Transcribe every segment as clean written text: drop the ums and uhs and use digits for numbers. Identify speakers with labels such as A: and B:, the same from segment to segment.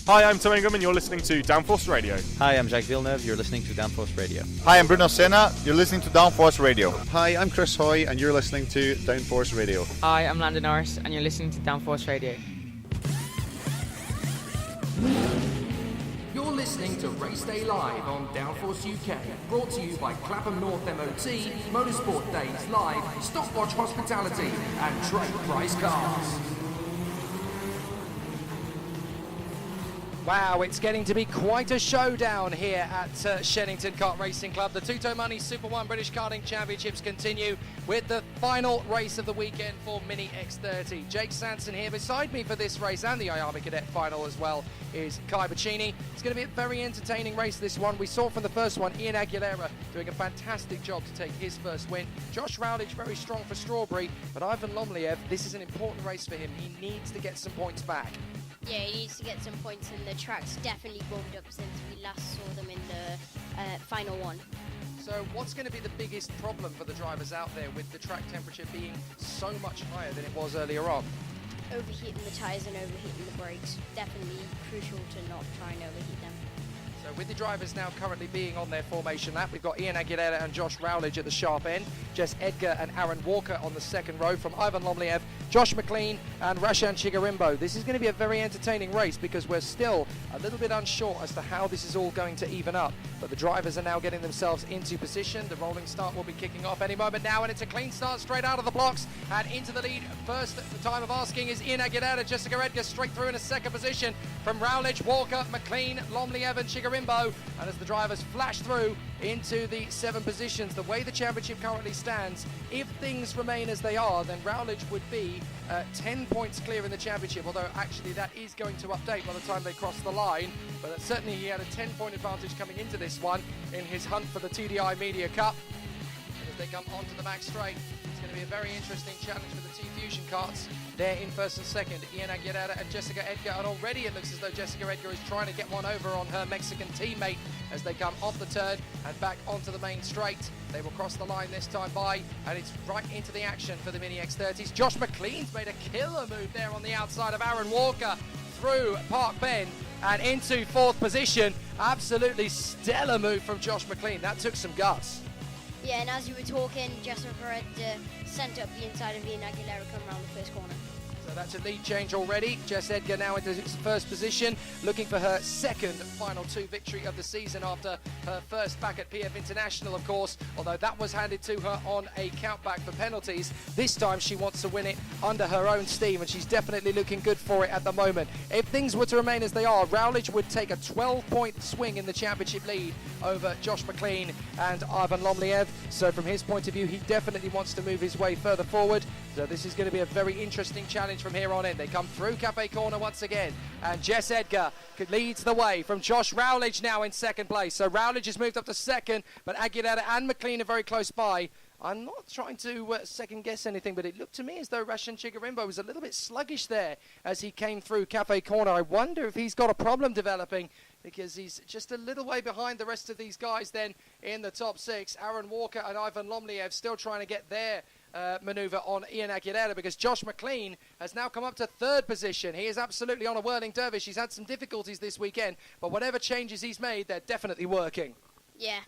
A: Hi, I'm Tom Ingham and you're listening to Downforce Radio.
B: Hi, I'm Jacques Villeneuve, you're listening to Downforce Radio.
C: Hi, I'm Bruno Senna, you're listening to Downforce Radio.
D: Hi, I'm Chris Hoy and you're listening to Downforce Radio.
E: Hi, I'm Landon Norris and you're listening to Downforce Radio.
F: You're listening to Race Day Live on Downforce UK, brought to you by Clapham North MOT, Motorsport Days Live, Stopwatch Hospitality and Trade Price Cars.
G: Wow, it's getting to be quite a showdown here at Shenington Kart Racing Club. The Two-Toe Money Super 1 British Karting Championships continue with the final race of the weekend for Mini X30. Jake Sanson here beside me for this race and the IAMA Cadet final as well is Kai Bacchini. It's going to be a very entertaining race, this one. We saw from the first one Ian Aguilera doing a fantastic job to take his first win. Josh Rowledge very strong for Strawberry, but Ivan Lomliev, this is an important race for him. He needs to get some points back.
H: Yeah, he needs to get some points, and the track's definitely warmed up since we last saw them in the final one.
G: So what's going to be the biggest problem for the drivers out there with the track temperature being so much higher than it was earlier on?
H: Overheating the tyres and overheating the brakes. Definitely crucial to not try and overheat them.
G: So with the drivers now currently being on their formation lap, we've got Ian Aguilera and Josh Rowledge at the sharp end, Jess Edgar and Aaron Walker on the second row from Ivan Lomliev, Josh McLean and Rashan Chigarimbo. This is going to be a very entertaining race because we're still a little bit unsure as to how this is all going to even up. But the drivers are now getting themselves into position. The rolling start will be kicking off any moment now, and it's a clean start straight out of the blocks and into the lead. First at the time of asking is Ian Aguilera, Jessica Edgar straight through in a second position from Rowledge, Walker, McLean, Lomliev and Chigarimbo. And as the drivers flash through into the 7 positions, the way the championship currently stands, if things remain as they are, then Rowledge would be 10 points clear in the championship, although actually that is going to update by the time they cross the line. But certainly he had a 10-point advantage coming into this one in his hunt for the TDI Media Cup. And as they come onto the max straight, it's going to be a very interesting challenge for the T-Fusion karts. They're in first and second, Ian Aguilera and Jessica Edgar, and already it looks as though Jessica Edgar is trying to get one over on her Mexican teammate as they come off the turn and back onto the main straight. They will cross the line this time by, and it's right into the action for the Mini X30s. Josh McLean's made a killer move there on the outside of Aaron Walker through Park Bend and into 4th position. Absolutely stellar move from Josh McLean. That took some guts.
H: Yeah, and as you were talking, Jessica Edgar sent up the inside of Ian Aguilera coming around the first corner.
G: So that's a lead change already. Jess Edgar now into first position, looking for her second Final 2 victory of the season after her first back at PF International, of course, although that was handed to her on a countback for penalties. This time she wants to win it under her own steam, and she's definitely looking good for it at the moment. If things were to remain as they are, Rowledge would take a 12-point swing in the championship lead over Josh McLean and Ivan Lomliev. So from his point of view, he definitely wants to move his way further forward. So this is going to be a very interesting challenge from here on in. They come through Cafe Corner once again, and Jess Edgar leads the way from Josh Rowledge now in second place. So Rowledge has moved up to second, but Aguilera and McLean are very close by. I'm not trying to second guess anything, but it looked to me as though Rashan Chigarimbo was a little bit sluggish there as he came through Cafe Corner. I wonder if he's got a problem developing, because he's just a little way behind the rest of these guys then in the top 6. Aaron Walker and Ivan Lomliev still trying to get their manoeuvre on Ian Aguilera, because Josh McLean has now come up to 3rd position. He is absolutely on a whirling dervish. He's had some difficulties this weekend, but whatever changes he's made, they're definitely working.
H: Yeah,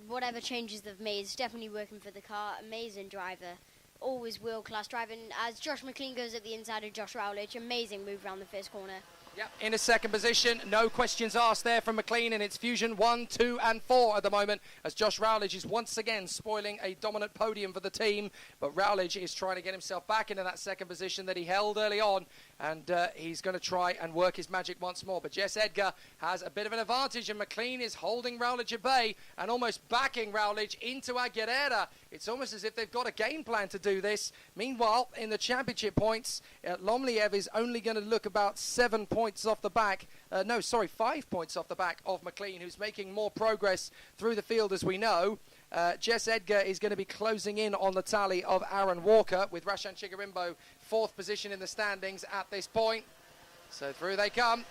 H: whatever changes they've made is definitely working for the car. Amazing driver, always world-class driving. As Josh McLean goes at the inside of Josh Rowledge, amazing move around the first corner.
G: Yep, in a second position, no questions asked there from McLean, and it's Fusion 1, 2 and 4 at the moment as Josh Rowledge is once again spoiling a dominant podium for the team, but Rowledge is trying to get himself back into that second position that he held early on, and he's going to try and work his magic once more. But Jess Edgar has a bit of an advantage, and McLean is holding Rowledge at bay and almost backing Rowledge into Aguilera. It's almost as if they've got a game plan to do this. Meanwhile, in the championship points, Lomliev is only going to look about 7 points off the back. 5 points off the back of McLean, who's making more progress through the field, as we know. Jess Edgar is going to be closing in on the tally of Aaron Walker, with Rashan Chigarimbo 4th position in the standings at this point. So through they come.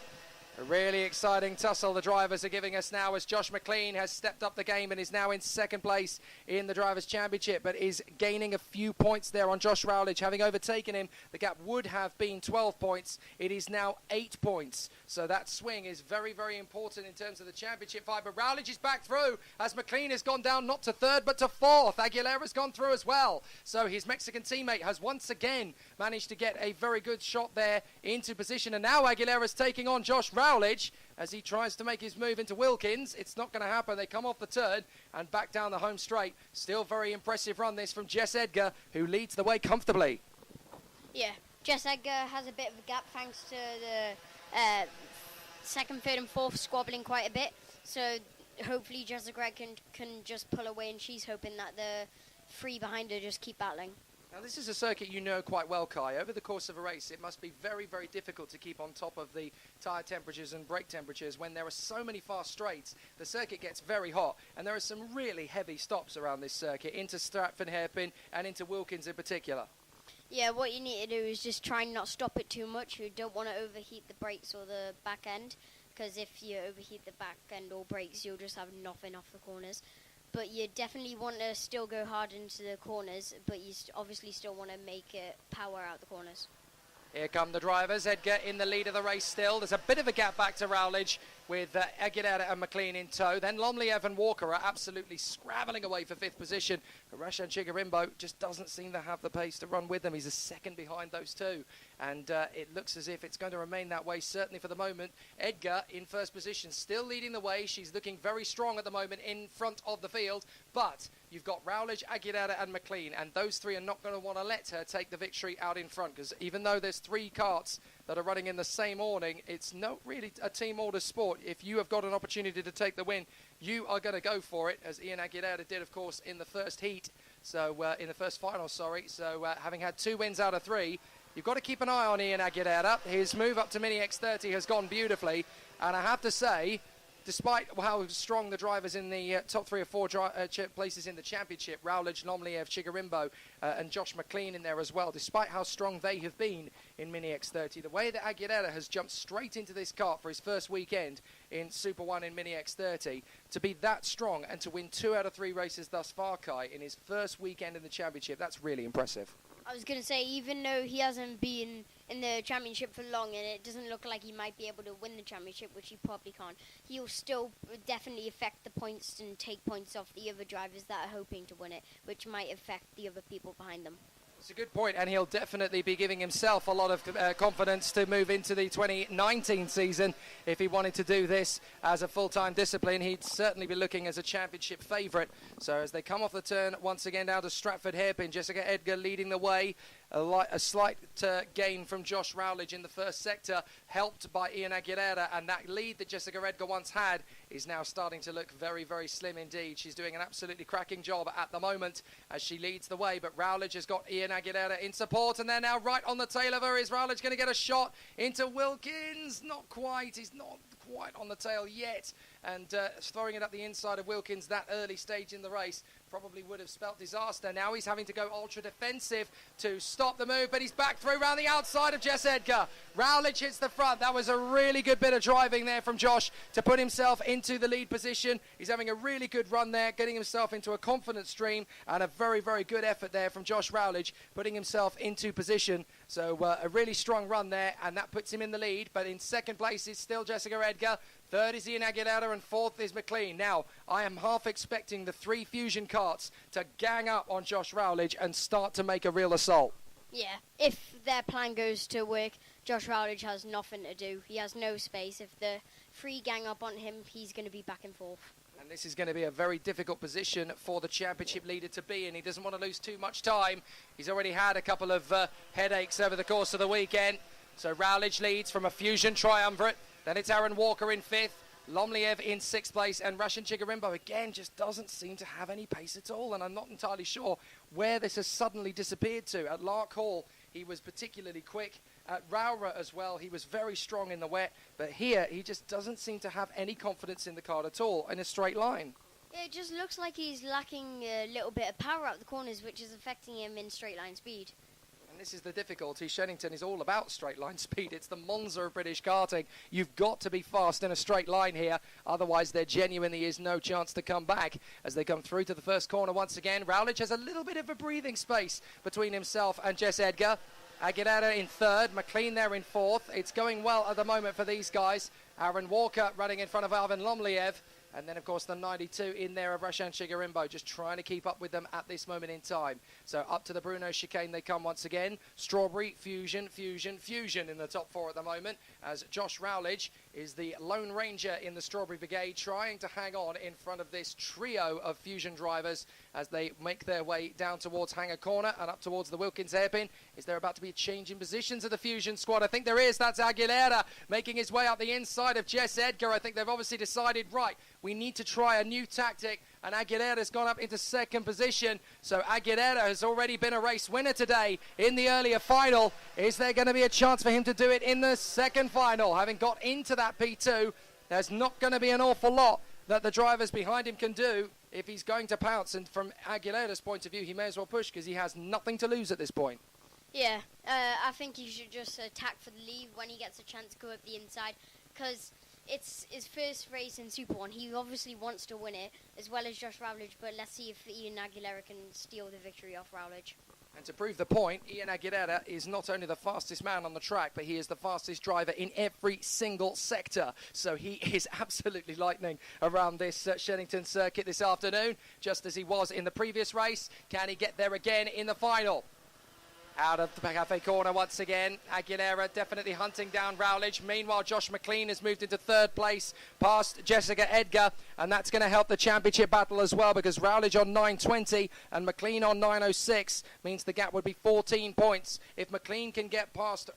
G: A really exciting tussle the drivers are giving us now as Josh McLean has stepped up the game and is now in second place in the Drivers' Championship, but is gaining a few points there on Josh Rowledge. Having overtaken him, the gap would have been 12 points. It is now 8 points. So that swing is very, very important in terms of the championship fight. But Rowledge is back through as McLean has gone down not to third but to fourth. Aguilera's gone through as well. So his Mexican teammate has once again managed to get a very good shot there into position. And now Aguilera's taking on Josh Rowledge as he tries to make his move into Wilkins. It's not going to happen. They come off the turn and back down the home straight. Still very impressive run this from Jess Edgar, who leads the way comfortably.
H: Yeah, Jess Edgar has a bit of a gap thanks to the second, third and fourth squabbling quite a bit. So hopefully Jessica can just pull away, and she's hoping that the three behind her just keep battling.
G: Now, this is a circuit you know quite well, Kai. Over the course of a race, it must be very, very difficult to keep on top of the tyre temperatures and brake temperatures when there are so many fast straights. The circuit gets very hot, and there are some really heavy stops around this circuit, into Stratford Hairpin and into Wilkins in particular.
H: Yeah, what you need to do is just try and not stop it too much. You don't want to overheat the brakes or the back end, because if you overheat the back end or brakes, you'll just have nothing off the corners. But you definitely want to still go hard into the corners, but you obviously still want to make it power out the corners.
G: Here come the drivers. Edgar in the lead of the race still. There's a bit of a gap back to Rowledge with Aguilera and McLean in tow. Then Lumley, and Walker are absolutely scrabbling away for fifth position. But Rashan Chigarimbo just doesn't seem to have the pace to run with them. He's a second behind those two. And it looks as if it's going to remain that way, certainly for the moment. Edgar in first position, still leading the way. She's looking very strong at the moment in front of the field. But you've got Rowledge, Aguilera and McLean, and those three are not going to want to let her take the victory out in front, because even though there's three karts that are running in the same awning, it's not really a team order sport. If you have got an opportunity to take the win, you are going to go for it, as Ian Aguilera did, of course, in the first heat. So in the first final, sorry. So having had 2 wins out of 3, you've got to keep an eye on Ian Aguilera. His move up to Mini X30 has gone beautifully, and I have to say, despite how strong the drivers in the top 3 or 4 places in the championship, Rowledge, Nomliev, Chigarimbo and Josh McLean in there as well, despite how strong they have been in Mini X30, the way that Aguilera has jumped straight into this kart for his first weekend in Super 1 in Mini X30, to be that strong and to win 2 out of 3 races thus far, Kai, in his first weekend in the championship, that's really impressive.
H: I was going to say, even though he hasn't been in the championship for long and it doesn't look like he might be able to win the championship, which he probably can't, he'll still definitely affect the points and take points off the other drivers that are hoping to win it, which might affect the other people behind them.
G: It's a good point, and he'll definitely be giving himself a lot of confidence to move into the 2019 season. If he wanted to do this as a full-time discipline, he'd certainly be looking as a championship favourite. So as they come off the turn, once again down to Stratford Hairpin, Jessica Edgar leading the way. A slight gain from Josh Rowledge in the first sector, helped by Ian Aguilera, and that lead that Jessica Edgar once had is now starting to look very, very slim indeed. She's doing an absolutely cracking job at the moment as she leads the way, but Rowledge has got Ian Aguilera in support, and they're now right on the tail of her. Is Rowledge going to get a shot into Wilkins? Not quite. He's not quite on the tail yet, and throwing it up the inside of Wilkins that early stage in the race probably would have spelt disaster. Now he's having to go ultra defensive to stop the move, but he's back through around the outside of Jess Edgar. Rowledge hits the front. That was a really good bit of driving there from Josh to put himself into the lead position. He's having a really good run there, getting himself into a confident stream, and a very, very good effort there from Josh Rowledge, putting himself into position. So a really strong run there, and that puts him in the lead. But in second place is still Jessica Edgar. Third is Ian Aguilera, and fourth is McLean. Now, I am half expecting the 3 Fusion karts to gang up on Josh Rowledge and start to make a real assault.
H: Yeah, if their plan goes to work, Josh Rowledge has nothing to do. He has no space. If the 3 gang up on him, he's going to be back and forth.
G: And this is going to be a very difficult position for the championship leader to be in. He doesn't want to lose too much time. He's already had a couple of headaches over the course of the weekend. So Rowledge leads from a Fusion triumvirate. Then it's Aaron Walker in 5th, Lomliev in 6th place, and Rashan Chigarimbo again just doesn't seem to have any pace at all, and I'm not entirely sure where this has suddenly disappeared to. At Lark Hall, he was particularly quick. At Rowra as well, he was very strong in the wet, but here he just doesn't seem to have any confidence in the car at all in a straight line.
H: Yeah, it just looks like he's lacking a little bit of power out the corners, which is affecting him in straight line speed.
G: And this is the difficulty. Shenington is all about straight line speed. It's the Monza of British karting. You've got to be fast in a straight line here. Otherwise, there genuinely is no chance to come back as they come through to the first corner once again. Rowledge has a little bit of a breathing space between himself and Jess Edgar. Aguilera in third, McLean there in fourth. It's going well at the moment for these guys. Aaron Walker running in front of Ivan Lomliev. And then, of course, the 92 in there of Rashan Chigarimbo, just trying to keep up with them at this moment in time. So up to the Bruno chicane they come once again. Strawberry, Fusion, Fusion, Fusion in the top four at the moment, as Josh Rowledge is the Lone Ranger in the Strawberry Brigade, trying to hang on in front of this trio of Fusion drivers as they make their way down towards Hanger Corner and up towards the Wilkins hairpin. Is there about to be a change in positions of the Fusion squad? I think there is. That's Aguilera making his way up the inside of Jess Edgar. I think they've obviously decided, right, we need to try a new tactic, and Aguilera's gone up into second position. So Aguilera has already been a race winner today in the earlier final. Is there going to be a chance for him to do it in the second final? Having got into that P2, there's not going to be an awful lot that the drivers behind him can do if he's going to pounce. And from Aguilera's point of view, he may as well push because he has nothing to lose at this point.
H: Yeah, I think he should just attack for the lead when he gets a chance to go up the inside, because it's his first race in Super 1. He obviously wants to win it, as well as Josh Rowledge, but let's see if Ian Aguilera can steal the victory off Rowledge.
G: And to prove the point, Ian Aguilera is not only the fastest man on the track, but he is the fastest driver in every single sector. So he is absolutely lightning around this Shenington circuit this afternoon, just as he was in the previous race. Can he get there again in the final? Out of the cafe corner once again. Aguilera definitely hunting down Rowledge. Meanwhile, Josh McLean has moved into third place past Jessica Edgar, and that's going to help the championship battle as well, because Rowledge on 9.20 and McLean on 9.06 means the gap would be 14 points. If McLean can get past,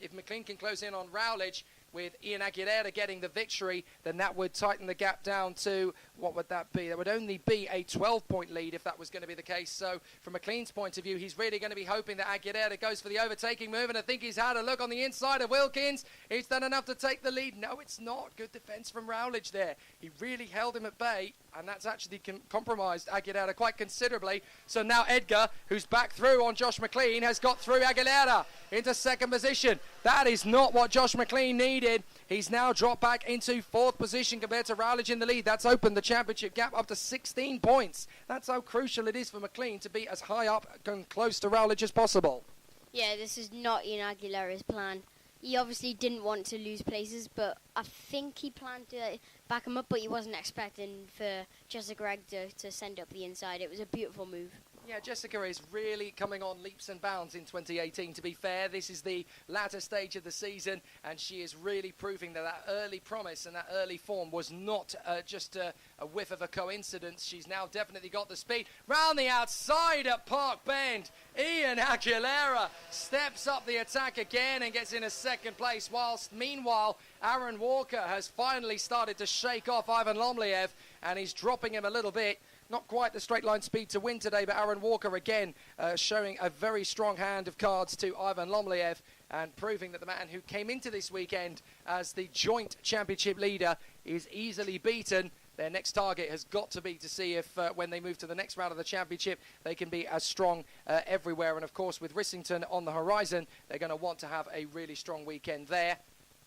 G: if McLean can close in on Rowledge, with Ian Aguilera getting the victory, then that would tighten the gap down to, what would that be? There would only be a 12-point lead if that was going to be the case. So from McLean's point of view, he's really going to be hoping that Aguilera goes for the overtaking move, and I think he's had a look on the inside of Wilkins. He's done enough to take the lead. No, it's not. Good defence from Rowledge there. He really held him at bay, and that's actually compromised Aguilera quite considerably. So now Edgar, who's back through on Josh McLean, has got through Aguilera into second position. That is not what Josh McLean needed. He's now dropped back into fourth position compared to Rowledge in the lead. That's opened the championship gap up to 16 points. That's how crucial it is for McLean to be as high up and close to Rowledge as possible.
H: Yeah, this is not Ian Aguilera's plan. He obviously didn't want to lose places, but I think he planned to back him up, but he wasn't expecting for Jessica Edgar to send up the inside. It was a beautiful move.
G: Yeah, Jessica is really coming on leaps and bounds in 2018, to be fair. This is the latter stage of the season, and she is really proving that early promise and that early form was not just a whiff of a coincidence. She's now definitely got the speed. Round the outside at Park Bend, Ian Aguilera steps up the attack again and gets in a second place, whilst meanwhile Aaron Walker has finally started to shake off Ivan Lomliev, and he's dropping him a little bit. Not quite the straight line speed to win today, but Aaron Walker again showing a very strong hand of cards to Ivan Lomliev and proving that the man who came into this weekend as the joint championship leader is easily beaten. Their next target has got to be to see if when they move to the next round of the championship, they can be as strong everywhere. And of course, with Rissington on the horizon, they're going to want to have a really strong weekend there.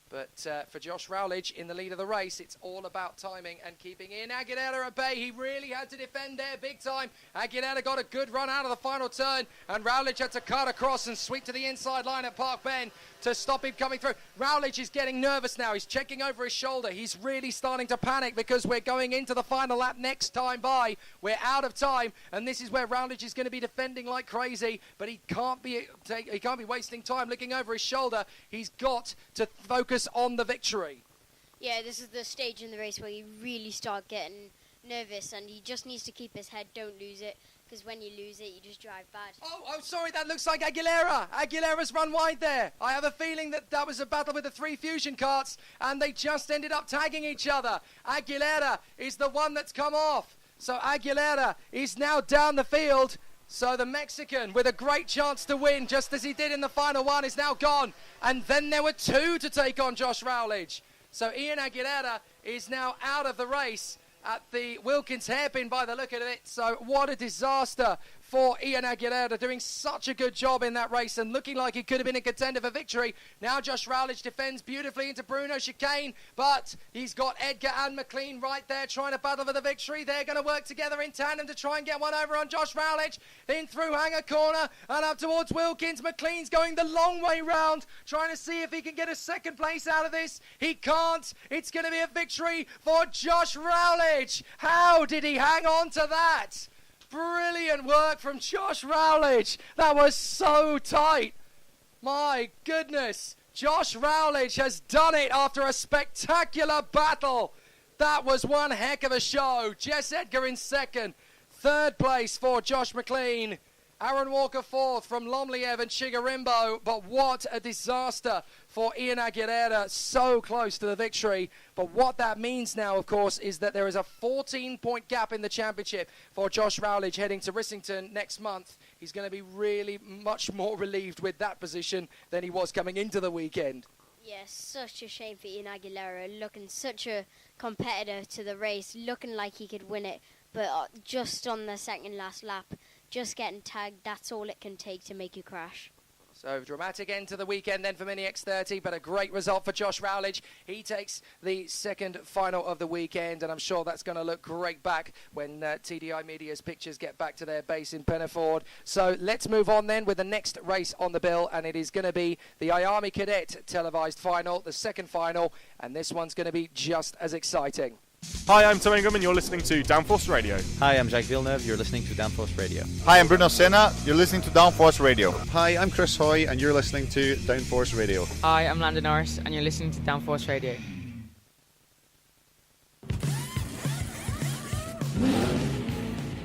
G: But for Josh Rowledge in the lead of the race, it's all about timing and keeping Ian Aguilera at bay. He really had to defend there big time. Aguilera got a good run out of the final turn, and Rowledge had to cut across and sweep to the inside line at Park Bend to stop him coming through. Rowledge is getting nervous now. He's checking over his shoulder. He's really starting to panic because we're going into the final lap next time by. We're out of time, and this is where Rowledge is going to be defending like crazy, but he can't be wasting time looking over his shoulder. He's got to focus on the victory.
H: Yeah, this is the stage in the race where you really start getting nervous, and he just needs to keep his head, don't lose it, because when you lose it, you just drive bad.
G: Oh, sorry, that looks like Aguilera. Aguilera's run wide there. I have a feeling that was a battle with the three Fusion carts, and they just ended up tagging each other. Aguilera is the one that's come off. So Aguilera is now down the field. So the Mexican, with a great chance to win, just as he did in the final one, is now gone. And then there were two to take on Josh Rowledge. So Ian Aguilera is now out of the race at the Wilkins hairpin by the look of it. So what a disaster for Ian Aguilera, doing such a good job in that race and looking like he could have been a contender for victory. Now Josh Rowledge defends beautifully into Bruno Chicane, but he's got Edgar and McLean right there trying to battle for the victory. They're going to work together in tandem to try and get one over on Josh Rowledge. In through Hanger Corner and up towards Wilkins. McLean's going the long way round, trying to see if he can get a second place out of this. He can't. It's going to be a victory for Josh Rowledge. How did he hang on to that? Brilliant work from Josh Rowledge. That was so tight. My goodness. Josh Rowledge has done it after a spectacular battle. That was one heck of a show. Jess Edgar in second. Third place for Josh McLean. Aaron Walker fourth from Lomliev and Chigarimbo. But what a disaster for Ian Aguilera. So close to the victory. But what that means now, of course, is that there is a 14-point gap in the championship for Josh Rowledge heading to Rissington next month. He's going to be really much more relieved with that position than he was coming into the weekend.
H: Yes, such a shame for Ian Aguilera, looking such a competitor to the race, looking like he could win it, but just on the second last lap, just getting tagged, that's all it can take to make you crash.
G: So dramatic end to the weekend then for Mini X30, but a great result for Josh Rowledge. He takes the second final of the weekend, and I'm sure that's going to look great back when TDI Media's pictures get back to their base in Pennaford. So let's move on then with the next race on the bill, and it is going to be the Army Cadet televised final, the second final, and this one's going to be just as exciting.
A: Hi, I'm Tom Ingham and you're listening to Downforce Radio.
B: Hi, I'm Jacques Villeneuve. You're listening to Downforce Radio.
C: Hi, I'm Bruno Senna. You're listening to Downforce Radio.
D: Hi, I'm Chris Hoy, and you're listening to Downforce Radio.
E: Hi, I'm Landon Norris, and you're listening to Downforce Radio.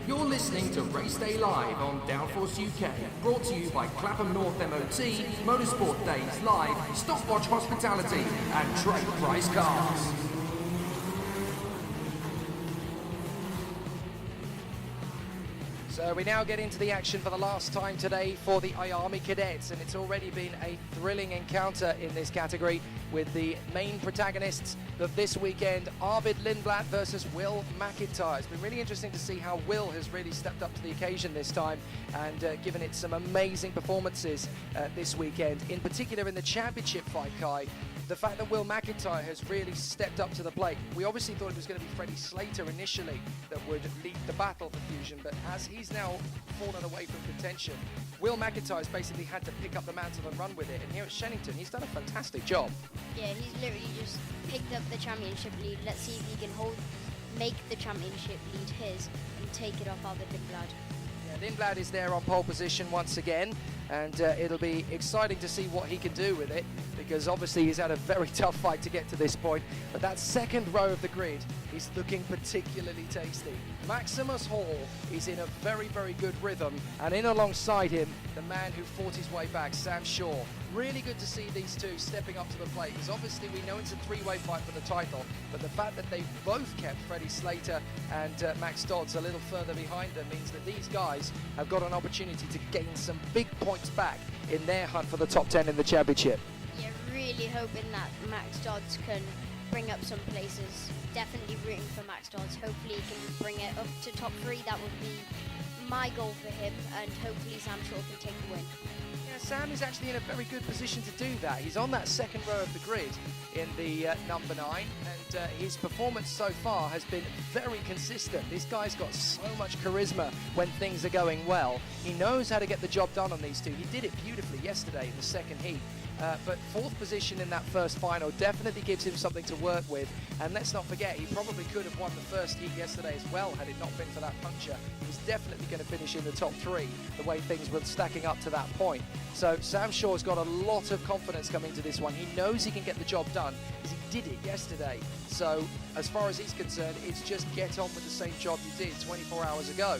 F: You're listening to Race Day Live on Downforce UK, brought to you by Clapham North MOT, Motorsport Days Live, Stopwatch Hospitality, and Trade Price Cars.
G: So we now get into the action for the last time today for the Army Cadets, and it's already been a thrilling encounter in this category with the main protagonists of this weekend, Arvid Lindblad versus Will McIntyre. It's been really interesting to see how Will has really stepped up to the occasion this time and given it some amazing performances this weekend, in particular in the championship fight, Kai. The fact that Will McIntyre has really stepped up to the plate. We obviously thought it was going to be Freddie Slater initially that would lead the battle for Fusion, but as he's now fallen away from contention, Will McIntyre's basically had to pick up the mantle and run with it, and here at Shenington he's done a fantastic job.
H: Yeah, he's literally just picked up the championship lead. Let's see if he can make the championship lead his and take it off Arvid Lindblad.
G: Lindblad is there on pole position once again, and it'll be exciting to see what he can do with it, because obviously he's had a very tough fight to get to this point. But that second row of the grid is looking particularly tasty. Maximus Hall is in a very, very good rhythm, and in alongside him, the man who fought his way back, Sam Shaw. Really good to see these two stepping up to the plate, because obviously we know it's a three-way fight for the title, but the fact that they've both kept Freddie Slater and Max Dodds a little further behind them means that these guys have got an opportunity to gain some big points back in their hunt for the top 10 in the championship.
H: Yeah, really hoping that Max Dodds can bring up some places. Definitely rooting for Max Dodds. Hopefully he can bring it up to top 3. That would be my goal for him, and hopefully Sam Shaw can take the win.
G: Yeah, Sam is actually in a very good position to do that. He's on that second row of the grid in the number 9, and his performance so far has been very consistent. This guy's got so much charisma when things are going well. He knows how to get the job done on these two. He did it beautifully yesterday in the second heat. But 4th position in that first final definitely gives him something to work with. And let's not forget, he probably could have won the first heat yesterday as well had it not been for that puncture. He was definitely going to finish in the top 3, the way things were stacking up to that point. So Sam Shaw's got a lot of confidence coming to this one. He knows he can get the job done, because he did it yesterday. So as far as he's concerned, it's just get on with the same job you did 24 hours ago.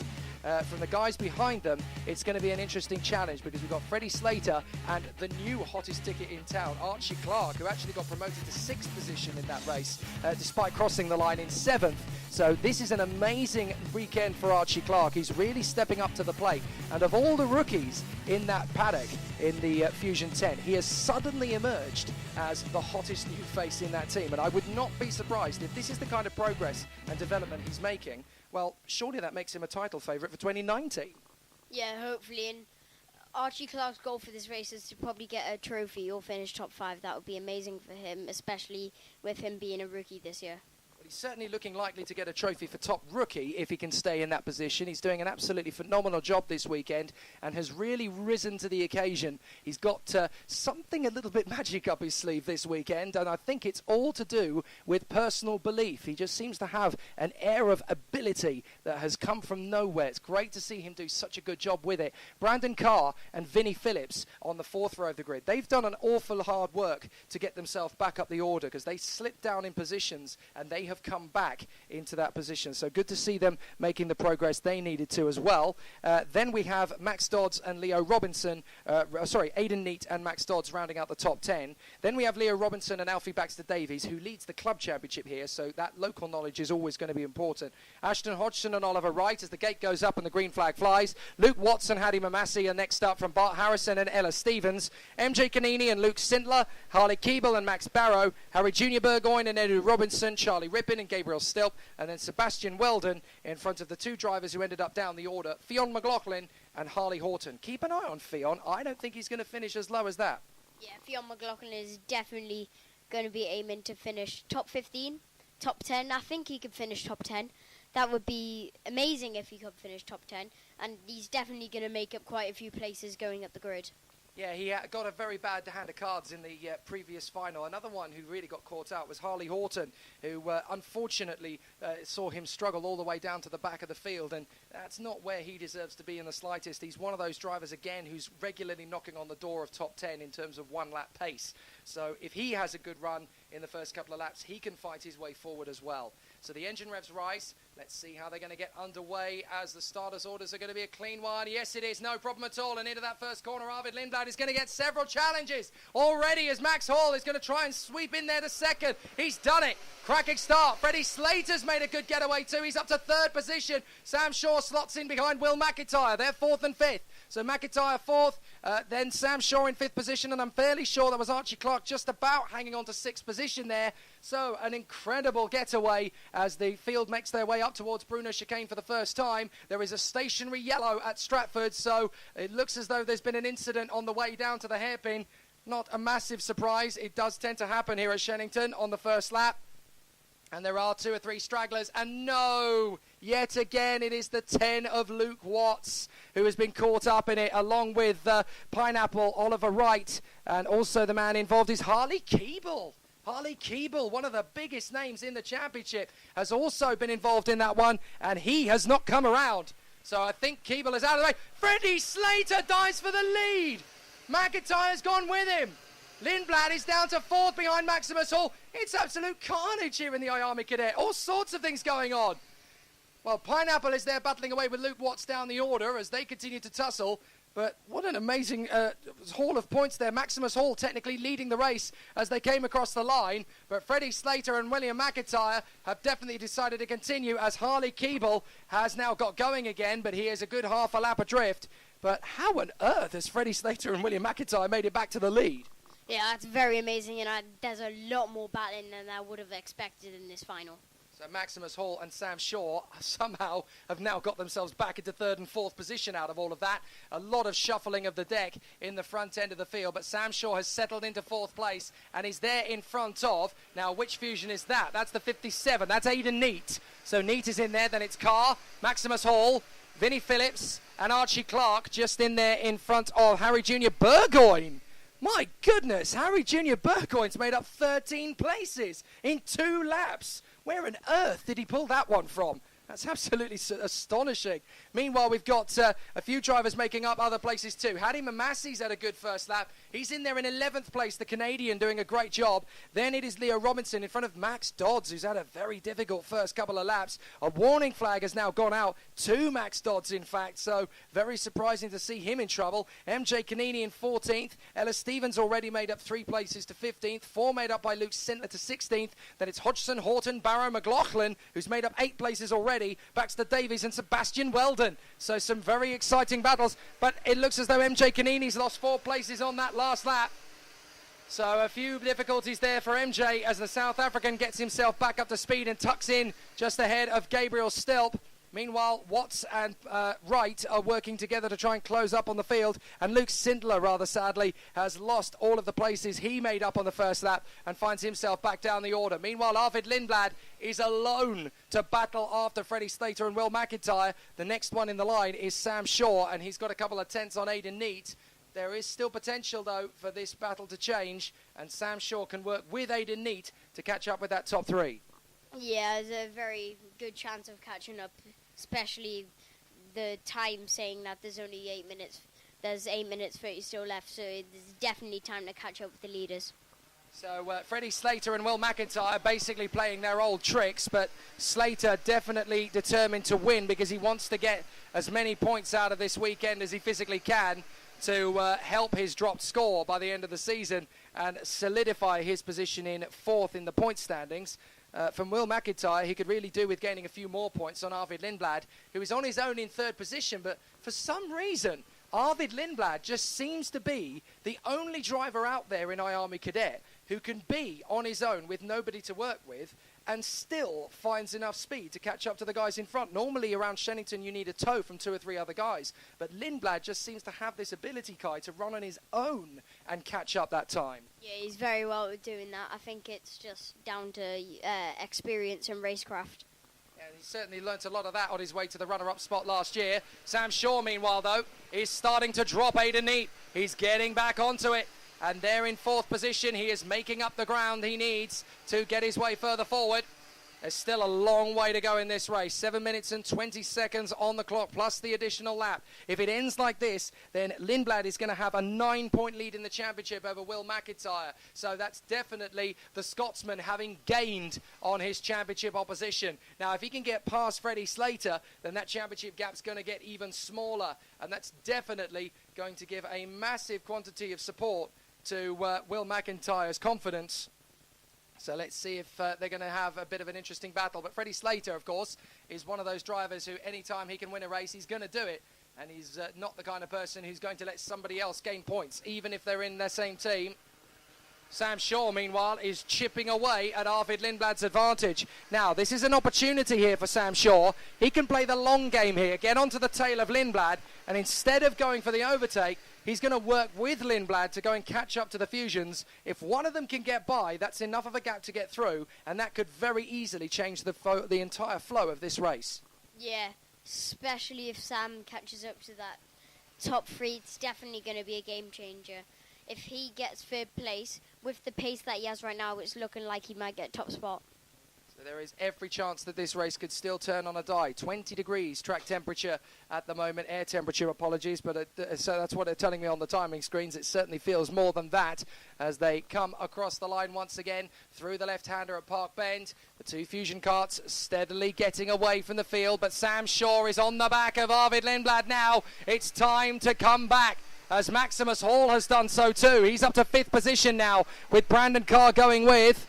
G: From the guys behind them, it's going to be an interesting challenge, because we've got Freddie Slater and the new hottest ticket in town, Archie Clark, who actually got promoted to 6th position in that race, despite crossing the line in 7th. So this is an amazing weekend for Archie Clark. He's really stepping up to the plate. And of all the rookies in that paddock in the Fusion 10, he has suddenly emerged as the hottest new face in that team. And I would not be surprised if this is the kind of progress and development he's making. Well, surely that makes him a title favourite for 2019.
H: Yeah, hopefully. And Archie Clark's goal for this race is to probably get a trophy or finish top 5. That would be amazing for him, especially with him being a rookie this year.
G: Well, he's certainly looking likely to get a trophy for top rookie if he can stay in that position. He's doing an absolutely phenomenal job this weekend and has really risen to the occasion. He's got something a little bit magic up his sleeve this weekend, and I think it's all to do with personal belief. He just seems to have an air of ability that has come from nowhere. It's great to see him do such a good job with it. Brandon Carr and Vinnie Phillips on the 4th row of the grid. They've done an awful hard work to get themselves back up the order because they slipped down in positions and they have come back into that position. So good to see them making the progress they needed to as well. Then we have Max Dodds and Leo Robinson, Aidan Neate and Max Dodds rounding out the top 10. Then we have Leo Robinson and Alfie Baxter-Davies, who leads the club championship here, so that local knowledge is always going to be important. Ashton Hodgson and Oliver Wright as the gate goes up and the green flag flies. Luke Watson, Hadi Mamasi are next up from Bart Harrison and Ella Stevens. MJ Canini and Luke Sindler, Harley Keeble and Max Barrow, Harry Junior Burgoyne and Edu Robinson, Charlie Rippin and Gabriel Stilp, and then Sebastian Weldon in front of the 2 drivers who ended up down the order, Fionn McLaughlin and Harley Horton. Keep an eye on Fionn. I don't think he's going to finish as low as that.
H: Yeah, Fionn McLaughlin is definitely going to be aiming to finish top 15, top 10. I think he could finish top 10. That would be amazing if he could finish top 10. And he's definitely going to make up quite a few places going up the grid.
G: Yeah, he got a very bad hand of cards in the previous final. Another one who really got caught out was Harley Horton, who unfortunately saw him struggle all the way down to the back of the field, and that's not where he deserves to be in the slightest. He's one of those drivers, again, who's regularly knocking on the door of top 10 in terms of one-lap pace. So if he has a good run in the first couple of laps, he can fight his way forward as well. So the engine revs rise. Let's see how they're going to get underway as the starters' orders are going to be a clean one. Yes, it is. No problem at all. And into that first corner, Arvid Lindblad is going to get several challenges already as Max Hall is going to try and sweep in there to second. He's done it. Cracking start. Freddie Slater's made a good getaway too. He's up to 3rd position. Sam Shaw slots in behind Will McIntyre. They're 4th and 5th. So McIntyre 4th, then Sam Shaw in 5th position, and I'm fairly sure that was Archie Clark just about hanging on to 6th position there. So an incredible getaway as the field makes their way up towards Bruno Chicane for the first time. There is a stationary yellow at Stratford, so it looks as though there's been an incident on the way down to the hairpin. Not a massive surprise. It does tend to happen here at Shenington on the first lap. And there are 2 or 3 stragglers, and no, yet again it is the 10 of Luke Watts who has been caught up in it, along with Pineapple, Oliver Wright, and also the man involved is Harley Keeble. Harley Keeble, one of the biggest names in the championship, has also been involved in that one, and he has not come around. So I think Keeble is out of the way. Freddie Slater dives for the lead. McIntyre's gone with him. Lindblad is down to 4th behind Maximus Hall. It's absolute carnage here in the Army Cadet. All sorts of things going on. Well, Pineapple is there battling away with Luke Watts down the order as they continue to tussle. But what an amazing haul of points there. Maximus Hall technically leading the race as they came across the line. But Freddie Slater and William McIntyre have definitely decided to continue as Harley Keeble has now got going again. But he is a good half a lap adrift. But how on earth has Freddie Slater and William McIntyre made it back to the lead?
H: Yeah, that's very amazing, and there's a lot more battling than I would have expected in this final.
G: So Maximus Hall and Sam Shaw somehow have now got themselves back into 3rd and 4th position out of all of that. A lot of shuffling of the deck in the front end of the field, but Sam Shaw has settled into 4th place and is there in front of, now which Fusion is that? That's the 57, that's Aidan Neate. So Neate is in there, then it's Carr, Maximus Hall, Vinnie Phillips and Archie Clark just in there in front of Harry Junior Burgoyne. My goodness, Harry Junior Burgoyne's made up 13 places in 2 laps. Where on earth did he pull that one from? That's absolutely astonishing. Meanwhile, we've got a few drivers making up other places too. Hadi Mamasi's had a good first lap. He's in there in 11th place, the Canadian doing a great job. Then it is Leo Robinson in front of Max Dodds, who's had a very difficult first couple of laps. A warning flag has now gone out to Max Dodds, in fact, so very surprising to see him in trouble. MJ Canini in 14th. Ella Stevens already made up 3 places to 15th. 4 made up by Luke Sintler to 16th. Then it's Hodgson, Horton, Barrow, McLaughlin, who's made up 8 places already. Baxter Davies and Sebastian Weldon. So some very exciting battles, but it looks as though MJ Canini's lost 4 places on that last lap. So a few difficulties there for MJ as the South African gets himself back up to speed and tucks in just ahead of Gabriel Stilp. Meanwhile, Watts and Wright are working together to try and close up on the field, and Luke Sindler, rather sadly, has lost all of the places he made up on the first lap and finds himself back down the order. Meanwhile, Arvid Lindblad is alone to battle after Freddie Slater and Will McIntyre. The next one in the line is Sam Shaw, and he's got a couple of tenths on Aidan Neat. There is still potential, though, for this battle to change, and Sam Shaw can work with Aidan Neat to catch up with that top three.
H: Yeah, there's a very good chance of catching up, especially the time saying that there's only 8 minutes. There's 8 minutes 30 still left, so there's definitely time to catch up with the leaders.
G: So Freddie Slater and Will McIntyre are basically playing their old tricks, but Slater definitely determined to win because he wants to get as many points out of this weekend as he physically can to help his dropped score by the end of the season and solidify his position in fourth in the point standings. From Will McIntyre, he could really do with gaining a few more points on Arvid Lindblad, who is on his own in third position, but for some reason, Arvid Lindblad just seems to be the only driver out there in Army Cadet who can be on his own with nobody to work with and still finds enough speed to catch up to the guys in front. Normally around Shenington you need a tow from 2 or 3 other guys, but Lindblad just seems to have this ability, Kai, to run on his own and catch up that time.
H: Yeah, he's very well at doing that. I think it's just down to experience and racecraft.
G: Yeah, he certainly learnt a lot of that on his way to the runner-up spot last year. Sam Shaw, meanwhile, though, is starting to drop Aidan Neat. He's getting back onto it. And there in fourth position, he is making up the ground he needs to get his way further forward. There's still a long way to go in this race. 7 minutes and 20 seconds on the clock, plus the additional lap. If it ends like this, then Lindblad is going to have a 9-point lead in the championship over Will McIntyre. So that's definitely the Scotsman having gained on his championship opposition. Now, if he can get past Freddie Slater, then that championship gap's going to get even smaller. And that's definitely going to give a massive quantity of support to Will McIntyre's confidence. So let's see if they're going to have a bit of an interesting battle. But Freddie Slater, of course, is one of those drivers who anytime he can win a race, he's going to do it. And he's not the kind of person who's going to let somebody else gain points, even if they're in their same team. Sam Shaw, meanwhile, is chipping away at Arvid Lindblad's advantage. Now, this is an opportunity here for Sam Shaw. He can play the long game here, get onto the tail of Lindblad, and instead of going for the overtake, he's going to work with Lindblad to go and catch up to the Fusions. If one of them can get by, that's enough of a gap to get through, and that could very easily change the entire flow of this race.
H: Yeah, especially if Sam catches up to that top three, it's definitely going to be a game changer. If he gets third place, with the pace that he has right now, it's looking like he might get top spot.
G: So there is every chance that this race could still turn on a die. 20 degrees track temperature at the moment, air temperature, apologies, but so that's what they're telling me on the timing screens. It certainly feels more than that as they come across the line once again through the left-hander at Park Bend. The two Fusion karts steadily getting away from the field, but Sam Shaw is on the back of Arvid Lindblad now. It's time to come back, as Maximus Hall has done so too. He's up to 5th position now with Brandon Carr going with.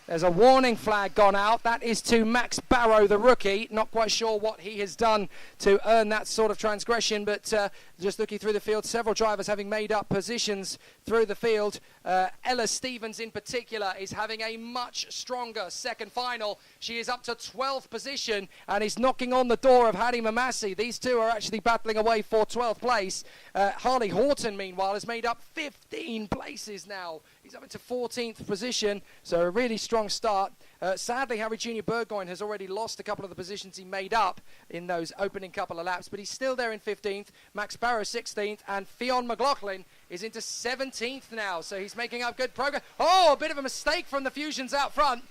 G: There's a warning flag gone out. That is to Max Barrow, the rookie. Not quite sure what he has done to earn that sort of transgression, but just looking through the field, several drivers having made up positions through the field. Ella Stevens in particular is having a much stronger second final. She is up to 12th position and is knocking on the door of Hadi Mamasi. These two are actually battling away for 12th place. Harley Horton, meanwhile, has made up 15 places now. He's up into 14th position, so a really strong start. Sadly, Harry Junior Burgoyne has already lost a couple of the positions he made up in those opening couple of laps, but he's still there in 15th. Max Barrow 16th, and Fionn McLaughlin is into 17th now, so he's making up good progress. Oh, a bit of a mistake from the Fusions out front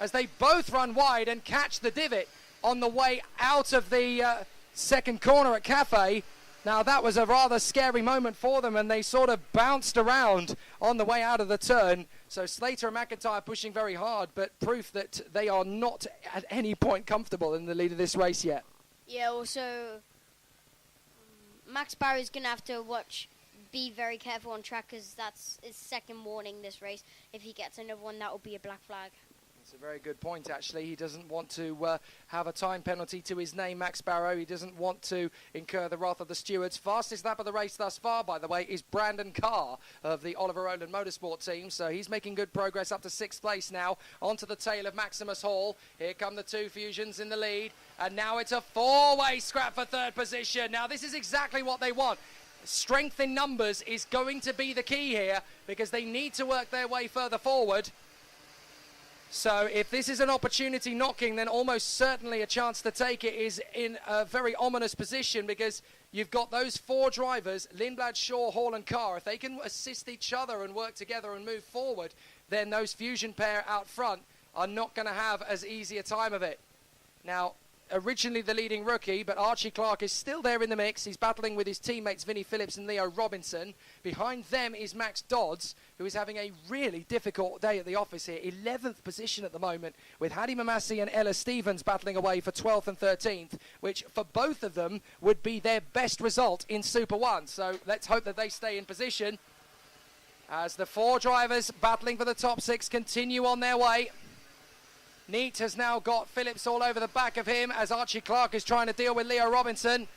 G: as they both run wide and catch the divot on the way out of the second corner at Cafe. Now, that was a rather scary moment for them, and they sort of bounced around on the way out of the turn. So Slater and McIntyre pushing very hard, but proof that they are not at any point comfortable in the lead of this race yet.
H: Yeah, also, Max Barry's going to have to be very careful on track, because that's his second warning this race. If he gets another one, that will be a black flag.
G: It's a very good point, actually. He doesn't want to have a time penalty to his name, Max Barrow. He doesn't want to incur the wrath of the stewards. Fastest lap of the race thus far, by the way, is Brandon Carr of the Oliver Rowland Motorsport team. So he's making good progress up to 6th place now. Onto the tail of Maximus Hall. Here come the two Fusions in the lead. And now it's a 4-way scrap for 3rd position. Now this is exactly what they want. Strength in numbers is going to be the key here because they need to work their way further forward. So if this is an opportunity knocking, then almost certainly a chance to take it is in a very ominous position because you've got those 4 drivers, Lindblad, Shaw, Hall and Carr. If they can assist each other and work together and move forward, then those Fusion pair out front are not going to have as easy a time of it. Now, originally the leading rookie, but Archie Clark is still there in the mix. He's battling with his teammates Vinnie Phillips and Leo Robinson. Behind them is Max Dodds, who is having a really difficult day at the office here. 11th position at the moment, with Hadi Mamasi and Ella Stevens battling away for 12th and 13th, which for both of them would be their best result in Super 1. So let's hope that they stay in position as the 4 drivers battling for the top 6 continue on their way. Neat has now got Phillips all over the back of him as Archie Clark is trying to deal with Leo Robinson.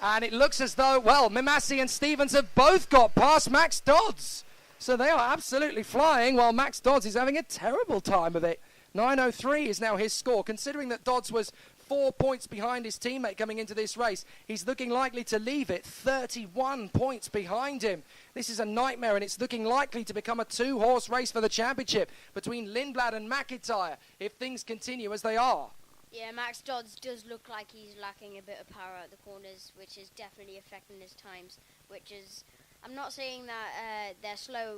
G: And it looks as though, well, Mamasi and Stevens have both got past Max Dodds. So they are absolutely flying while Max Dodds is having a terrible time of it. 9:03 is now his score. Considering that Dodds was 4 points behind his teammate coming into this race, he's looking likely to leave it 31 points behind him. This is a nightmare, and it's looking likely to become a 2-horse race for the championship between Lindblad and McIntyre if things continue as they are.
H: Yeah, Max Dodds does look like he's lacking a bit of power at the corners, which is definitely affecting his times, which is... I'm not saying that they're slow,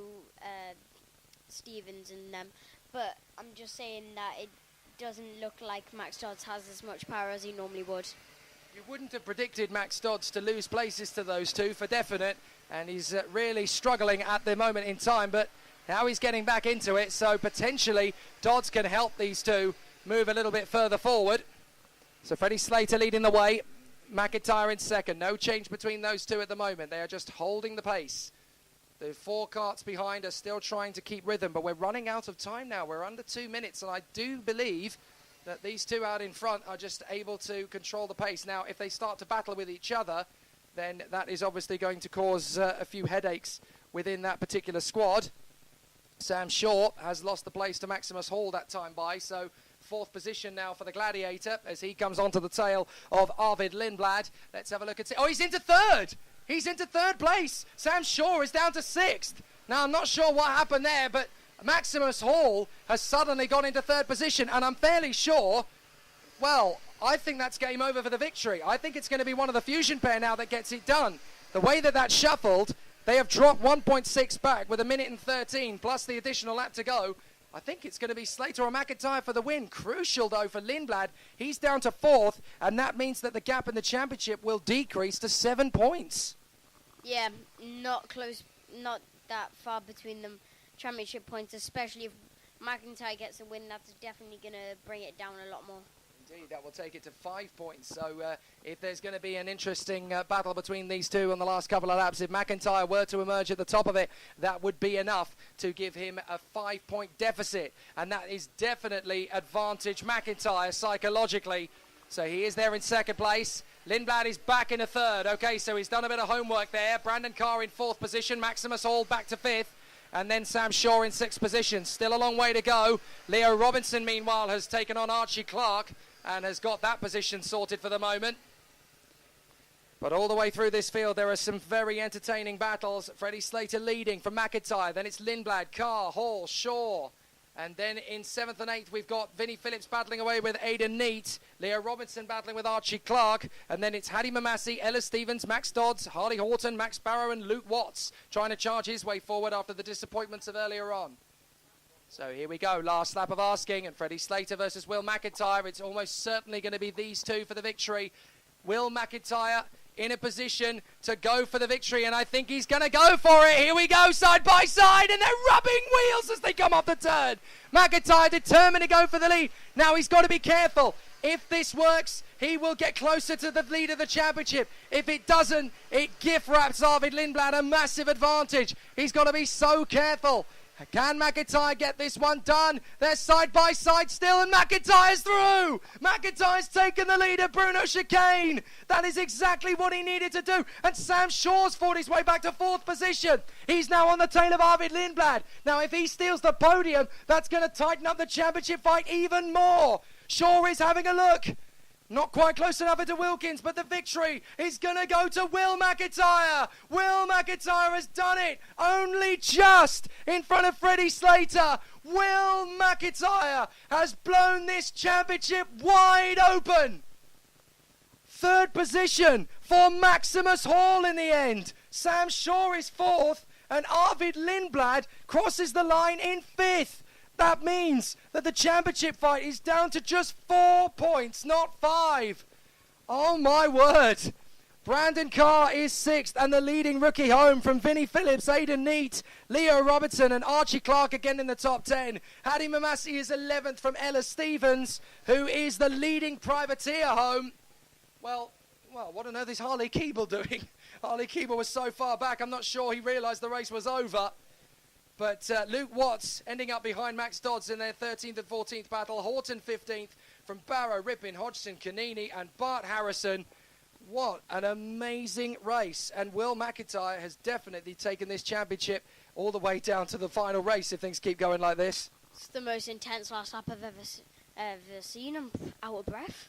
H: Stevens and them, but I'm just saying that it doesn't look like Max Dodds has as much power as he normally would.
G: You wouldn't have predicted Max Dodds to lose places to those two for definite, and he's really struggling at the moment in time, but now he's getting back into it, so potentially Dodds can help these two move a little bit further forward. So Freddie Slater leading the way, McIntyre in second. No change between those two at the moment. They are just holding the pace. The 4 carts behind are still trying to keep rhythm, but we're running out of time now. We're under 2 minutes, and I do believe that these two out in front are just able to control the pace. Now, if they start to battle with each other, then that is obviously going to cause a few headaches within that particular squad. Sam Shaw has lost the place to Maximus Hall that time by, so 4th position now for the Gladiator as he comes onto the tail of Arvid Lindblad. Let's have a look at it. Oh, he's into 3rd! He's into 3rd place! Sam Shaw is down to 6th. Now, I'm not sure what happened there, but Maximus Hall has suddenly gone into 3rd position, and I'm fairly sure, well, I think that's game over for the victory. I think it's going to be one of the Fusion pair now that gets it done. The way that that's shuffled, they have dropped 1.6 back with 1:13 plus the additional lap to go. I think it's going to be Slater or McIntyre for the win. Crucial, though, for Lindblad. He's down to 4th, and that means that the gap in the championship will decrease to 7 points.
H: Yeah, not close, not that far between them championship points, especially if McIntyre gets a win. That's definitely going to bring it down a lot more.
G: Indeed, that will take it to 5 points. So if there's going to be an interesting battle between these two on the last couple of laps, if McIntyre were to emerge at the top of it, that would be enough to give him a 5-point deficit. And that is definitely advantage McIntyre psychologically. So he is there in 2nd place. Lindblad is back in a 3rd. Okay, so he's done a bit of homework there. Brandon Carr in 4th position. Maximus Hall back to 5th. And then Sam Shaw in 6th position. Still a long way to go. Leo Robinson, meanwhile, has taken on Archie Clark and has got that position sorted for the moment. But all the way through this field, there are some very entertaining battles. Freddie Slater leading from McIntyre. Then it's Lindblad, Carr, Hall, Shaw. And then in 7th and 8th, we've got Vinnie Phillips battling away with Aidan Neat. Leo Robinson battling with Archie Clark. And then it's Hadi Mamasi, Ella Stevens, Max Dodds, Harley Horton, Max Barrow and Luke Watts trying to charge his way forward after the disappointments of earlier on. So here we go, last lap of asking, and Freddie Slater versus Will McIntyre. It's almost certainly going to be these two for the victory. Will McIntyre in a position to go for the victory, and I think he's going to go for it. Here we go, side by side, and they're rubbing wheels as they come off the turn. McIntyre determined to go for the lead. Now he's got to be careful. If this works, he will get closer to the lead of the championship. If it doesn't, it gift wraps Arvid Lindblad a massive advantage. He's got to be so careful. Can McIntyre get this one done? They're side by side still, and McIntyre's through! McIntyre's taken the lead at Bruno Chicane. That is exactly what he needed to do. And Sam Shaw's fought his way back to 4th position. He's now on the tail of Arvid Lindblad. Now, if he steals the podium, that's going to tighten up the championship fight even more. Shaw is having a look. Not quite close enough into Wilkins, but the victory is going to go to Will McIntyre. Will McIntyre has done it, only just in front of Freddie Slater. Will McIntyre has blown this championship wide open. 3rd position for Maximus Hall in the end. Sam Shaw is 4th, and Arvid Lindblad crosses the line in 5th. That means that the championship fight is down to just 4 points, not 5. Oh my word. Brandon Carr is 6th, and the leading rookie home from Vinnie Phillips, Aidan Neat, Leo Robertson and Archie Clark again in the top 10. Hadi Mamasi is 11th from Ella Stevens, who is the leading privateer home. Well, what on earth is Harley Keeble doing? Harley Keeble was so far back, I'm not sure he realised the race was over. But Luke Watts ending up behind Max Dodds in their 13th and 14th battle. Horton 15th from Barrow, Rippin, Hodgson, Canini and Bart Harrison. What an amazing race. And Will McIntyre has definitely taken this championship all the way down to the final race if things keep going like this.
H: It's the most intense last lap I've ever seen. I'm out of breath.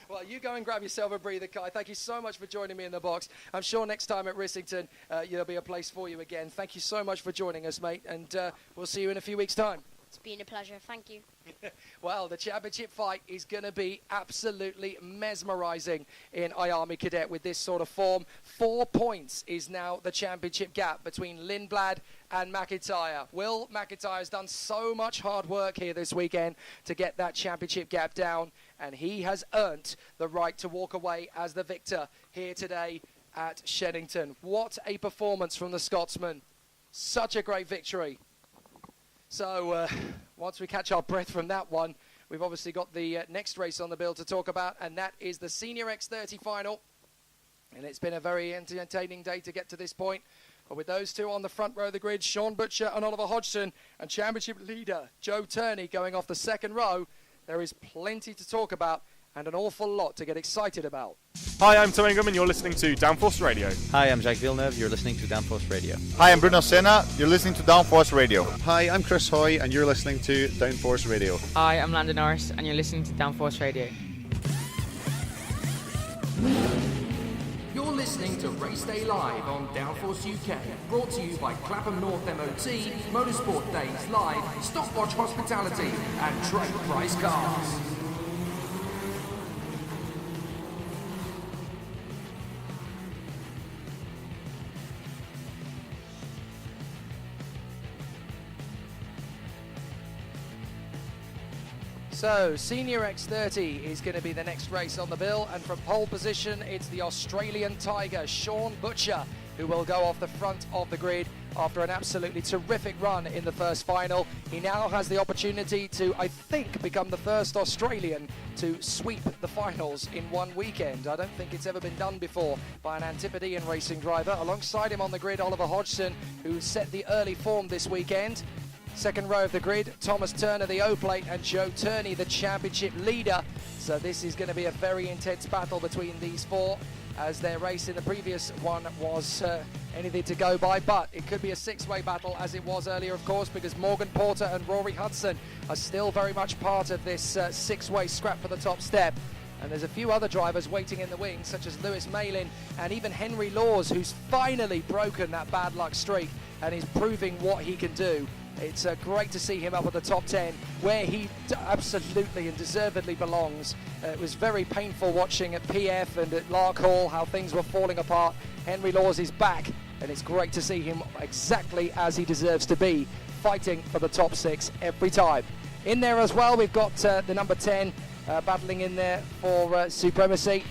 G: Well, you go and grab yourself a breather, Kai. Thank you so much for joining me in the box. I'm sure next time at Rissington, there'll be a place for you again. Thank you so much for joining us, mate, and we'll see you in a few weeks' time.
H: It's been a pleasure. Thank you.
G: Well, the championship fight is going to be absolutely mesmerising in IARMY Cadet with this sort of form. 4 points is now the championship gap between Lindblad and McIntyre. Will McIntyre has done so much hard work here this weekend to get that championship gap down, and he has earned the right to walk away as the victor here today at Shenington. What a performance from the Scotsman. Such a great victory. So once we catch our breath from that one, we've obviously got the next race on the bill to talk about, and that is the Senior X30 final. And it's been a very entertaining day to get to this point. But with those two on the front row of the grid, Sean Butcher and Oliver Hodgson, and championship leader Joe Turney going off the second row, there is plenty to talk about and an awful lot to get excited about.
A: Hi, I'm Tom Ingram and you're listening to Downforce Radio.
B: Hi, I'm Jacques Villeneuve. You're listening to Downforce Radio.
C: Hi, I'm Bruno Senna. You're listening to Downforce Radio.
D: Hi, I'm Chris Hoy, and you're listening to Downforce Radio.
E: Hi, I'm Landon Norris, and you're listening to Downforce Radio.
F: You're listening to Race Day Live on Downforce UK, brought to you by Clapham North MOT, Motorsport Days Live, Stopwatch Hospitality and Trade Price Cars.
G: So, Senior X30 is going to be the next race on the bill, and from pole position, it's the Australian Tiger, Sean Butcher, who will go off the front of the grid after an absolutely terrific run in the first final. He now has the opportunity to, I think, become the first Australian to sweep the finals in one weekend. I don't think it's ever been done before by an Antipodean racing driver. Alongside him on the grid, Oliver Hodgson, who set the early form this weekend. Second row of the grid, Thomas Turner, the O-plate, and Joe Turney, the championship leader. So this is going to be a very intense battle between these four, as their race in the previous one was anything to go by. But it could be a six-way battle, as it was earlier, of course, because Morgan Porter and Rory Hudson are still very much part of this six-way scrap for the top step. And there's a few other drivers waiting in the wings, such as Lewis Malin and even Henry Laws, who's finally broken that bad luck streak and is proving what he can do. It's great to see him up at the top 10, where he absolutely and deservedly belongs. It was very painful watching at PF and at Lark Hall how things were falling apart. Henry Laws is back, and it's great to see him exactly as he deserves to be, fighting for the top 6 every time. In there as well, we've got the number 10 battling in there for supremacy.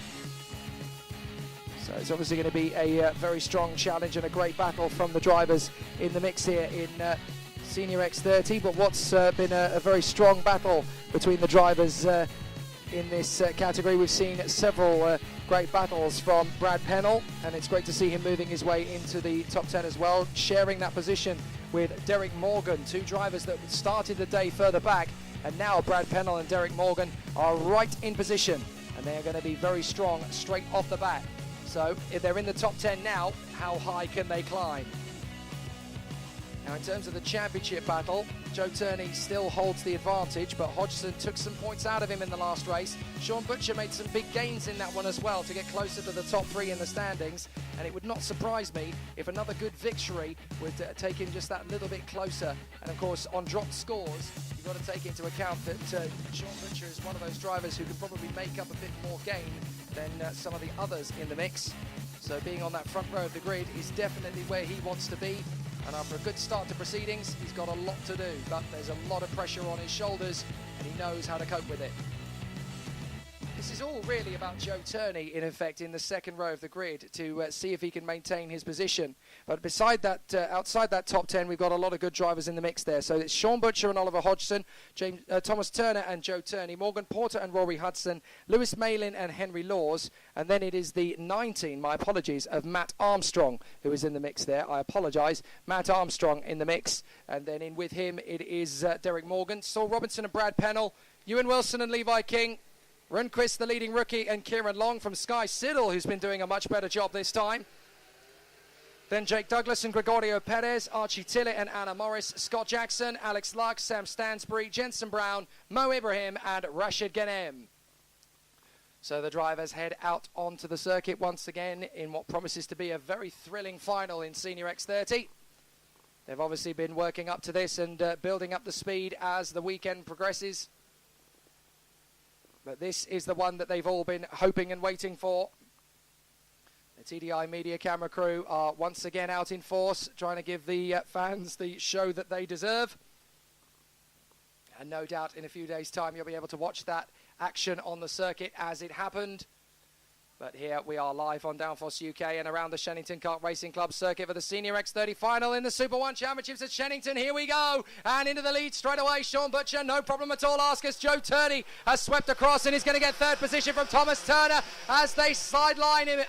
G: So it's obviously going to be a very strong challenge and a great battle from the drivers in the mix here in Senior X30, but what's been a very strong battle between the drivers in this category. We've seen several great battles from Brad Pennell, and it's great to see him moving his way into the top 10 as well, sharing that position with Derek Morgan, two drivers that started the day further back, and now Brad Pennell and Derek Morgan are right in position, and they are going to be very strong straight off the bat. So if they're in the top 10 now, how high can they climb? Now in terms of the championship battle, Joe Turney still holds the advantage, but Hodgson took some points out of him in the last race. Sean Butcher made some big gains in that one as well to get closer to the top 3 in the standings, and it would not surprise me if another good victory would take him just that little bit closer. And of course, on dropped scores, you've got to take into account that Sean Butcher is one of those drivers who could probably make up a bit more gain than some of the others in the mix. So being on that front row of the grid is definitely where he wants to be. And after a good start to proceedings, he's got a lot to do, but there's a lot of pressure on his shoulders, and he knows how to cope with it. This is all really about Joe Turney, in effect, in the second row of the grid to see if he can maintain his position. But beside that, outside that top 10, we've got a lot of good drivers in the mix there. So it's Sean Butcher and Oliver Hodgson, Thomas Turner and Joe Turney, Morgan Porter and Rory Hudson, Lewis Malin and Henry Laws, and then it is the 19, my apologies, of Matt Armstrong, who is in the mix there. I apologise. Matt Armstrong in the mix, and then in with him it is Derek Morgan, Saul Robinson and Brad Pennell, Ewan Wilson and Levi King, Rundqvist, the leading rookie, and Kieran Long from Sky Siddle, who's been doing a much better job this time. Then Jake Douglas and Gregorio Perez, Archie Tillett and Anna Morris, Scott Jackson, Alex Luck, Sam Stansbury, Jensen Brown, Mo Ibrahim and Rashid Ghanem. So the drivers head out onto the circuit once again in what promises to be a very thrilling final in Senior X30. They've obviously been working up to this and building up the speed as the weekend progresses. But this is the one that they've all been hoping and waiting for. The TDI media camera crew are once again out in force, trying to give the fans the show that they deserve. And no doubt in a few days' time you'll be able to watch that action on the circuit as it happened. But here we are live on Downforce UK and around the Shenington Kart Racing Club circuit for the Senior X30 final in the Super 1 Championships at Shenington. Here we go. And into the lead straight away, Sean Butcher. No problem at all. Ask us. Joe Turney has swept across and is going to get third position from Thomas Turner as they sideline him.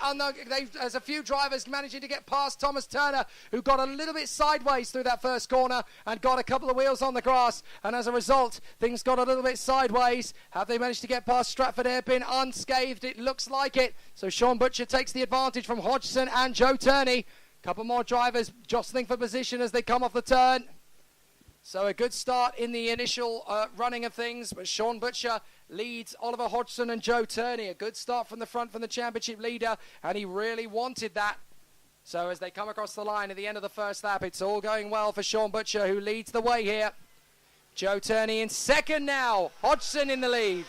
G: There's a few drivers managing to get past Thomas Turner, who got a little bit sideways through that first corner and got a couple of wheels on the grass. And as a result, things got a little bit sideways. Have they managed to get past Stratford Hairpin unscathed? It looks like it. So Sean Butcher takes the advantage from Hodgson and Joe Turney. Couple more drivers jostling for position as they come off the turn. So a good start in the initial running of things, but Sean Butcher leads Oliver Hodgson and Joe Turney. A good start from the front from the championship leader, and he really wanted that. So as they come across the line at the end of the first lap, it's all going well for Sean Butcher, who leads the way here. Joe Turney in second now. Hodgson in the lead.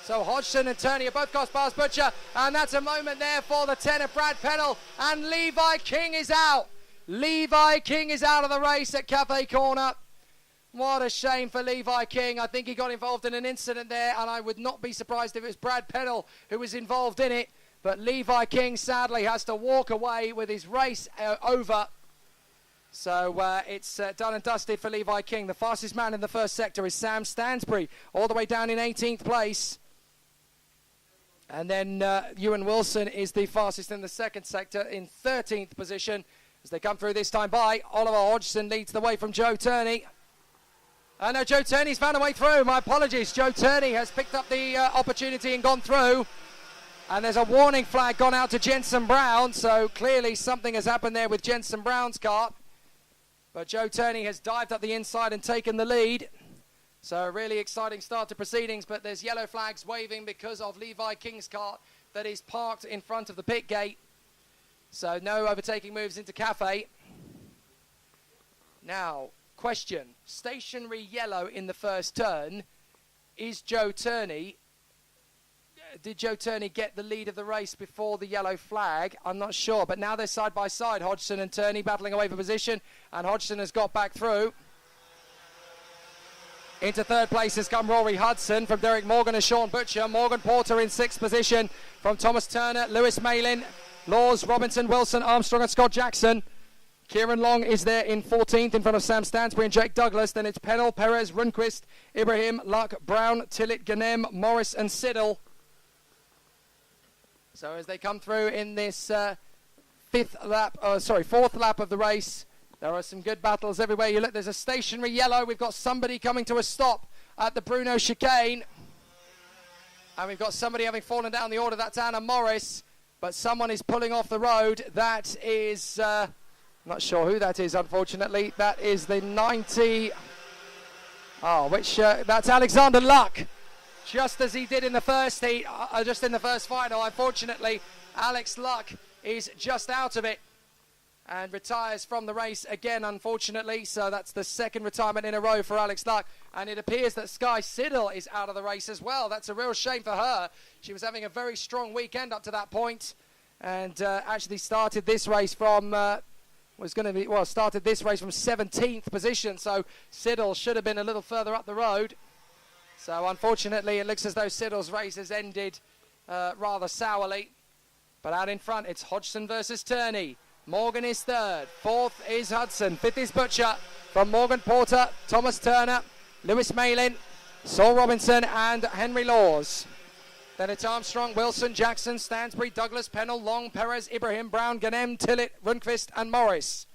G: So Hodgson and Turney are both crossed past Butcher, and that's a moment there for the 10 of Brad Pennell, and Levi King is out. Levi King is out of the race at Cafe Corner. What a shame for Levi King. I think he got involved in an incident there, and I would not be surprised if it was Brad Pennell who was involved in it. But Levi King sadly has to walk away with his race over. So it's done and dusted for Levi King. The fastest man in the first sector is Sam Stansbury, all the way down in 18th place. And then Ewan Wilson is the fastest in the second sector in 13th position as they come through this time by. Oliver Hodgson leads the way from Joe Turney. No, Joe Turney's found a way through. My apologies. Joe Turney has picked up the opportunity and gone through. And there's a warning flag gone out to Jensen Brown. So clearly something has happened there with Jensen Brown's car. But Joe Turney has dived up the inside and taken the lead. So a really exciting start to proceedings, but there's yellow flags waving because of Levi King's car that is parked in front of the pit gate. So no overtaking moves into Cafe. Now, question. Stationary yellow in the first turn. Is Joe Turney... Did Joe Turney get the lead of the race before the yellow flag? I'm not sure, but now they're side by side. Hodgson and Turney battling away for position, and Hodgson has got back through. Into third place has come Rory Hudson from Derek Morgan and Sean Butcher. Morgan Porter in sixth position from Thomas Turner, Lewis Malin, Laws, Robinson, Wilson, Armstrong and Scott Jackson. Kieran Long is there in 14th in front of Sam Stansbury and Jake Douglas. Then it's Pennell, Perez, Rundqvist, Ibrahim, Luck, Brown, Tillett, Ghanem, Morris and Siddle. So as they come through in this fourth lap of the race, There are some good battles everywhere you look. There's a stationary yellow. We've got somebody coming to a stop at the Bruno chicane. And we've got somebody having fallen down the order. That's Anna Morris. But someone is pulling off the road. That is, not sure who that is, unfortunately. That is the 90. That's Alexander Luck. Just as he did in the first heat, just in the first final. Unfortunately, Alex Luck is just out of it and retires from the race again, unfortunately. So that's the second retirement in a row for Alex Luck. And it appears that Sky Siddle is out of the race as well. That's a real shame for her. She was having a very strong weekend up to that point, and actually started this race from started this race from 17th position. So Siddle should have been a little further up the road. So unfortunately, it looks as though Siddle's race has ended rather sourly. But out in front, it's Hodgson versus Turney. Morgan is third. Fourth is Hudson. Fifth is Butcher. From Morgan Porter, Thomas Turner, Lewis Malin, Saul Robinson, and Henry Laws. Then it's Armstrong, Wilson, Jackson, Stansbury, Douglas, Pennell, Long, Perez, Ibrahim, Brown, Ganem, Tillett, Rundqvist, and Morris.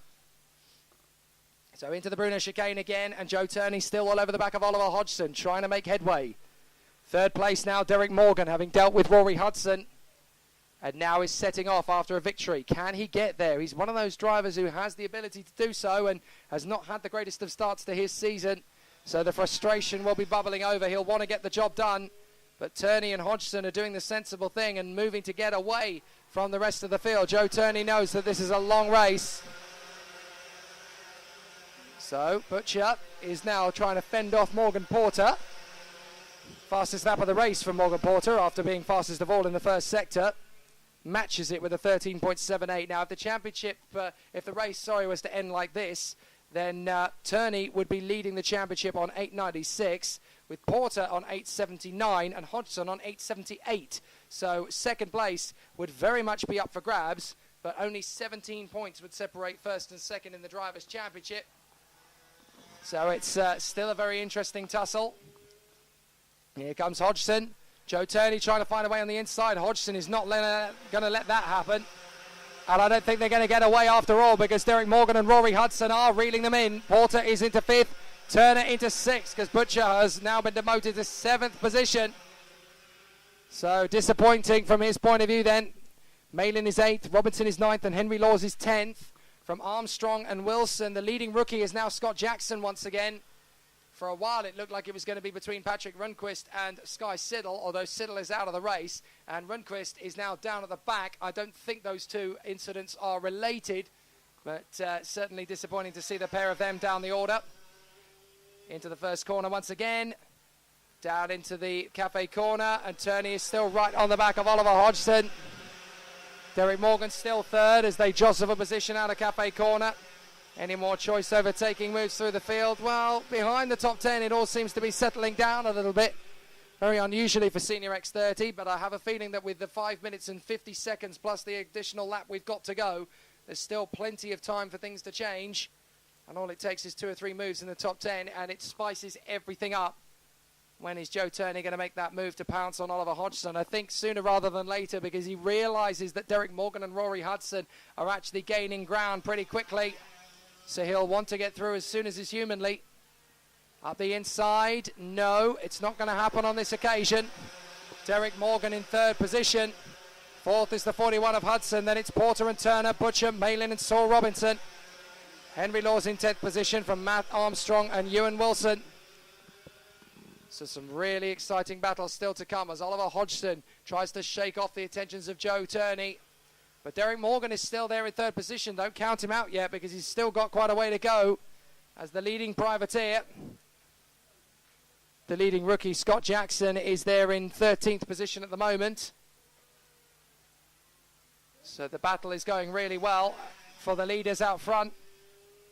G: So into the Bruno chicane again, and Joe Turney still all over the back of Oliver Hodgson, trying to make headway. Third place now, Derek Morgan, having dealt with Rory Hudson, and now is setting off after a victory. Can he get there? He's one of those drivers who has the ability to do so and has not had the greatest of starts to his season. So the frustration will be bubbling over. He'll want to get the job done. But Turney and Hodgson are doing the sensible thing and moving to get away from the rest of the field. Joe Turney knows that this is a long race. So Butcher is now trying to fend off Morgan Porter. Fastest lap of the race from Morgan Porter after being fastest of all in the first sector. Matches it with a 13.78. Now, if the championship, if the race, was to end like this, then Turney would be leading the championship on 8.96, with Porter on 8.79 and Hodgson on 8.78. So second place would very much be up for grabs, but only 17 points would separate first and second in the Drivers' Championship. So it's still a very interesting tussle. Here comes Hodgson. Joe Turney trying to find a way on the inside. Hodgson is not going to let that happen. And I don't think they're going to get away after all, because Derek Morgan and Rory Hudson are reeling them in. Porter is into fifth. Turner into sixth, because Butcher has now been demoted to seventh position. So disappointing from his point of view then. Malin is eighth. Robinson is ninth. And Henry Laws is 10th. From Armstrong and Wilson, the leading rookie is now Scott Jackson once again. For a while, it looked like it was going to be between Patrick Rundqvist and Sky Siddle, although Siddle is out of the race, and Rundqvist is now down at the back. I don't think those two incidents are related, but certainly disappointing to see the pair of them down the order. Into the first corner once again, down into the cafe corner, and Turney is still right on the back of Oliver Hodgson. Derek Morgan still third as they jostle for position out of cafe corner. Any more choice overtaking moves through the field? Well, behind the top 10, it all seems to be settling down a little bit. Very unusually for Senior X30, but I have a feeling that with the 5 minutes and 50 seconds plus the additional lap we've got to go, there's still plenty of time for things to change. And all it takes is 2 or 3 moves in the top 10, and it spices everything up. When is Joe Turney going to make that move to pounce on Oliver Hodgson? I think sooner rather than later, because he realises that Derek Morgan and Rory Hudson are actually gaining ground pretty quickly. So he'll want to get through as soon as is humanly. Up the inside, no, it's not going to happen on this occasion. Derek Morgan in third position. Fourth is the 41 of Hudson. Then it's Porter and Turner, Butcher, Malin and Saul Robinson. Henry Laws in 10th position from Matt Armstrong and Ewan Wilson. So some really exciting battles still to come as Oliver Hodgson tries to shake off the attentions of Joe Turney. But Derek Morgan is still there in third position. Don't count him out yet, because he's still got quite a way to go as the leading privateer. The leading rookie, Scott Jackson, is there in 13th position at the moment. So the battle is going really well for the leaders out front.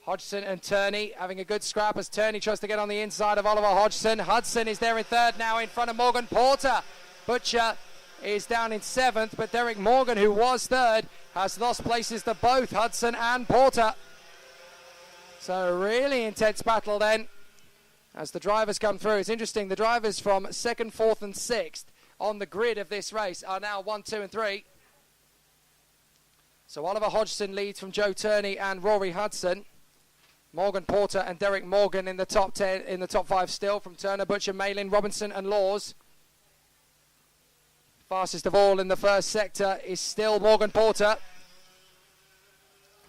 G: Hodgson and Turney having a good scrap as Turney tries to get on the inside of Oliver Hodgson. Hudson is there in third now in front of Morgan Porter. Butcher is down in seventh, but Derek Morgan, who was third, has lost places to both Hudson and Porter. So a really intense battle then as the drivers come through. It's interesting, the drivers from second, fourth and sixth on the grid of this race are now 1, 2 and 3. So Oliver Hodgson leads from Joe Turney and Rory Hudson. Morgan Porter and Derek Morgan in the top 10, in the top 5 still, from Turner, Butcher, Malin, Robinson and Laws. Fastest of all in the first sector is still Morgan Porter.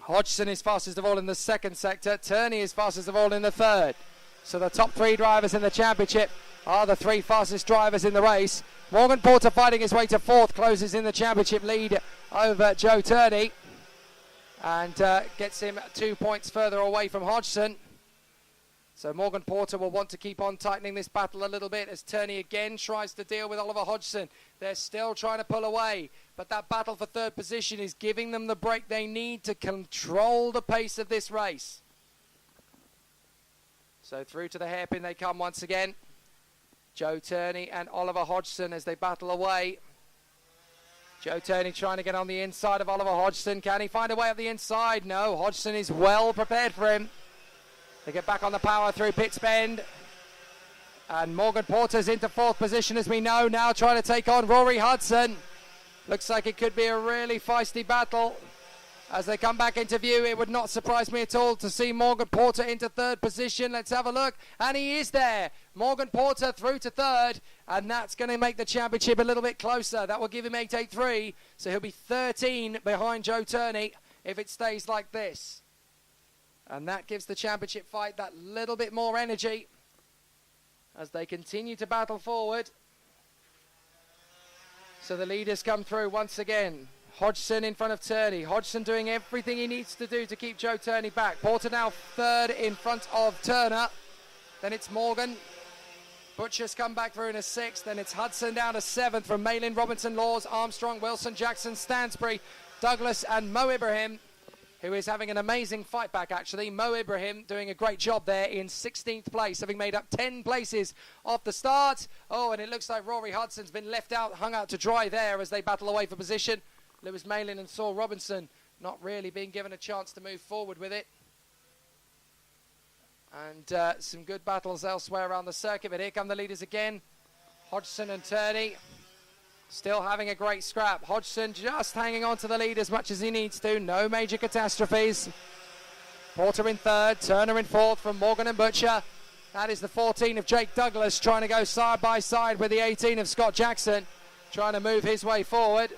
G: Hodgson is fastest of all in the second sector. Turney is fastest of all in the third. So the top 3 drivers in the championship are the 3 fastest drivers in the race. Morgan Porter fighting his way to 4th, closes in the championship lead over Joe Turney, and gets him 2 points further away from Hodgson. So Morgan Porter will want to keep on tightening this battle a little bit as Turney again tries to deal with Oliver Hodgson. They're still trying to pull away, but that battle for 3rd position is giving them the break they need to control the pace of this race. So through to the hairpin they come once again. Joe Turney and Oliver Hodgson as they battle away. Joe Turney trying to get on the inside of Oliver Hodgson. Can he find a way up the inside? No, Hodgson is well prepared for him. They get back on the power through Pitts Bend. And Morgan Porter's into 4th position, as we know, now trying to take on Rory Hudson. Looks like it could be a really feisty battle. As they come back into view, it would not surprise me at all to see Morgan Porter into 3rd position. Let's have a look. And he is there. Morgan Porter through to 3rd. And that's going to make the championship a little bit closer. That will give him 8.83. So he'll be 13 behind Joe Turney if it stays like this. And that gives the championship fight that little bit more energy as they continue to battle forward. So the leaders come through once again. Hodgson in front of Turney. Hodgson doing everything he needs to do to keep Joe Turney back. Porter now 3rd in front of Turner. Then it's Morgan. Butcher's come back through in a 6th. Then it's Hudson down to 7th from Malin, Robinson, Laws, Armstrong, Wilson, Jackson, Stansbury, Douglas and Mo Ibrahim, who is having an amazing fight back actually. Mo Ibrahim doing a great job there in 16th place, having made up 10 places off the start. Oh, and it looks like Rory Hudson's been left out, hung out to dry there as they battle away for position. Lewis Malin and Saul Robinson not really being given a chance to move forward with it. And some good battles elsewhere around the circuit, but here come the leaders again. Hodgson and Turney still having a great scrap. Hodgson just hanging on to the lead as much as he needs to. No major catastrophes. Porter in 3rd, Turner in 4th from Morgan and Butcher. That is the 14 of Jake Douglas trying to go side by side with the 18 of Scott Jackson, trying to move his way forward.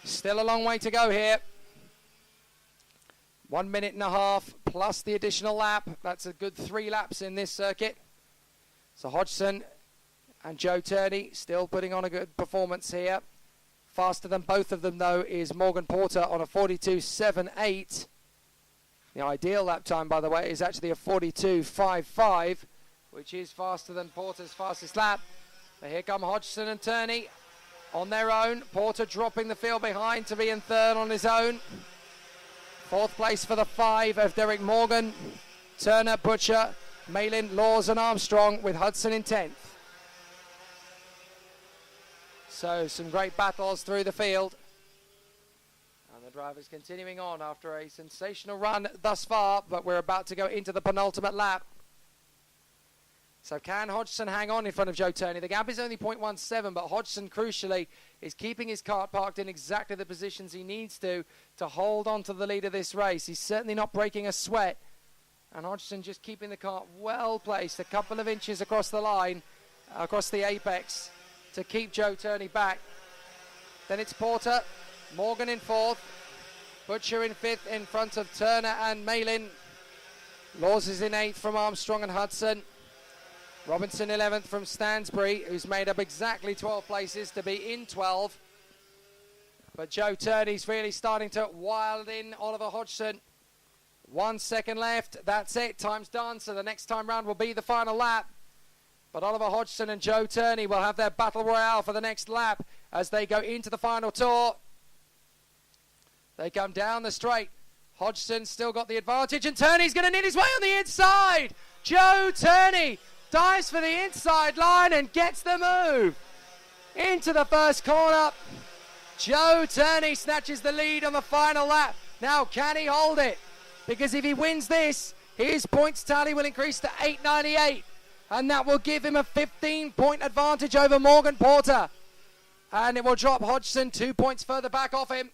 G: Still a long way to go here. 1 minute and a half plus the additional lap. That's a good 3 laps in this circuit. So Hodgson and Joe Turney still putting on a good performance here. Faster than both of them, though, is Morgan Porter on a 42.78. The ideal lap time, by the way, is actually a 42.55, which is faster than Porter's fastest lap. But here come Hodgson and Turney on their own. Porter dropping the field behind to be in 3rd on his own. 4th place for the 5 of Derek Morgan, Turner, Butcher, Malin, Laws and Armstrong, with Hudson in 10th. So some great battles through the field. And the drivers continuing on after a sensational run thus far, but we're about to go into the penultimate lap. So can Hodgson hang on in front of Joe Turney? The gap is only 0.17, but Hodgson, crucially, is keeping his car parked in exactly the positions he needs to hold on to the lead of this race. He's certainly not breaking a sweat. And Hodgson just keeping the car well placed, a couple of inches across the line, across the apex, to keep Joe Turney back. Then it's Porter, Morgan in 4th, Butcher in 5th in front of Turner and Malin. Laws is in 8th from Armstrong and Hudson. Robinson 11th from Stansbury, who's made up exactly 12 places to be in 12. But Joe Turney's really starting to wild in Oliver Hodgson. 1 second left, that's it, time's done, so the next time round will be the final lap. But Oliver Hodgson and Joe Turney will have their battle royale for the next lap as they go into the final tour. They come down the straight. Hodgson still got the advantage, and Turney's going to knit his way on the inside. Joe Turney dives for the inside line and gets the move into the first corner. Joe Turney snatches the lead on the final lap. Now, can he hold it? Because if he wins this, his points tally will increase to 898, and that will give him a 15-point advantage over Morgan Porter, and it will drop Hodgson 2 points further back off him.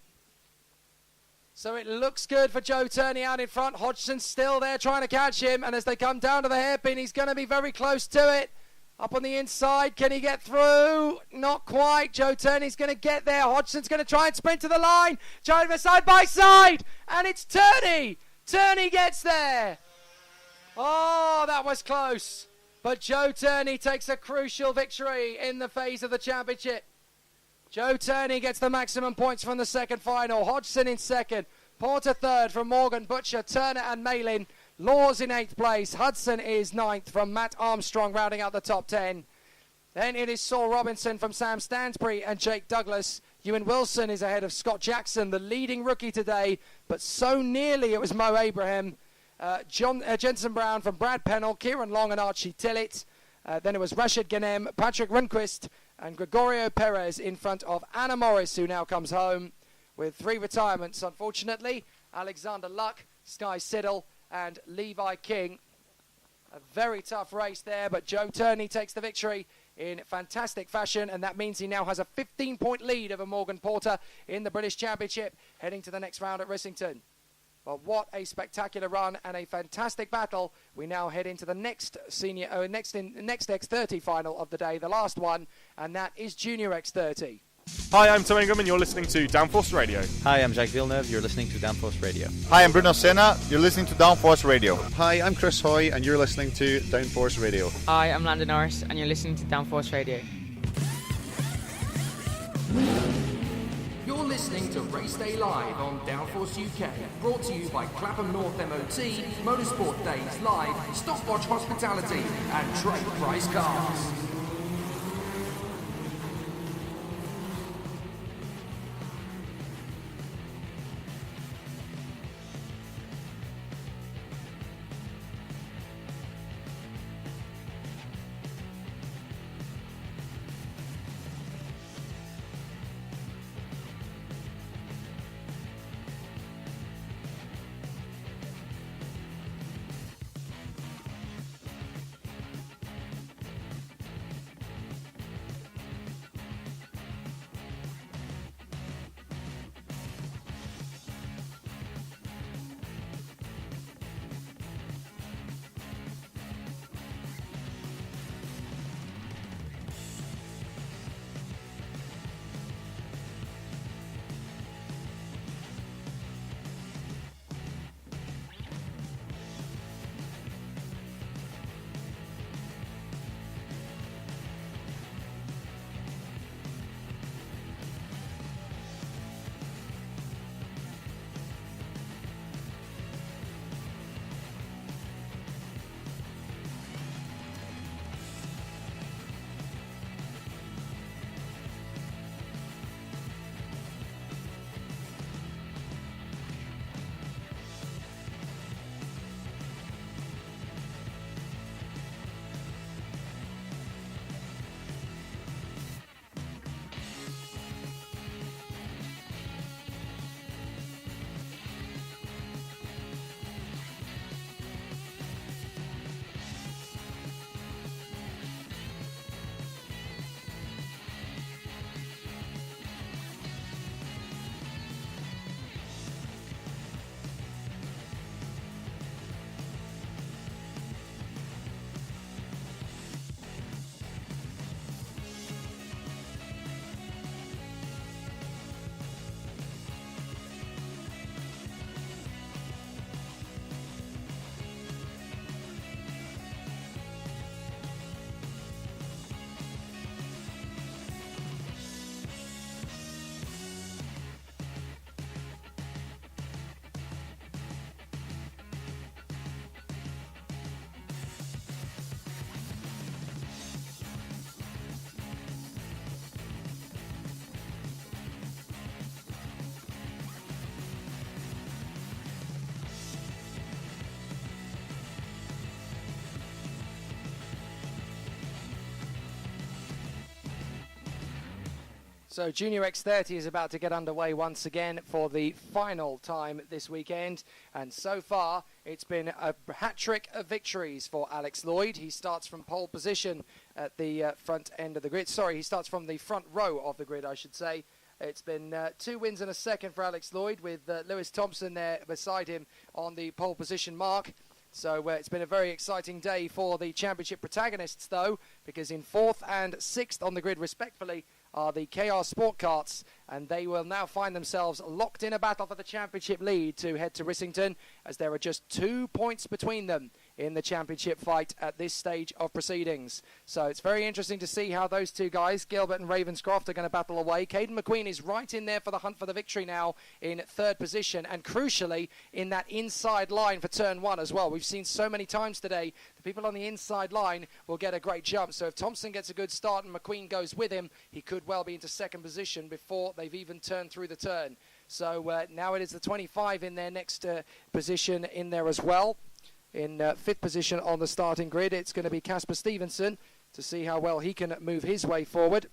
G: So it looks good for Joe Turney out in front. Hodgson's still there trying to catch him. And as they come down to the hairpin, he's going to be very close to it. Up on the inside, can he get through? Not quite. Joe Turney's going to get there. Hodgson's going to try and sprint to the line. Driving side by side. And it's Turney. Turney gets there. Oh, that was close. But Joe Turney takes a crucial victory in the phase of the championship. Joe Turney gets the maximum points from the second final. Hodgson in second. Porter third from Morgan, Butcher, Turner and Malin. Laws in 8th place. Hudson is 9th from Matt Armstrong, rounding out the top 10. Then it is Saul Robinson from Sam Stansbury and Jake Douglas. Ewan Wilson is ahead of Scott Jackson, the leading rookie today, but so nearly it was Mo Abraham. Jensen Brown from Brad Pennell, Kieran Long and Archie Tillett. Then it was Rashid Ghanem, Patrick Runquist and Gregorio Perez in front of Anna Morris, who now comes home with 3 retirements, unfortunately. Alexander Luck, Sky Siddle and Levi King. A very tough race there, but Joe Turney takes the victory in fantastic fashion, and that means he now has a 15-point lead over Morgan Porter in the British Championship, heading to the next round at Rissington. But what a spectacular run and a fantastic battle. We now head into the next next X30 final of the day, the last one, and that is Junior X30.
A: Hi, I'm Tom Ingram and you're listening to Downforce Radio.
B: Hi, I'm Jacques Villeneuve. You're listening to Downforce Radio.
C: Hi, I'm Bruno Senna. You're listening to Downforce Radio.
D: Hi, I'm Chris Hoy, and you're listening to Downforce Radio.
E: Hi, I'm Landon Norris, and you're listening to Downforce Radio.
F: You're listening to Race Day Live on Downforce UK, brought to you by Clapham North MOT, Motorsport Days Live, Stopwatch Hospitality and Trade Price Cars.
G: So Junior X30 is about to get underway once again for the final time this weekend. And so far, it's been a hat-trick of victories for Alex Lloyd. He starts from pole position at the front end of the grid. Sorry, he starts from the front row of the grid, I should say. It's been 2 wins and a second for Alex Lloyd, with Lewis Thompson there beside him on the pole position mark. So it's been a very exciting day for the championship protagonists, though, because in 4th and 6th on the grid, respectfully, are the KR Sport Carts, and they will now find themselves locked in a battle for the championship lead to head to Rissington, as there are just 2 points between them in the championship fight at this stage of proceedings. So it's very interesting to see how those two guys, Gilbert and Ravenscroft, are going to battle away. Caden McQueen is right in there for the hunt for the victory now in 3rd position, and crucially in that inside line for turn 1 as well. We've seen so many times today the people on the inside line will get a great jump. So if Thompson gets a good start and McQueen goes with him, he could well be into 2nd position before they've even turned through the turn. So now it is the 25 in their next position in there as well. In 5th position on the starting grid, it's going to be Casper Stevenson to see how well he can move his way forward.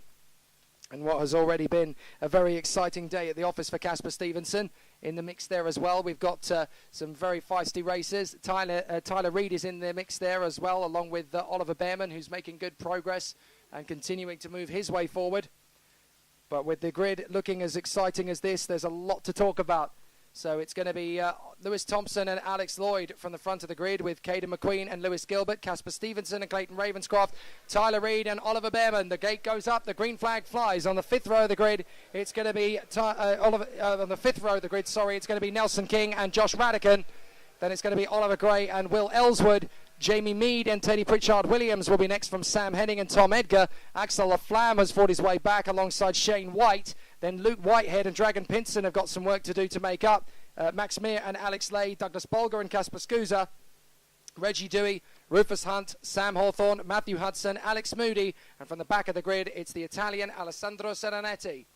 G: And what has already been a very exciting day at the office for Casper Stevenson. In the mix there as well, we've got some very feisty racers. Tyler Reid is in the mix there as well, along with Oliver Behrman, who's making good progress and continuing to move his way forward. But with the grid looking as exciting as this, there's a lot to talk about. So it's going to be Lewis Thompson and Alex Lloyd from the front of the grid, with Caden McQueen and Lewis Gilbert, Casper Stevenson and Clayton Ravenscroft, Tyler Reid and Oliver Behrman. The gate goes up, the green flag flies. On the 5th row of the grid, it's going to be on the 5th row of the grid, it's going to be Nelson King and Josh Radican. Then it's going to be Oliver Gray and Will Ellswood. Jamie Mead and Teddy Pritchard-Williams will be next from Sam Henning and Tom Edgar. Axel Laflamme has fought his way back alongside Shane White. Then Luke Whitehead and Dragon Pinson have got some work to do to make up. Max Meir and Alex Lay, Douglas Bolger and Casper Scusa, Reggie Dewey, Rufus Hunt, Sam Hawthorne, Matthew Hudson, Alex Moody, and from the back of the grid, it's the Italian Alessandro Serenetti.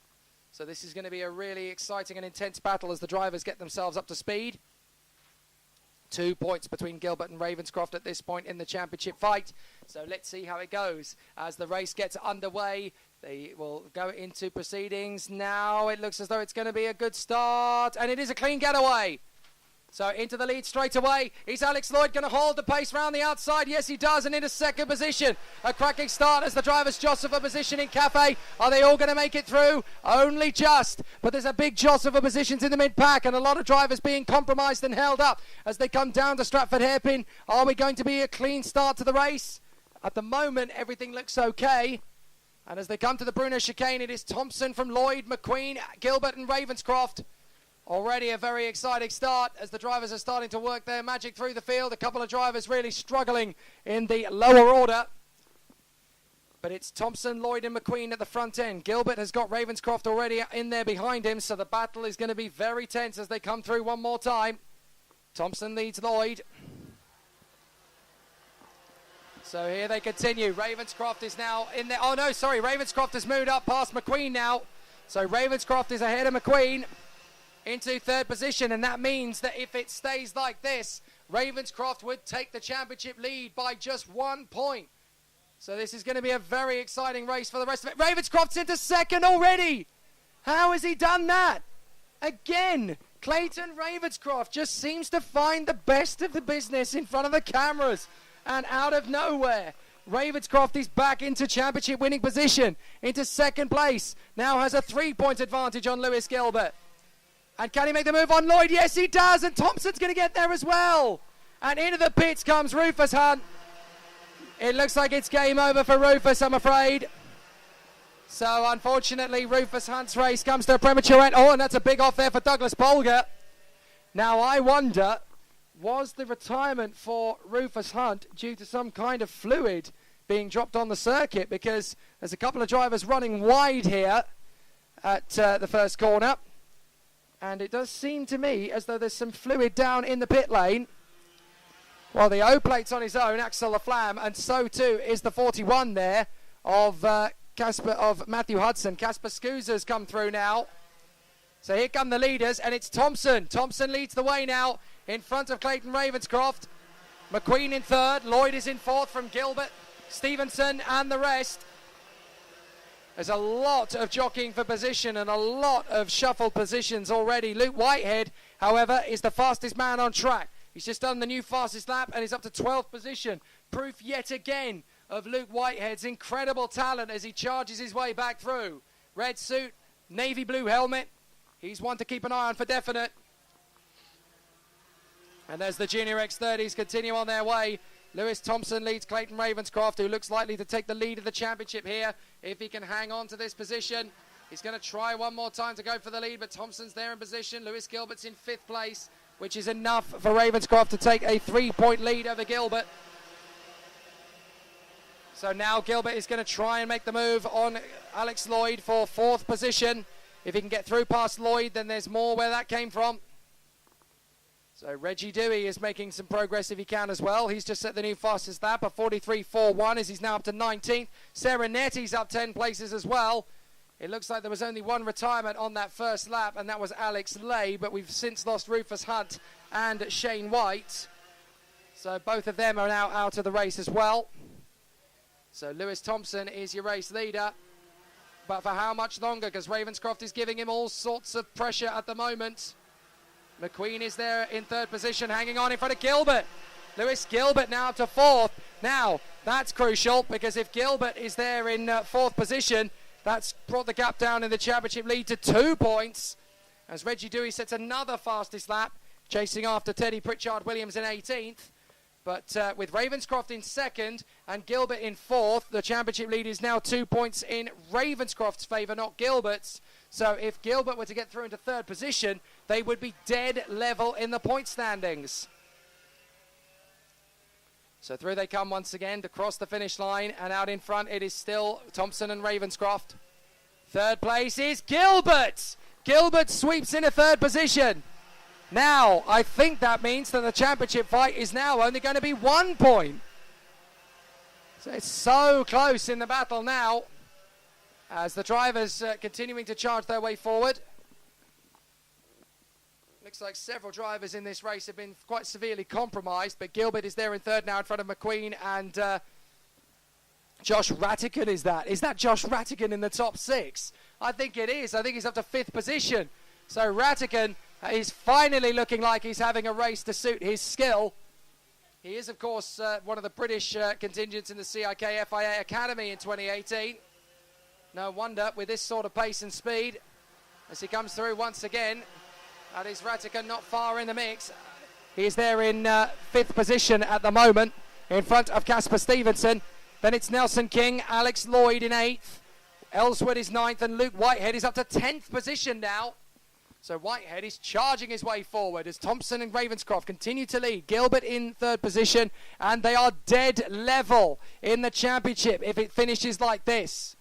G: So this is going to be a really exciting and intense battle as the drivers get themselves up to speed. 2 points between Gilbert and Ravenscroft at this point in the championship fight. So let's see how it goes as the race gets underway. They will go into proceedings now. It looks as though it's going to be a good start, and it is a clean getaway. So into the lead straight away. Is Alex Lloyd going to hold the pace round the outside? Yes, he does, and into 2nd position. A cracking start as the drivers jostle for position in Cafe. Are they all going to make it through? Only just. But there's a big jostle for positions in the mid-pack, and a lot of drivers being compromised and held up as they come down to Stratford Hairpin. Are we going to be a clean start to the race? At the moment, everything looks okay. And as they come to the Bruno chicane, it is Thompson from Lloyd, McQueen, Gilbert and Ravenscroft. Already a very exciting start as the drivers are starting to work their magic through the field. A couple of drivers really struggling in the lower order. But it's Thompson, Lloyd and McQueen at the front end. Gilbert has got Ravenscroft already in there behind him, so the battle is going to be very tense as they come through one more time. Thompson leads Lloyd. So here they continue. Ravenscroft is now in there. Oh no, sorry, Ravenscroft has moved up past McQueen now. So Ravenscroft is ahead of McQueen into 3rd position, and that means that if it stays like this, Ravenscroft would take the championship lead by just 1 point. So this is going to be a very exciting race for the rest of it. Ravenscroft's into 2nd already. How has he done that? Again, Clayton Ravenscroft just seems to find the best of the business in front of the cameras. And out of nowhere, Ravenscroft is back into championship winning position, into 2nd place. Now has a 3-point advantage on Lewis Gilbert. And can he make the move on Lloyd? Yes, he does. And Thompson's going to get there as well. And into the pits comes Rufus Hunt. It looks like it's game over for Rufus, I'm afraid. So, unfortunately, Rufus Hunt's race comes to a premature end. Oh, and that's a big off there for Douglas Bolger. Now, I wonder, was the retirement for Rufus Hunt due to some kind of fluid being dropped on the circuit? Because there's a couple of drivers running wide here at the first corner. And it does seem to me as though there's some fluid down in the pit lane. Well, the O-plate's on his own, Axel Laflamme, and so too is the 41 there of Matthew Hudson. Casper Scusa's come through now. So here come the leaders, and it's Thompson. Thompson leads the way now in front of Clayton Ravenscroft. McQueen in 3rd, Lloyd is in 4th from Gilbert, Stevenson and the rest. There's a lot of jockeying for position and a lot of shuffled positions already. Luke Whitehead, however, is the fastest man on track. He's just done the new fastest lap and is up to 12th position. Proof yet again of Luke Whitehead's incredible talent as he charges his way back through. Red suit, navy blue helmet. He's one to keep an eye on for definite. And as the Junior X30s continue on their way, Lewis Thompson leads Clayton Ravenscroft, who looks likely to take the lead of the championship here if he can hang on to this position. He's going to try one more time to go for the lead, but Thompson's there in position. Lewis Gilbert's in 5th place, which is enough for Ravenscroft to take a 3-point lead over Gilbert. So now Gilbert is going to try and make the move on Alex Lloyd for 4th position. If he can get through past Lloyd, then there's more where that came from. So Reggie Dewey is making some progress if he can as well. He's just set the new fastest lap of 43.41 as he's now up to 19th. Serenetti's up 10 places as well. It looks like there was only one retirement on that first lap, and that was Alex Lay, but we've since lost Rufus Hunt and Shane White. So both of them are now out of the race as well. So Lewis Thompson is your race leader. But for how much longer? Because Ravenscroft is giving him all sorts of pressure at the moment. McQueen is there in 3rd position, hanging on in front of Gilbert. Lewis Gilbert now up to 4th. Now, that's crucial, because if Gilbert is there in 4th position, that's brought the gap down in the championship lead to 2 points. As Reggie Dewey sets another fastest lap, chasing after Teddy Pritchard-Williams in 18th. But with Ravenscroft in 2nd and Gilbert in 4th, the championship lead is now 2 points in Ravenscroft's favour, not Gilbert's. So if Gilbert were to get through into 3rd position, they would be dead level in the point standings. So through they come once again to cross the finish line, and out in front it is still Thompson and Ravenscroft. 3rd place is Gilbert. Gilbert sweeps into 3rd position. Now, I think that means that the championship fight is now only going to be 1 point. So it's so close in the battle now, as the drivers continuing to charge their way forward. Looks like several drivers in this race have been quite severely compromised, but Gilbert is there in 3rd now in front of McQueen and Josh Rattigan. Is that Josh Rattigan in the top 6? I think it is. I think he's up to 5th position. So Rattigan is finally looking like he's having a race to suit his skill. He is, of course, one of the British contingents in the CIK FIA Academy in 2018. No wonder with this sort of pace and speed as he comes through once again. That is Rattigan not far in the mix. He is there in 5th position at the moment in front of Casper Stevenson. Then it's Nelson King, Alex Lloyd in 8th. Ellswood is 9th and Luke Whitehead is up to 10th position now. So Whitehead is charging his way forward as Thompson and Ravenscroft continue to lead. Gilbert in 3rd position, and they are dead level in the championship if it finishes like this.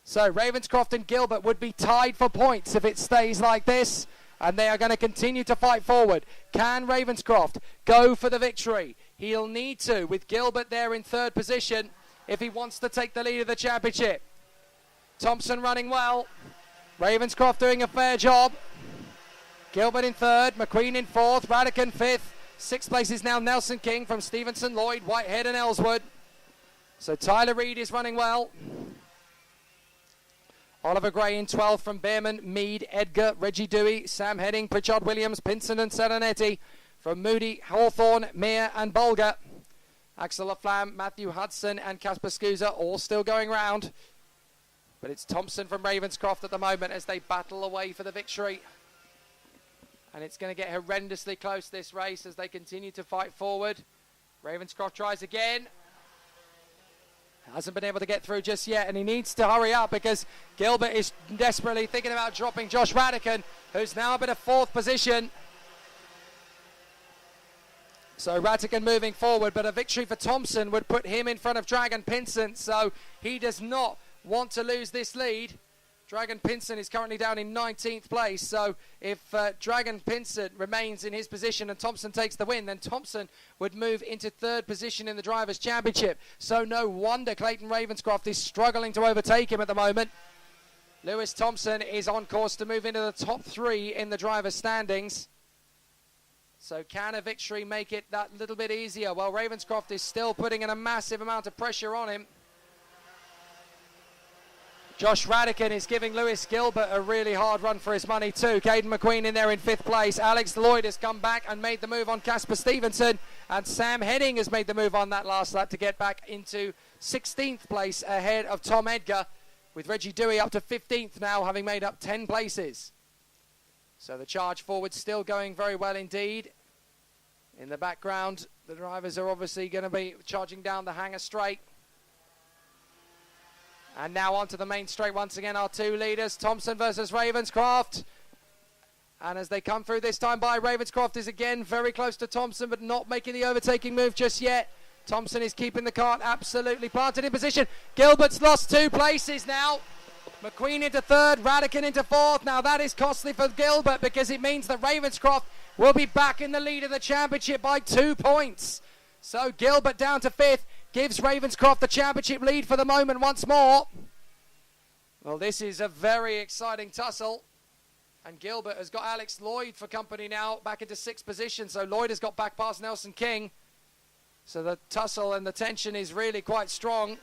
G: So Ravenscroft and Gilbert would be tied for points if it stays like this, and they are going to continue to fight forward. Can Ravenscroft go for the victory? He'll need to, with Gilbert there in 3rd position, if he wants to take the lead of the championship. Thompson running well. Ravenscroft doing a fair job. Gilbert in 3rd, McQueen in 4th, Rattigan 5th. 6th place is now Nelson King from Stevenson, Lloyd, Whitehead and Ellswood. So Tyler Reid is running well. Oliver Gray in 12th from Behrman, Mead, Edgar, Reggie Dewey, Sam Heading, Pritchard Williams, Pinson and Serenetti. From Moody, Hawthorne, Meir and Bolger. Axel Laflamme, Matthew Hudson and Casper Scusa all still going round. But it's Thompson from Ravenscroft at the moment as they battle away for the victory. And it's going to get horrendously close this race as they continue to fight forward. Ravenscroft tries again. Hasn't been able to get through just yet, and he needs to hurry up because Gilbert is desperately thinking about dropping Josh Rattigan, who's now up in a 4th position. So Rattigan moving forward, but a victory for Thompson would put him in front of Dragon Pinson, so he does not want to lose this lead. Dragon Pinson is currently down in 19th place, so if Dragon Pinson remains in his position and Thompson takes the win, then Thompson would move into 3rd position in the Drivers' Championship. So no wonder Clayton Ravenscroft is struggling to overtake him at the moment. Lewis Thompson is on course to move into the top 3 in the Drivers' standings. So can a victory make it that little bit easier? Well, Ravenscroft is still putting in a massive amount of pressure on him. Josh Rattigan is giving Lewis Gilbert a really hard run for his money too. Caden McQueen in there in 5th place. Alex Lloyd has come back and made the move on Casper Stevenson. And Sam Heading has made the move on that last lap to get back into 16th place ahead of Tom Edgar, with Reggie Dewey up to 15th now, having made up 10 places. So the charge forward still going very well indeed. In the background, the drivers are obviously going to be charging down the hanger straight. And now onto the main straight once again, our two leaders, Thompson versus Ravenscroft. And as they come through this time by, Ravenscroft is again very close to Thompson, but not making the overtaking move just yet. Thompson is keeping the cart absolutely planted in position. Gilbert's lost 2 places now. McQueen into 3rd, Radican into 4th. Now that is costly for Gilbert because it means that Ravenscroft will be back in the lead of the championship by 2 points. So Gilbert down to 5th gives Ravenscroft the championship lead for the moment once more. Well, this is a very exciting tussle. And Gilbert has got Alex Lloyd for company now, back into 6th position. So Lloyd has got back past Nelson King. So the tussle and the tension is really quite strong.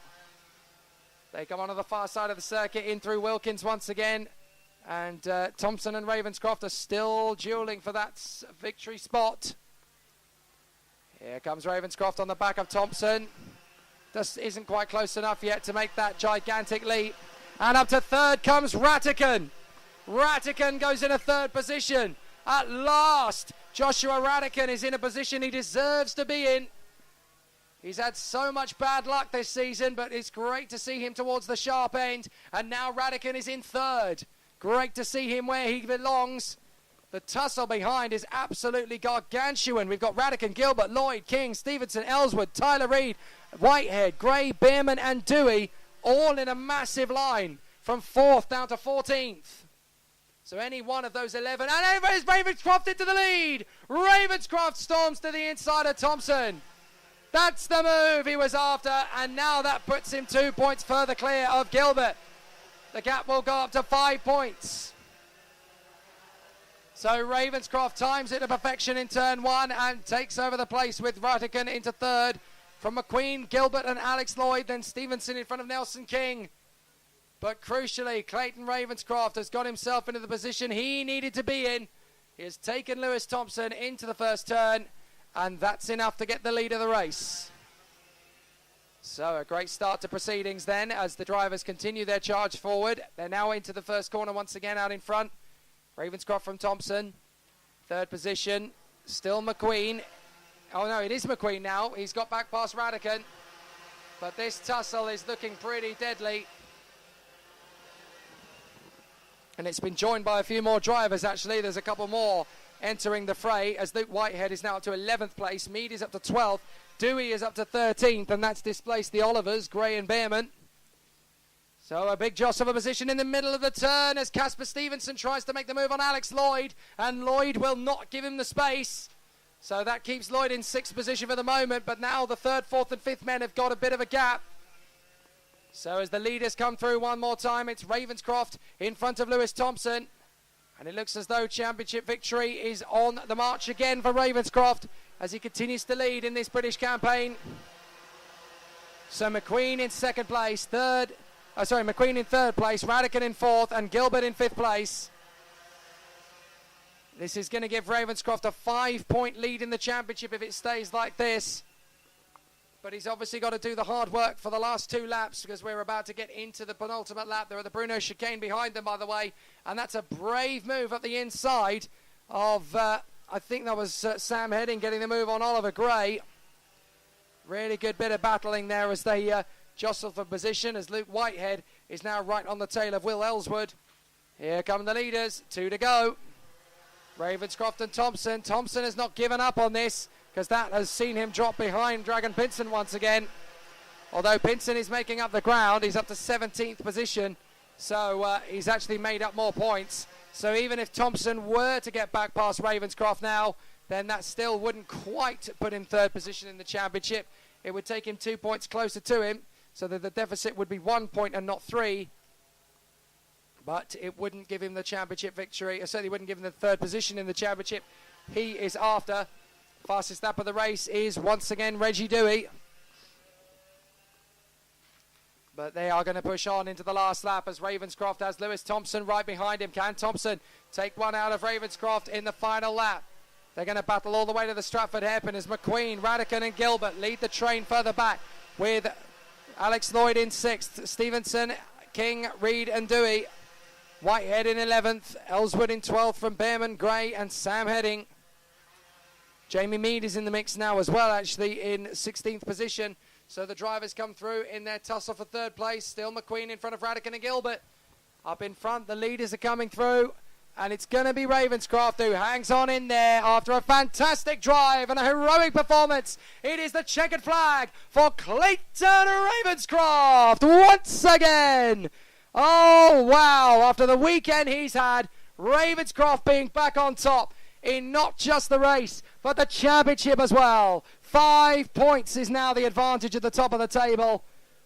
G: They come onto the far side of the circuit, in through Wilkins once again. And Thompson and Ravenscroft are still dueling for that victory spot. Here comes Ravenscroft on the back of Thompson. Just isn't quite close enough yet to make that gigantic leap. And up to 3rd comes Ratican. Ratican goes in a 3rd position. At last, Joshua Ratican is in a position he deserves to be in. He's had so much bad luck this season, but it's great to see him towards the sharp end. And now Ratican is in 3rd. Great to see him where he belongs. The tussle behind is absolutely gargantuan. We've got Ratican, Gilbert, Lloyd, King, Stevenson, Ellswood, Tyler Reid, Whitehead, Gray, Bierman and Dewey, all in a massive line from 4th down to 14th. So any one of those 11, and there's Ravenscroft into the lead. Ravenscroft storms to the inside of Thompson. That's the move he was after, and now that puts him 2 points further clear of Gilbert. The gap will go up to 5 points. So Ravenscroft times it to perfection in turn 1 and takes over the place with Ratican into 3rd. From McQueen, Gilbert and Alex Lloyd, then Stevenson in front of Nelson King. But crucially, Clayton Ravenscroft has got himself into the position he needed to be in. He has taken Lewis Thompson into the first turn, and that's enough to get the lead of the race. So a great start to proceedings then as the drivers continue their charge forward. They're now into the first corner once again out in front. Ravenscroft from Thompson, 3rd position, still McQueen. Oh no, it is McQueen now. He's got back past Ratican. But this tussle is looking pretty deadly. And it's been joined by a few more drivers, actually. There's a couple more entering the fray as Luke Whitehead is now up to 11th place. Mead is up to 12th. Dewey is up to 13th, and that's displaced the Olivers, Gray and Bierman. So a big jostle of a position in the middle of the turn as Casper Stevenson tries to make the move on Alex Lloyd, and Lloyd will not give him the space. So that keeps Lloyd in 6th position for the moment, but now the 3rd, 4th and 5th men have got a bit of a gap. So as the leaders come through one more time, it's Ravenscroft in front of Lewis Thompson. And it looks as though championship victory is on the march again for Ravenscroft as he continues to lead in this British campaign. So McQueen in 2nd place, McQueen in 3rd place, Ratican in 4th and Gilbert in 5th place. This is going to give Ravenscroft a 5-point lead in the championship if it stays like this. But he's obviously got to do the hard work for the last 2 laps because we're about to get into the penultimate lap. There are the Bruno chicane behind them, by the way. And that's a brave move up the inside of, I think that was Sam Heading getting the move on Oliver Gray. Really good bit of battling there as they jostle for position as Luke Whitehead is now right on the tail of Will Ellswood. Here come the leaders, 2 to go. Ravenscroft and Thompson. Thompson has not given up on this, because that has seen him drop behind Dragon Pinson once again. Although Pinson is making up the ground, he's up to 17th position, so he's actually made up more points. So even if Thompson were to get back past Ravenscroft now, then that still wouldn't quite put him 3rd position in the championship. It would take him 2 points closer to him, so that the deficit would be 1 point and not 3. But it wouldn't give him the championship victory. It certainly wouldn't give him the 3rd position in the championship he is after. Fastest lap of the race is once again Reggie Dewey. But they are going to push on into the last lap as Ravenscroft has Lewis Thompson right behind him. Can Thompson take one out of Ravenscroft in the final lap? They're going to battle all the way to the Stratford hairpin as McQueen, Ratican and Gilbert lead the train further back with Alex Lloyd in 6th. Stevenson, King, Reed and Dewey. Whitehead in 11th, Ellswood in 12th from Behrman, Gray and Sam Heading. Jamie Mead is in the mix now as well, actually, in 16th position. So the drivers come through in their tussle for third place. Still McQueen in front of Radican and Gilbert. Up in front, the leaders are coming through. And it's going to be Ravenscroft who hangs on in there after a fantastic drive and a heroic performance. It is the checkered flag for Clayton Ravenscroft once again. Oh, wow. After the weekend he's had, Ravenscroft being back on top in not just the race, but the championship as well. 5 points is now the advantage at the top of the table.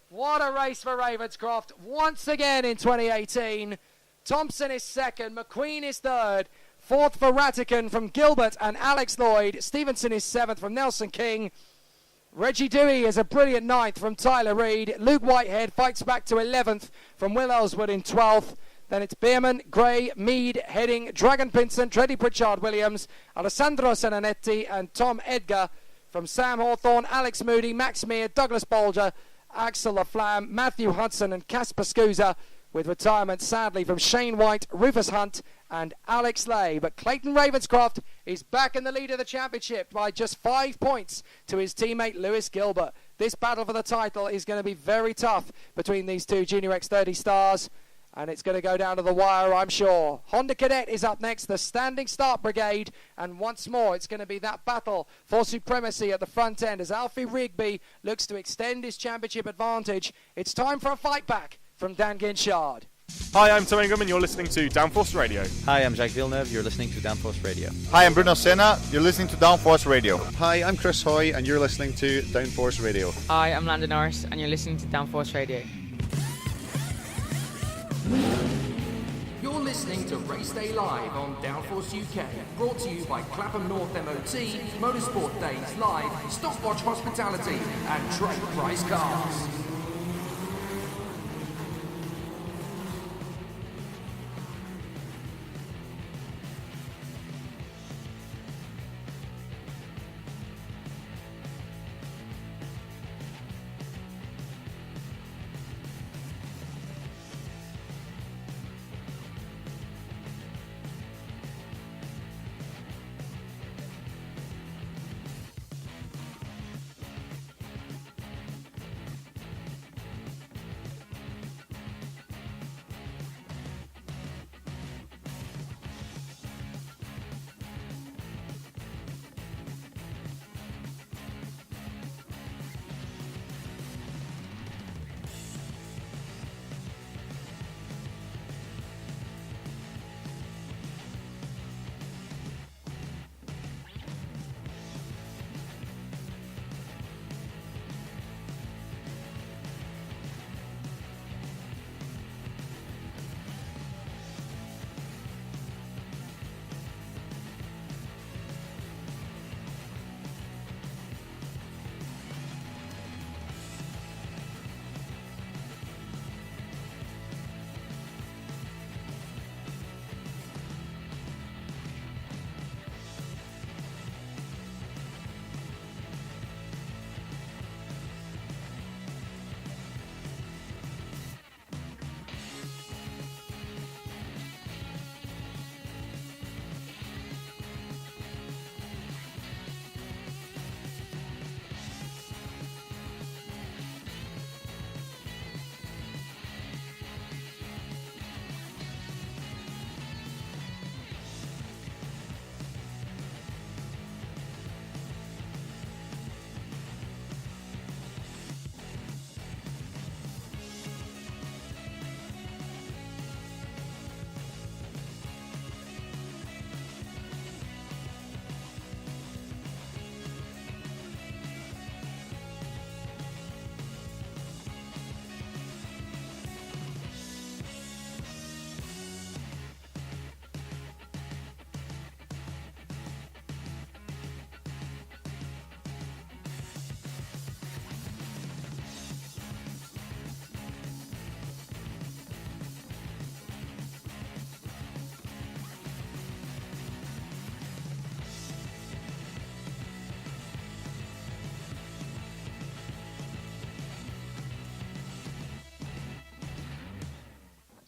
G: What a race for Ravenscroft once again in 2018. Thompson is second, McQueen is third, fourth for Ratican from Gilbert and Alex Lloyd. Stevenson is seventh from Nelson King. Reggie Dewey is a brilliant ninth from Tyler Reed. Luke Whitehead fights back to 11th from Will Ellswood in 12th. Then it's Behrman, Gray, Mead, Heading, Dragon Pinsent, Treddy Pritchard Williams, Alessandro Senanetti and Tom Edgar from Sam Hawthorne, Alex Moody, Max Mear, Douglas Bolger, Axel LaFlamme, Matthew Hudson and Casper Scusa, with retirement sadly from Shane White, Rufus Hunt and Alex Lay. But Clayton Ravenscroft is back in the lead of the championship by just 5 points to his teammate Lewis Gilbert. This battle for the title is going to be very tough between these two Junior X30 stars, and it's going to go down to the wire, I'm sure. Honda Cadet is up next, the Standing Start Brigade, and once more it's going to be that battle for supremacy at the front end as Alfie Rigby looks to extend his championship advantage. It's time for a fight back from Dan Ginchard.
A: Hi, I'm Tom Ingram and you're listening to Downforce Radio.
B: Hi, I'm Jacques Villeneuve. You're listening to Downforce Radio.
C: Hi, I'm Bruno Senna. You're listening to Downforce Radio.
D: Hi, I'm Chris Hoy, and you're listening to Downforce Radio.
E: Hi, I'm Landon Norris, and you're listening to Downforce Radio.
F: You're listening to Race Day Live on Downforce UK, brought to you by Clapham North MOT, Motorsport Days Live, Stopwatch Hospitality and Trade Price Cars.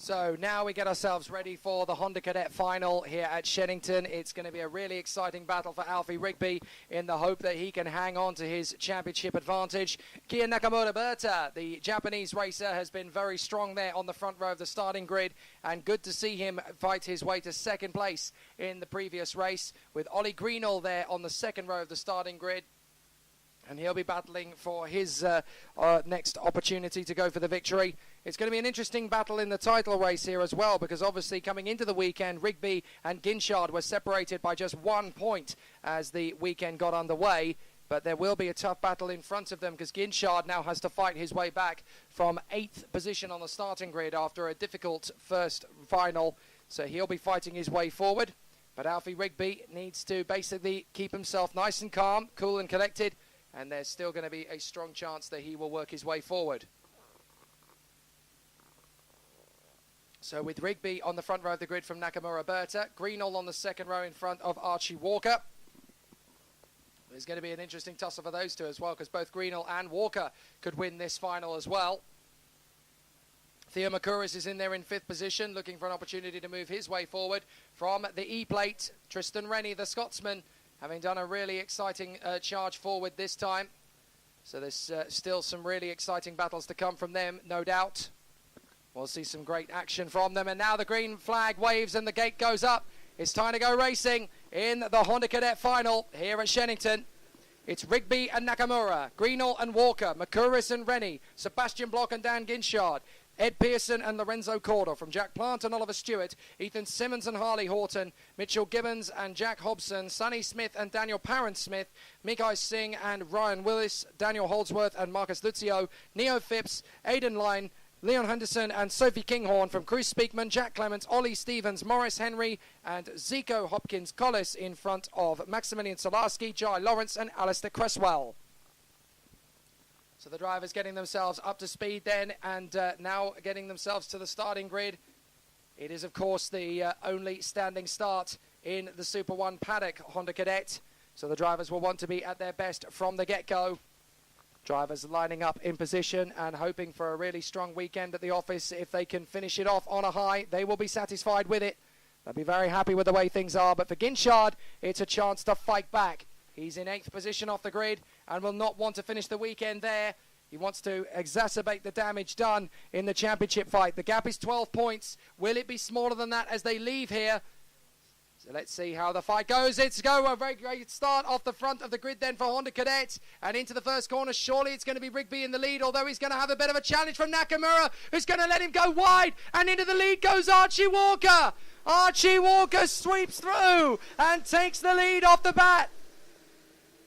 G: So now we get ourselves ready for the Honda Cadet final here at Shenington. It's going to be a really exciting battle for Alfie Rigby in the hope that he can hang on to his championship advantage. Kia Nakamura Berta, the Japanese racer, has been very strong there on the front row of the starting grid, and good to see him fight his way to second place in the previous race, with Ollie Greenall there on the second row of the starting grid. And he'll be battling for his next opportunity to go for the victory. It's going to be an interesting battle in the title race here as well, because obviously coming into the weekend, Rigby and Ginchard were separated by just 1 point as the weekend got underway. But there will be a tough battle in front of them, because Ginchard now has to fight his way back from 8th position on the starting grid after a difficult first final. So he'll be fighting his way forward. But Alfie Rigby needs to basically keep himself nice and calm, cool and collected. And there's still going to be a strong chance that he will work his way forward. So with Rigby on the front row of the grid from Nakamura Berta, Greenall on the second row in front of Archie Walker. There's going to be an interesting tussle for those two as well, because both Greenall and Walker could win this final as well. Theo Makuris is in there in 5th position, looking for an opportunity to move his way forward. From the E-plate, Tristan Rennie, the Scotsman, having done a really exciting charge forward this time. So there's still some really exciting battles to come from them, no doubt. We'll see some great action from them. And now the green flag waves and the gate goes up. It's time to go racing in the Honda Cadet final here at Shenington. It's Rigby and Nakamura, Greenall and Walker, Makuris and Rennie, Sebastian Bloch and Dan Ginchard, Ed Pearson and Lorenzo Corder, from Jack Plant and Oliver Stewart, Ethan Simmons and Harley Horton, Mitchell Gibbons and Jack Hobson, Sonny Smith and Daniel Parent-Smith, Mikai Singh and Ryan Willis, Daniel Holdsworth and Marcus Lucio, Neo Phipps, Aidan Lyne, Leon Henderson and Sophie Kinghorn, from Cruz Speakman, Jack Clements, Ollie Stevens, Morris Henry and Zico Hopkins Collis, in front of Maximilian Solarski, Jai Lawrence and Alistair Cresswell. So the drivers getting themselves up to speed then, and now getting themselves to the starting grid. It is, of course, the only standing start in the Super 1 paddock Honda Cadet. So the drivers will want to be at their best from the get-go. Drivers lining up in position and hoping for a really strong weekend at the office. If they can finish it off on a high, they will be satisfied with it. They'll be very happy with the way things are. But for Ginchard, it's a chance to fight back. He's in 8th position off the grid and will not want to finish the weekend there. He wants to exacerbate the damage done in the championship fight. The gap is 12 points. Will it be smaller than that as they leave here? So let's see how the fight goes. It's a very great start off the front of the grid then for Honda Cadet. And into the first corner, surely it's going to be Rigby in the lead, although he's going to have a bit of a challenge from Nakamura, who's going to let him go wide. And into the lead goes Archie Walker. Archie Walker sweeps through and takes the lead off the bat.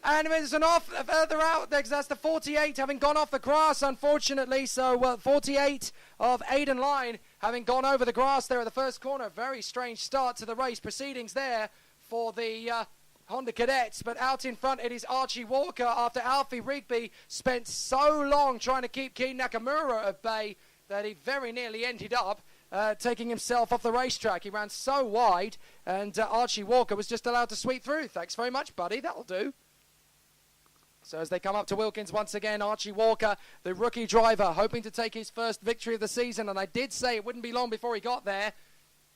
G: And there's an off further out, that's the 48 having gone off the grass, unfortunately. So 48 of Aidan Lyne having gone over the grass there at the first corner. Very strange start to the race proceedings there for the Honda Cadets. But out in front it is Archie Walker, after Alfie Rigby spent so long trying to keep Keen Nakamura at bay that he very nearly ended up taking himself off the racetrack. He ran so wide, and Archie Walker was just allowed to sweep through. Thanks very much, buddy. That'll do. So as they come up to Wilkins once again, Archie Walker, the rookie driver, hoping to take his first victory of the season. And I did say it wouldn't be long before he got there.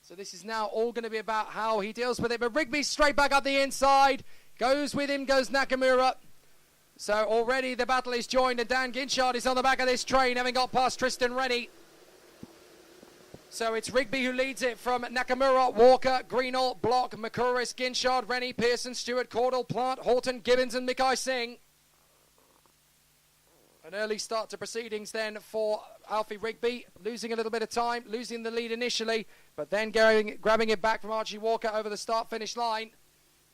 G: So this is now all going to be about how he deals with it. But Rigby straight back up the inside. Goes with him, goes Nakamura. So already the battle is joined, and Dan Ginchard is on the back of this train, having got past Tristan Rennie. So it's Rigby who leads it from Nakamura, Walker, Greenall, Bloch, Makuris, Ginchard, Rennie, Pearson, Stewart, Cordell, Plant, Horton, Gibbons and Mikai Singh. An early start to proceedings then for Alfie Rigby, losing a little bit of time, losing the lead initially, but then grabbing it back from Archie Walker over the start-finish line.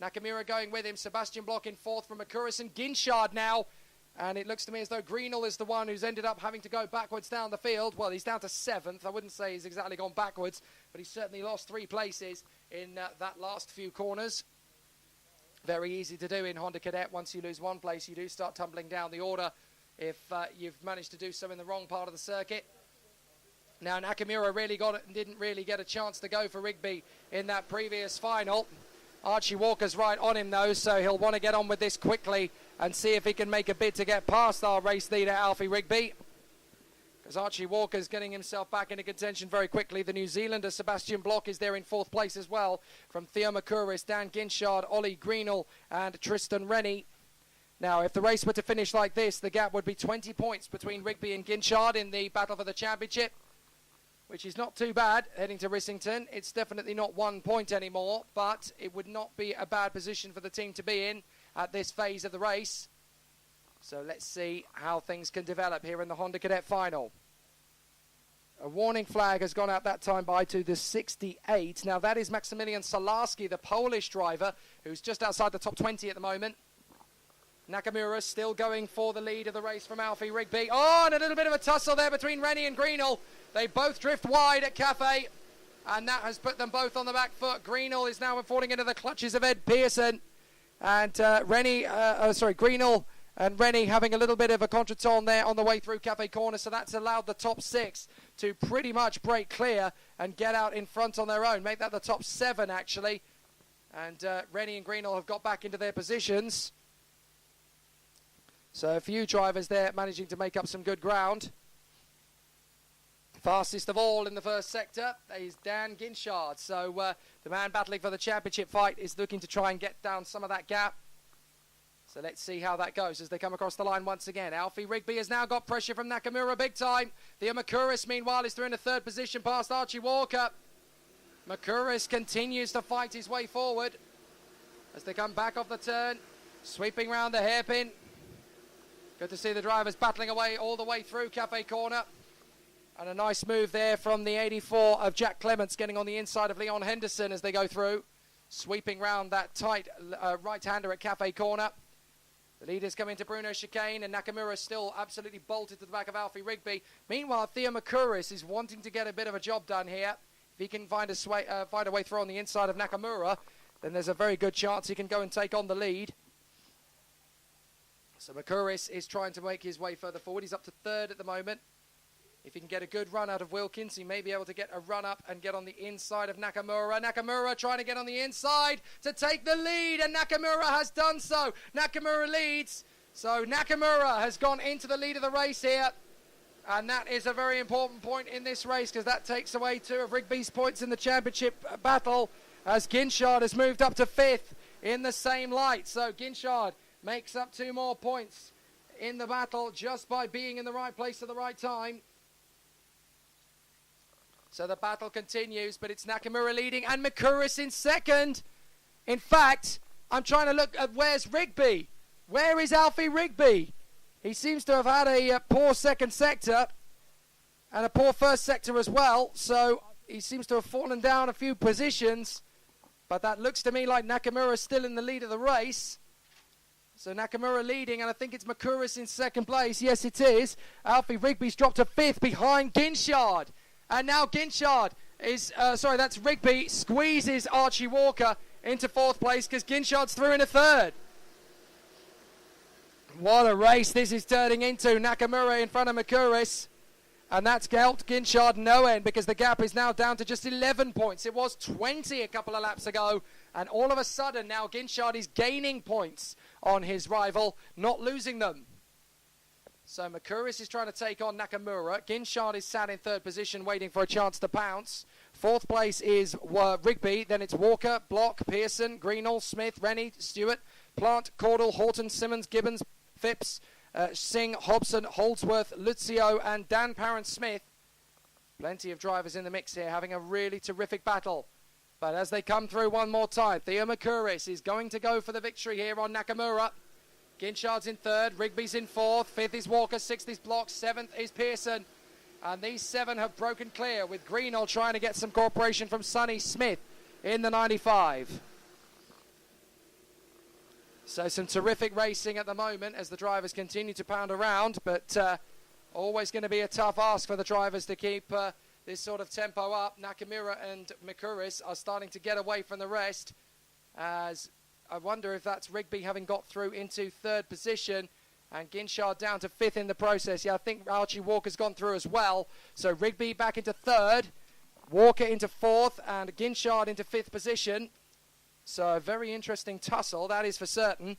G: Nakamura going with him, Sebastian Bloch in 4th from Makuris and Ginchard now. And it looks to me as though Greenall is the one who's ended up having to go backwards down the field. Well, he's down to 7th. I wouldn't say he's exactly gone backwards, but he's certainly lost 3 places in that last few corners. Very easy to do in Honda Cadet. Once you lose 1 place, you do start tumbling down the order if you've managed to do so in the wrong part of the circuit. Now, Nakamura didn't really get a chance to go for Rigby in that previous final. Archie Walker's right on him, though, so he'll want to get on with this quickly and see if he can make a bid to get past our race leader, Alfie Rigby. As Archie Walker's getting himself back into contention very quickly. The New Zealander Sebastian Block is there in 4th place as well, from Theo Makuris, Dan Ginchard, Ollie Greenall and Tristan Rennie. Now, if the race were to finish like this, the gap would be 20 points between Rigby and Ginchard in the battle for the championship, which is not too bad heading to Rissington. It's definitely not 1 point anymore, but it would not be a bad position for the team to be in at this phase of the race. So let's see how things can develop here in the Honda Cadet final. A warning flag has gone out that time by to the 68. Now that is Maximilian Salarski, the Polish driver, who's just outside the top 20 at the moment. Nakamura still going for the lead of the race from Alfie Rigby. Oh, and a little bit of a tussle there between Rennie and Greenall. They both drift wide at Cafe, and that has put them both on the back foot. Greenall is now falling into the clutches of Ed Pearson. And Greenall and Rennie having a little bit of a contretemps there on the way through Cafe Corner, so that's allowed the top 6 to pretty much break clear and get out in front on their own. Make that the top 7, actually. And Rennie and Greenall have got back into their positions. So a few drivers there managing to make up some good ground. Fastest of all in the first sector is Dan Ginchard. So the man battling for the championship fight is looking to try and get down some of that gap. So let's see how that goes as they come across the line once again. Alfie Rigby has now got pressure from Nakamura big time. Theo Makuris, meanwhile, is through in the 3rd position past Archie Walker. Makuris continues to fight his way forward as they come back off the turn, sweeping round the hairpin. Good to see the drivers battling away all the way through Cafe Corner. And a nice move there from the 84 of Jack Clements, getting on the inside of Leon Henderson as they go through, sweeping round that tight right-hander at Cafe Corner. The leaders come into Bruno Chicane, and Nakamura still absolutely bolted to the back of Alfie Rigby. Meanwhile, Theo Makuris is wanting to get a bit of a job done here. If he can find a way through on the inside of Nakamura, then there's a very good chance he can go and take on the lead. So Makuris is trying to make his way further forward. He's up to 3rd at the moment. If he can get a good run out of Wilkins, he may be able to get a run up and get on the inside of Nakamura. Nakamura trying to get on the inside to take the lead, and Nakamura has done so. Nakamura leads. So Nakamura has gone into the lead of the race here, and that is a very important point in this race because that takes away 2 of Rigby's points in the championship battle as Ginchard has moved up to 5th in the same light. So Ginchard makes up 2 more points in the battle just by being in the right place at the right time. So the battle continues, but it's Nakamura leading and Makuris in 2nd. In fact, I'm trying to look at where's Rigby. Where is Alfie Rigby? He seems to have had a poor 2nd sector and a poor 1st sector as well. So he seems to have fallen down a few positions. But that looks to me like Nakamura is still in the lead of the race. So Nakamura leading, and I think it's Makuris in 2nd place. Yes, it is. Alfie Rigby's dropped to 5th behind Ginchard. And now Ginchard is, that's Rigby, squeezes Archie Walker into 4th place because Ginchard's through in a 3rd. What a race this is turning into. Nakamura in front of Makuris. And that's helped Ginchard no end because the gap is now down to just 11 points. It was 20 a couple of laps ago. And all of a sudden now Ginchard is gaining points on his rival, not losing them. So Makuris is trying to take on Nakamura. Ginchard is sat in 3rd position waiting for a chance to pounce. 4th place is Rigby. Then it's Walker, Block, Pearson, Greenall, Smith, Rennie, Stewart, Plant, Caudle, Horton, Simmons, Gibbons, Phipps, Singh, Hobson, Holdsworth, Lucio and Dan Parent-Smith. Plenty of drivers in the mix here having a really terrific battle. But as they come through one more time, Theo Makuris is going to go for the victory here on Nakamura. Ginchard's in 3rd, Rigby's in 4th, 5th is Walker, 6th is Block, 7th is Pearson. And these 7 have broken clear with Greenall trying to get some cooperation from Sonny Smith in the 95. So some terrific racing at the moment as the drivers continue to pound around, but always going to be a tough ask for the drivers to keep this sort of tempo up. Nakamura and Makuris are starting to get away from the rest as I wonder if that's Rigby having got through into 3rd position and Ginchard down to 5th in the process. Yeah, I think Archie Walker's gone through as well. So Rigby back into 3rd, Walker into 4th and Ginchard into 5th position. So a very interesting tussle, that is for certain.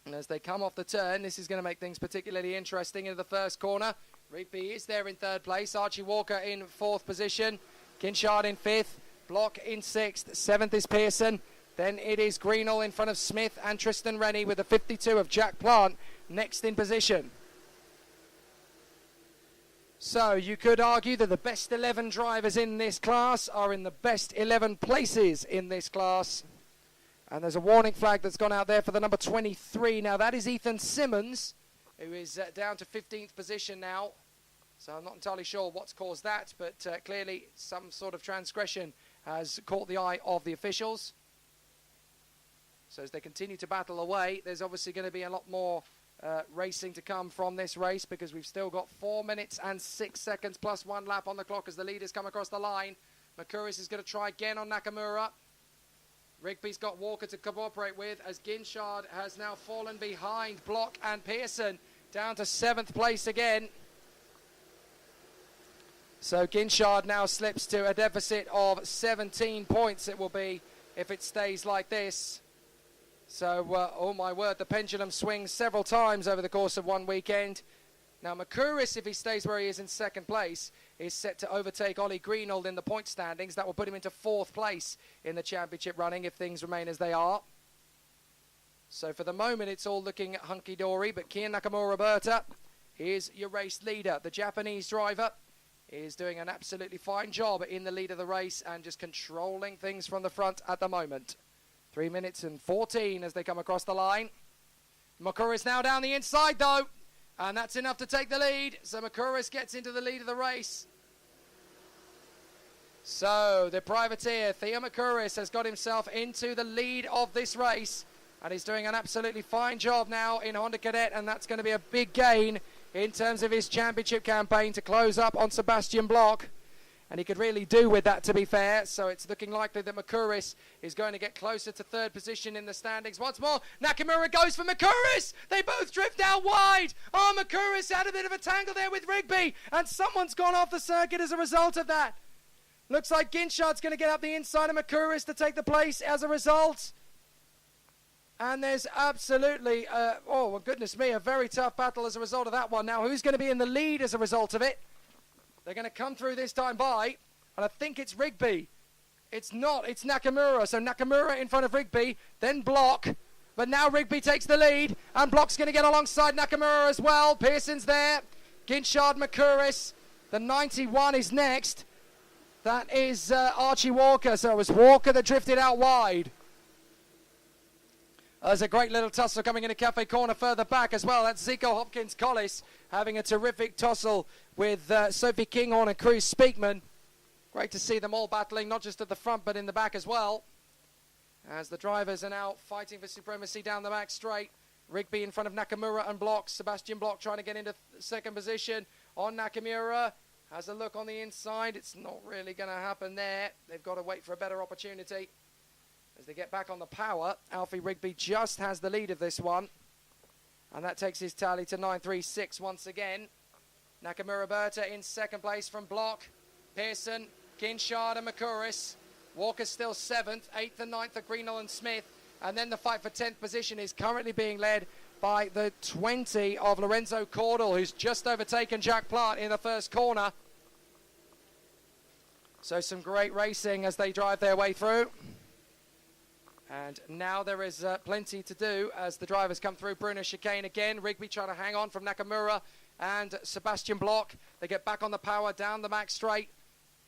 G: And as they come off the turn, this is going to make things particularly interesting into the first corner. Rigby is there in third place. Archie Walker in fourth position. Kinshard in fifth. Block in sixth. Seventh is Pearson. Then it is Greenall in front of Smith and Tristan Rennie with the 52 of Jack Plant next in position. So you could argue that the best 11 drivers in this class are in the best 11 places in this class. And there's a warning flag that's gone out there for the number 23. Now that is Ethan Simmons, who is down to 15th position now. So I'm not entirely sure what's caused that, but clearly some sort of transgression has caught the eye of the officials. So as they continue to battle away, there's obviously going to be a lot more racing to come from this race, because we've still got 4 minutes and 6 seconds plus 1 lap on the clock as the leaders come across the line. Makuris is going to try again on Nakamura. Rigby's got Walker to cooperate with, as Ginchard has now fallen behind Block and Pearson, down to 7th place again. So Ginchard now slips to a deficit of 17 points it will be if it stays like this. So, oh my word, the pendulum swings several times over the course of one weekend. Now Makuris, if he stays where he is in second place, is set to overtake Ollie Greenall in the point standings. That will put him into 4th place in the championship running if things remain as they are. So for the moment, it's all looking hunky-dory, but Kian Nakamura-Berta is your race leader. The Japanese driver is doing an absolutely fine job in the lead of the race and just controlling things from the front at the moment. 3 minutes and 14 as they come across the line. Makuris now down the inside though, and that's enough to take the lead. So Makuris gets into the lead of the race. So the privateer, Theo Makuris, has got himself into the lead of this race, and he's doing an absolutely fine job now in Honda Cadet, and that's going to be a big gain in terms of his championship campaign to close up on Sebastian Bloch. And he could really do with that, to be fair. So it's looking likely that Makuris is going to get closer to 3rd position in the standings. Once more, Nakamura goes for Makuris. They both drift out wide. Oh, Makuris had a bit of a tangle there with Rigby, and someone's gone off the circuit as a result of that. Looks like Ginchard's going to get up the inside of Makuris to take the place as a result. And there's absolutely, oh, well, goodness me, a very tough battle as a result of that one. Now, who's going to be in the lead as a result of it? They're going to come through this time by, and I think it's Rigby. It's not, it's Nakamura. So Nakamura in front of Rigby, then Bloch. But now Rigby takes the lead, and Bloch's going to get alongside Nakamura as well. Pearson's there. Ginchard, Makuris. The 91 is next. That is Archie Walker. So it was Walker that drifted out wide. There's a great little tussle coming into Cafe Corner further back as well. That's Zico Hopkins-Collis having a terrific tussle with Sophie Kinghorn and Cruz Speakman. Great to see them all battling, not just at the front, but in the back as well. As the drivers are now fighting for supremacy down the back straight. Rigby in front of Nakamura and Bloch. Sebastian Bloch trying to get into 2nd position on Nakamura. Has a look on the inside. It's not really going to happen there. They've got to wait for a better opportunity. As they get back on the power, Alfie Rigby just has the lead of this one. And that takes his tally to 9.36 once again. Nakamura-Berta in 2nd place from Bloch. Pearson, Ginchard and Makuris. Walker's still 7th. 8th and 9th are Greenall and Smith. And then the fight for 10th position is currently being led by the 20 of Lorenzo Cordell, who's just overtaken Jack Plant in the first corner. So some great racing as they drive their way through. And now there is plenty to do as the drivers come through. Bruno chicane again. Rigby trying to hang on from Nakamura and Sebastian Bloch. They get back on the power down the back straight.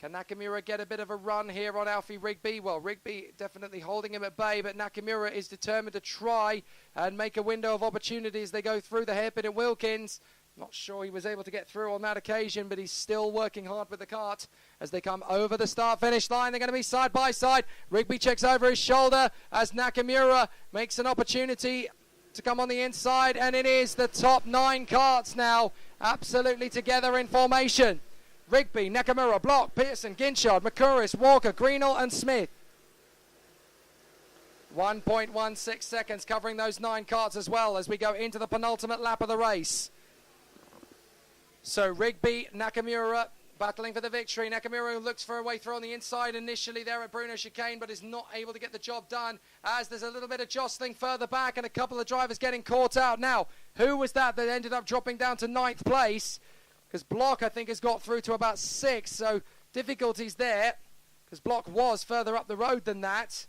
G: Can Nakamura get a bit of a run here on Alfie Rigby? Well, Rigby definitely holding him at bay, but Nakamura is determined to try and make a window of opportunity as they go through the hairpin at Wilkins. Not sure he was able to get through on that occasion, but he's still working hard with the kart as they come over the start-finish line. They're going to be side by side. Rigby checks over his shoulder as Nakamura makes an opportunity to come on the inside, and it is the top 9 karts now absolutely together in formation. Rigby, Nakamura, Bloch, Pearson, Ginchard, Makuris, Walker, Greenall and Smith. 1.16 seconds covering those 9 karts as well as we go into the penultimate lap of the race. So Rigby, Nakamura battling for the victory. Nakamura looks for a way through on the inside initially there at Bruno chicane, but is not able to get the job done as there's a little bit of jostling further back and a couple of drivers getting caught out. Now, who was that ended up dropping down to 9th place? because Block, I think, has got through to about 6, so difficulties there, because Block was further up the road than that.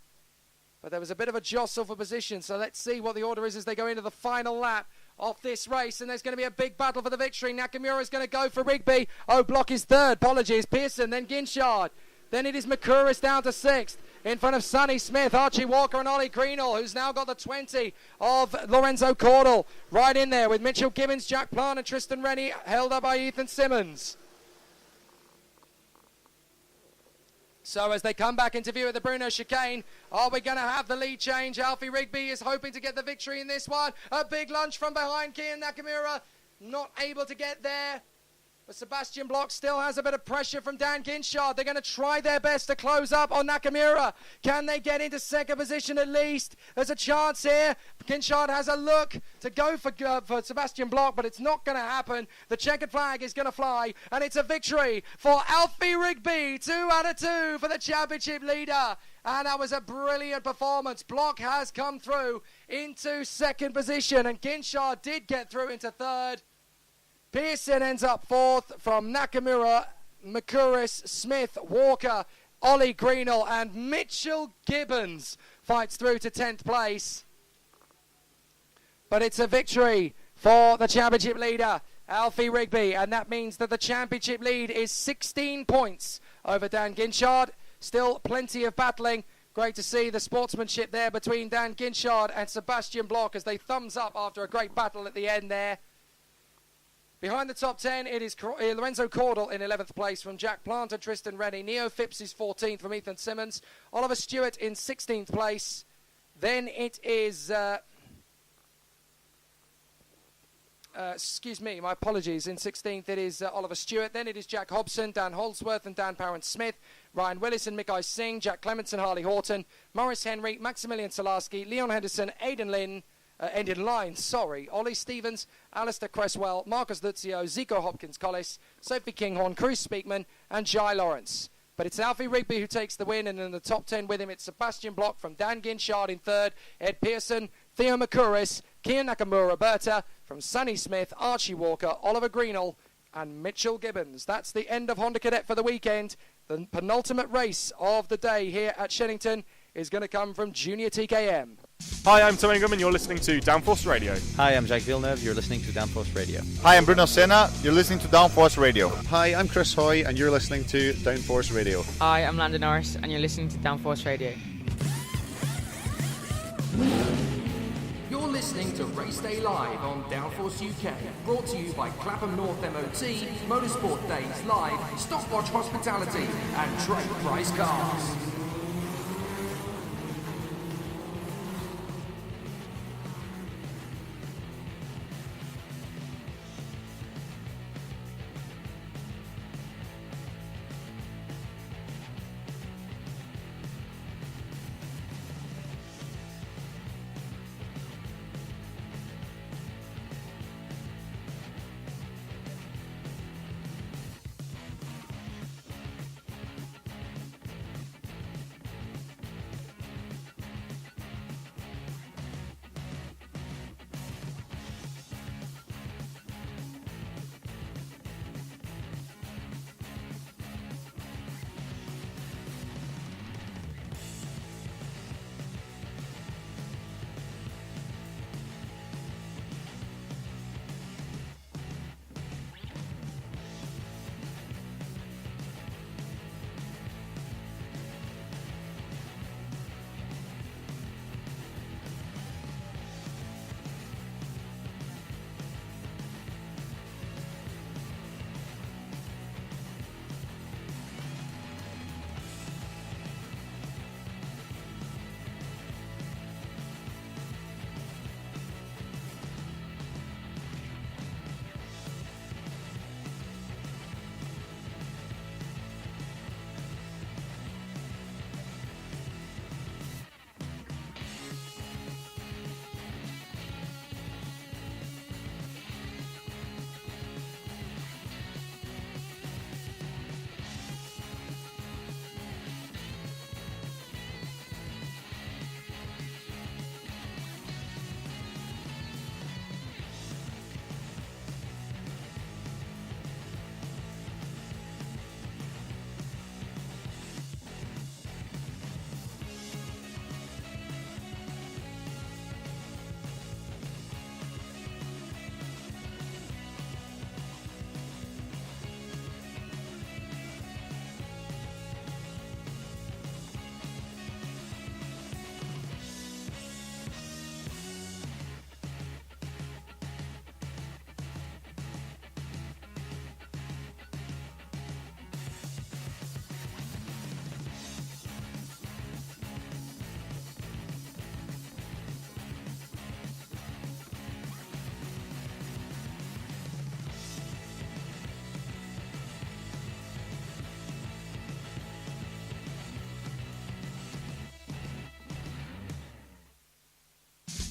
G: But there was a bit of a jostle for position, so let's see what the order is as they go into the final lap of this race, and there's going to be a big battle for the victory. Nakamura is going to go for Rigby. Oh, Block is third. Apologies. Pearson, then Ginchard. Then it is Makuris down to 6th. In front of Sonny Smith, Archie Walker and Ollie Greenall, who's now got the 20 of Lorenzo Cordell. Right in there with Mitchell Gibbons, Jack Plant and Tristan Rennie, held up by Ethan Simmons. So as they come back into view at the Bruno chicane, are we going to have the lead change? Alfie Rigby is hoping to get the victory in this one. A big lunge from behind. Kian Nakamura not able to get there. But Sebastian Block still has a bit of pressure from Dan Ginchard. They're going to try their best to close up on Nakamura. Can they get into second position at least? There's a chance here. Ginchard has a look to go for Sebastian Block, but it's not going to happen. The checkered flag is going to fly, and it's a victory for Alfie Rigby. 2 out of 2 for the championship leader. And that was a brilliant performance. Block has come through into second position, and Ginchard did get through into third. Pearson ends up 4th from Nakamura, Makuris, Smith, Walker, Ollie Greenall, and Mitchell Gibbons fights through to 10th place. But it's a victory for the championship leader, Alfie Rigby, and that means that the championship lead is 16 points over Dan Ginchard. Still plenty of battling. Great to see the sportsmanship there between Dan Ginchard and Sebastian Block as they thumbs up after a great battle at the end there. Behind the top 10, it is Lorenzo Cordell in 11th place from Jack Plant and Tristan Rennie. Neo Phipps is 14th from Ethan Simmons. Oliver Stewart in 16th place. Then it is... excuse me, my apologies. In 16th, it is Oliver Stewart. Then it is Jack Hobson, Dan Holdsworth and Dan Parent-Smith. Ryan Willis and Mickey Singh. Jack Clementson, Harley Horton. Morris Henry, Maximilian Salarski, Leon Henderson, Aidan Lynn. Ollie Stevens, Alistair Cresswell, Marcus Luzio, Zico Hopkins-Collis, Sophie Kinghorn, Cruz Speakman, and Jai Lawrence. But it's Alfie Rigby who takes the win, and in the top 10 with him, it's Sebastian Block from Dan Ginchard in third, Ed Pearson, Theo Makuris, Kian Nakamura Berta, from Sonny Smith, Archie Walker, Oliver Greenall, and Mitchell Gibbons. That's the end of Honda Cadet for the weekend. The penultimate race of the day here at Shenington is going to come from Junior TKM.
A: Hi, I'm Tom Ingham and you're listening to Downforce Radio.
B: Hi, I'm Jacques Villeneuve. You're listening to Downforce Radio.
C: Hi, I'm Bruno Senna. You're listening to Downforce Radio.
D: Hi, I'm Chris Hoy, and you're listening to Downforce Radio.
E: Hi, I'm Landon Norris, and you're listening to Downforce Radio.
F: You're listening to Race Day Live on Downforce UK, brought to you by Clapham North MOT, Motorsport Days Live, Stopwatch Hospitality, and Trade Price Cars.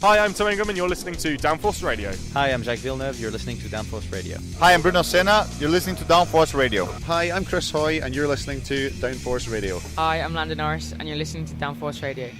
A: Hi, I'm Tom Ingham and you're listening to Downforce Radio.
B: Hi, I'm Jacques Villeneuve. You're listening to Downforce Radio.
C: Hi, I'm Bruno Senna. You're listening to Downforce Radio.
D: Hi, I'm Chris Hoy, and you're listening to Downforce Radio.
E: Hi, I'm Landon Norris, and you're listening to Downforce Radio.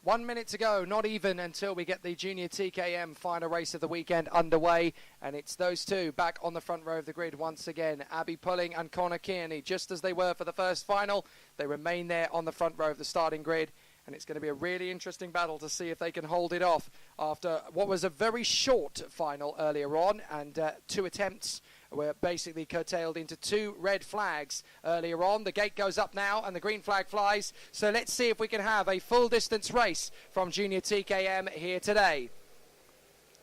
G: 1 minute to go, not even until we get the Junior TKM final race of the weekend underway, and it's those two back on the front row of the grid once again. Abby Pulling and Connor Kearney, just as they were for the first final, they remain there on the front row of the starting grid, and it's going to be a really interesting battle to see if they can hold it off after what was a very short final earlier on, and 2 attempts were basically curtailed into 2 red flags earlier on. The gate goes up now and the green flag flies. So let's see if we can have a full distance race from Junior TKM here today.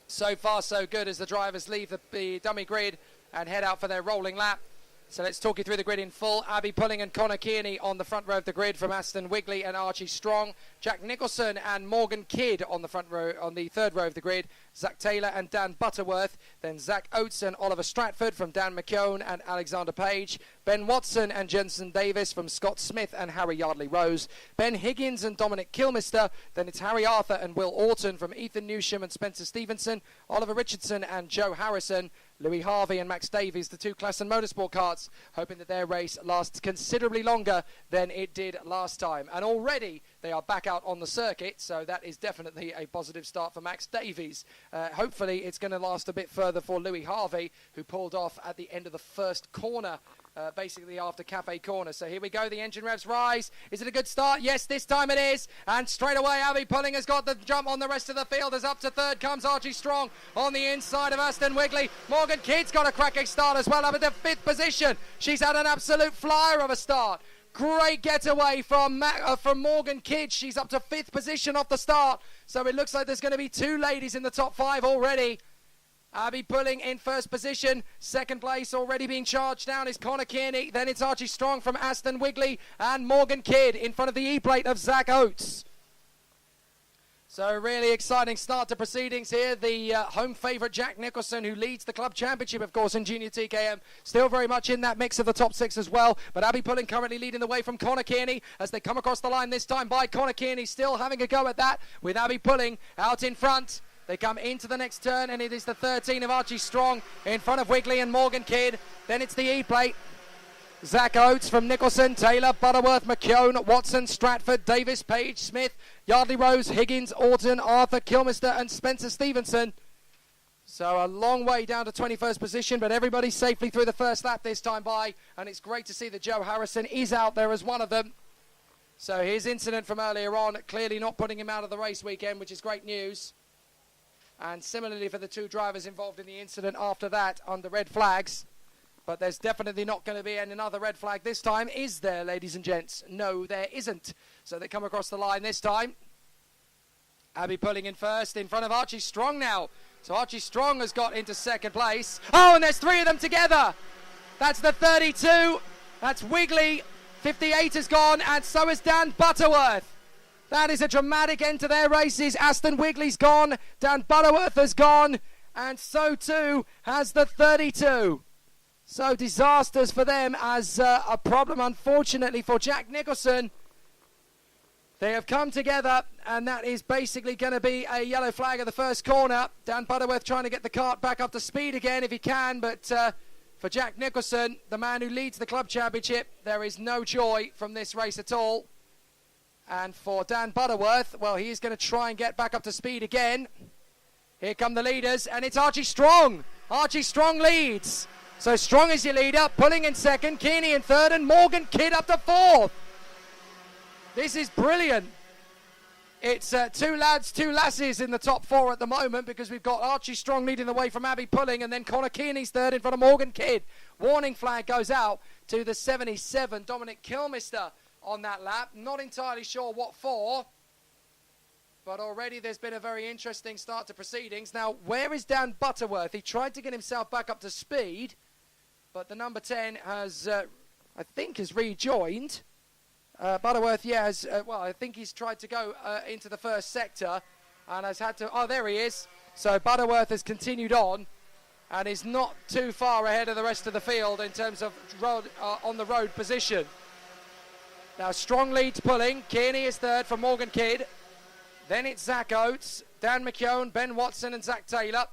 G: So far so good as the drivers leave the dummy grid and head out for their rolling lap. So let's talk you through the grid in full. Abby Pulling and Connor Kearney on the front row of the grid from Aston Wigley and Archie Strong. Jack Nicholson and Morgan Kidd on the front row, on the third row of the grid. Zach Taylor and Dan Butterworth. Then Zach Oates and Oliver Stratford from Dan McKeown and Alexander Page. Ben Watson and Jensen Davis from Scott Smith and Harry Yardley Rose. Ben Higgins and Dominic Kilmister. Then it's Harry Arthur and Will Orton from Ethan Newsham and Spencer Stevenson. Oliver Richardson and Joe Harrison. Louis Harvey and Max Davies, the 2 Classen Motorsport karts, hoping that their race lasts considerably longer than it did last time. And already they are back out on the circuit, so that is definitely a positive start for Max Davies. Hopefully it's going to last a bit further for Louis Harvey, who pulled off at the end of the first corner, basically after Cafe Corner. So here we go, the engine revs rise. Is it a good start? Yes, this time it is. And straight away, Abby Pulling has got the jump on the rest of the field. As up to third comes Archie Strong on the inside of Aston Wigley. Morgan Kidd's got a cracking start as well, up into 5th position. She's had an absolute flyer of a start. Great getaway from Morgan Kidd. She's up to 5th position off the start. So it looks like there's going to be 2 ladies in the top 5 already. Abby Pulling in 1st position. 2nd place already being charged down is Connor Kearney. Then it's Archie Strong from Aston Wigley and Morgan Kidd in front of the E-plate of Zach Oates. So a really exciting start to proceedings here. The home favourite Jack Nicholson, who leads the club championship, of course, in Junior TKM, still very much in that mix of the top 6 as well. But Abby Pulling currently leading the way from Connor Kearney as they come across the line this time by Connor Kearney, still having a go at that with Abby Pulling out in front. They come into the next turn, and it is the 13 of Archie Strong in front of Wigley and Morgan Kidd. Then it's the E-plate. Zach Oates from Nicholson, Taylor, Butterworth, McKeown, Watson, Stratford, Davis, Page, Smith, Yardley Rose, Higgins, Orton, Arthur, Kilmister and Spencer Stevenson. So a long way down to 21st position, but everybody's safely through the first lap this time by, and it's great to see that Joe Harrison is out there as one of them. So his incident from earlier on, clearly not putting him out of the race weekend, which is great news. And similarly for the 2 drivers involved in the incident after that under red flags. But there's definitely not going to be another red flag this time, is there, ladies and gents? No, there isn't. So they come across the line this time. Abby Pulling in first, in front of Archie Strong now. So Archie Strong has got into 2nd place. Oh, and there's 3 of them together. That's the 32. That's Wigley. 58 has gone, and so is Dan Butterworth. That is a dramatic end to their races. Aston Wigley's gone, Dan Butterworth has gone, and so too has the 32. So disasters for them as a problem, unfortunately, for Jack Nicholson. They have come together, and that is basically going to be a yellow flag at the first corner. Dan Butterworth trying to get the kart back up to speed again if he can, but for Jack Nicholson, the man who leads the club championship, there is no joy from this race at all. And for Dan Butterworth, well, he is going to try and get back up to speed again. Here come the leaders, and it's Archie Strong. Archie Strong leads. So Strong is your leader, Pulling in 2nd, Kearney in 3rd, and Morgan Kidd up to 4th. This is brilliant. It's 2 lads, 2 lasses in the top 4 at the moment, because we've got Archie Strong leading the way from Abby Pulling, and then Connor Kearney's 3rd in front of Morgan Kidd. Warning flag goes out to the 77, Dominic Kilmister, on that lap. Not entirely sure what for, but already there's been a very interesting start to proceedings. Now, where is Dan Butterworth? He tried to get himself back up to speed, but the number 10 has, I think, has rejoined. Butterworth, yeah, has, well, I think he's tried to go into the first sector and has had to, oh, there he is. So Butterworth has continued on and is not too far ahead of the rest of the field in terms of road, on the road position. Now, Strong leads Pulling. Kearney is 3rd for Morgan Kidd. Then it's Zach Oates. Dan McKeown, Ben Watson and Zach Taylor.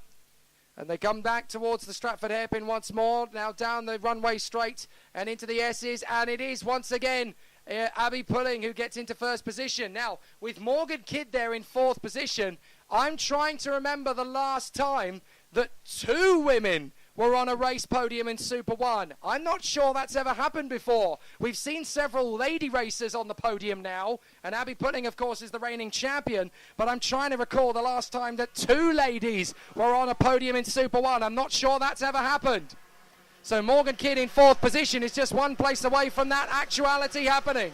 G: And they come back towards the Stratford hairpin once more. Now down the runway straight and into the S's. And it is once again Abby Pulling who gets into first position. Now, with Morgan Kidd there in fourth position, I'm trying to remember the last time that two women were on a race podium in Super 1. I'm not sure that's ever happened before. We've seen several lady racers on the podium now, and Abby Pulling, of course, is the reigning champion, but I'm trying to recall the last time that two ladies were on a podium in Super 1. I'm not sure that's ever happened. So Morgan Kidd in fourth position is just one place away from that actuality happening.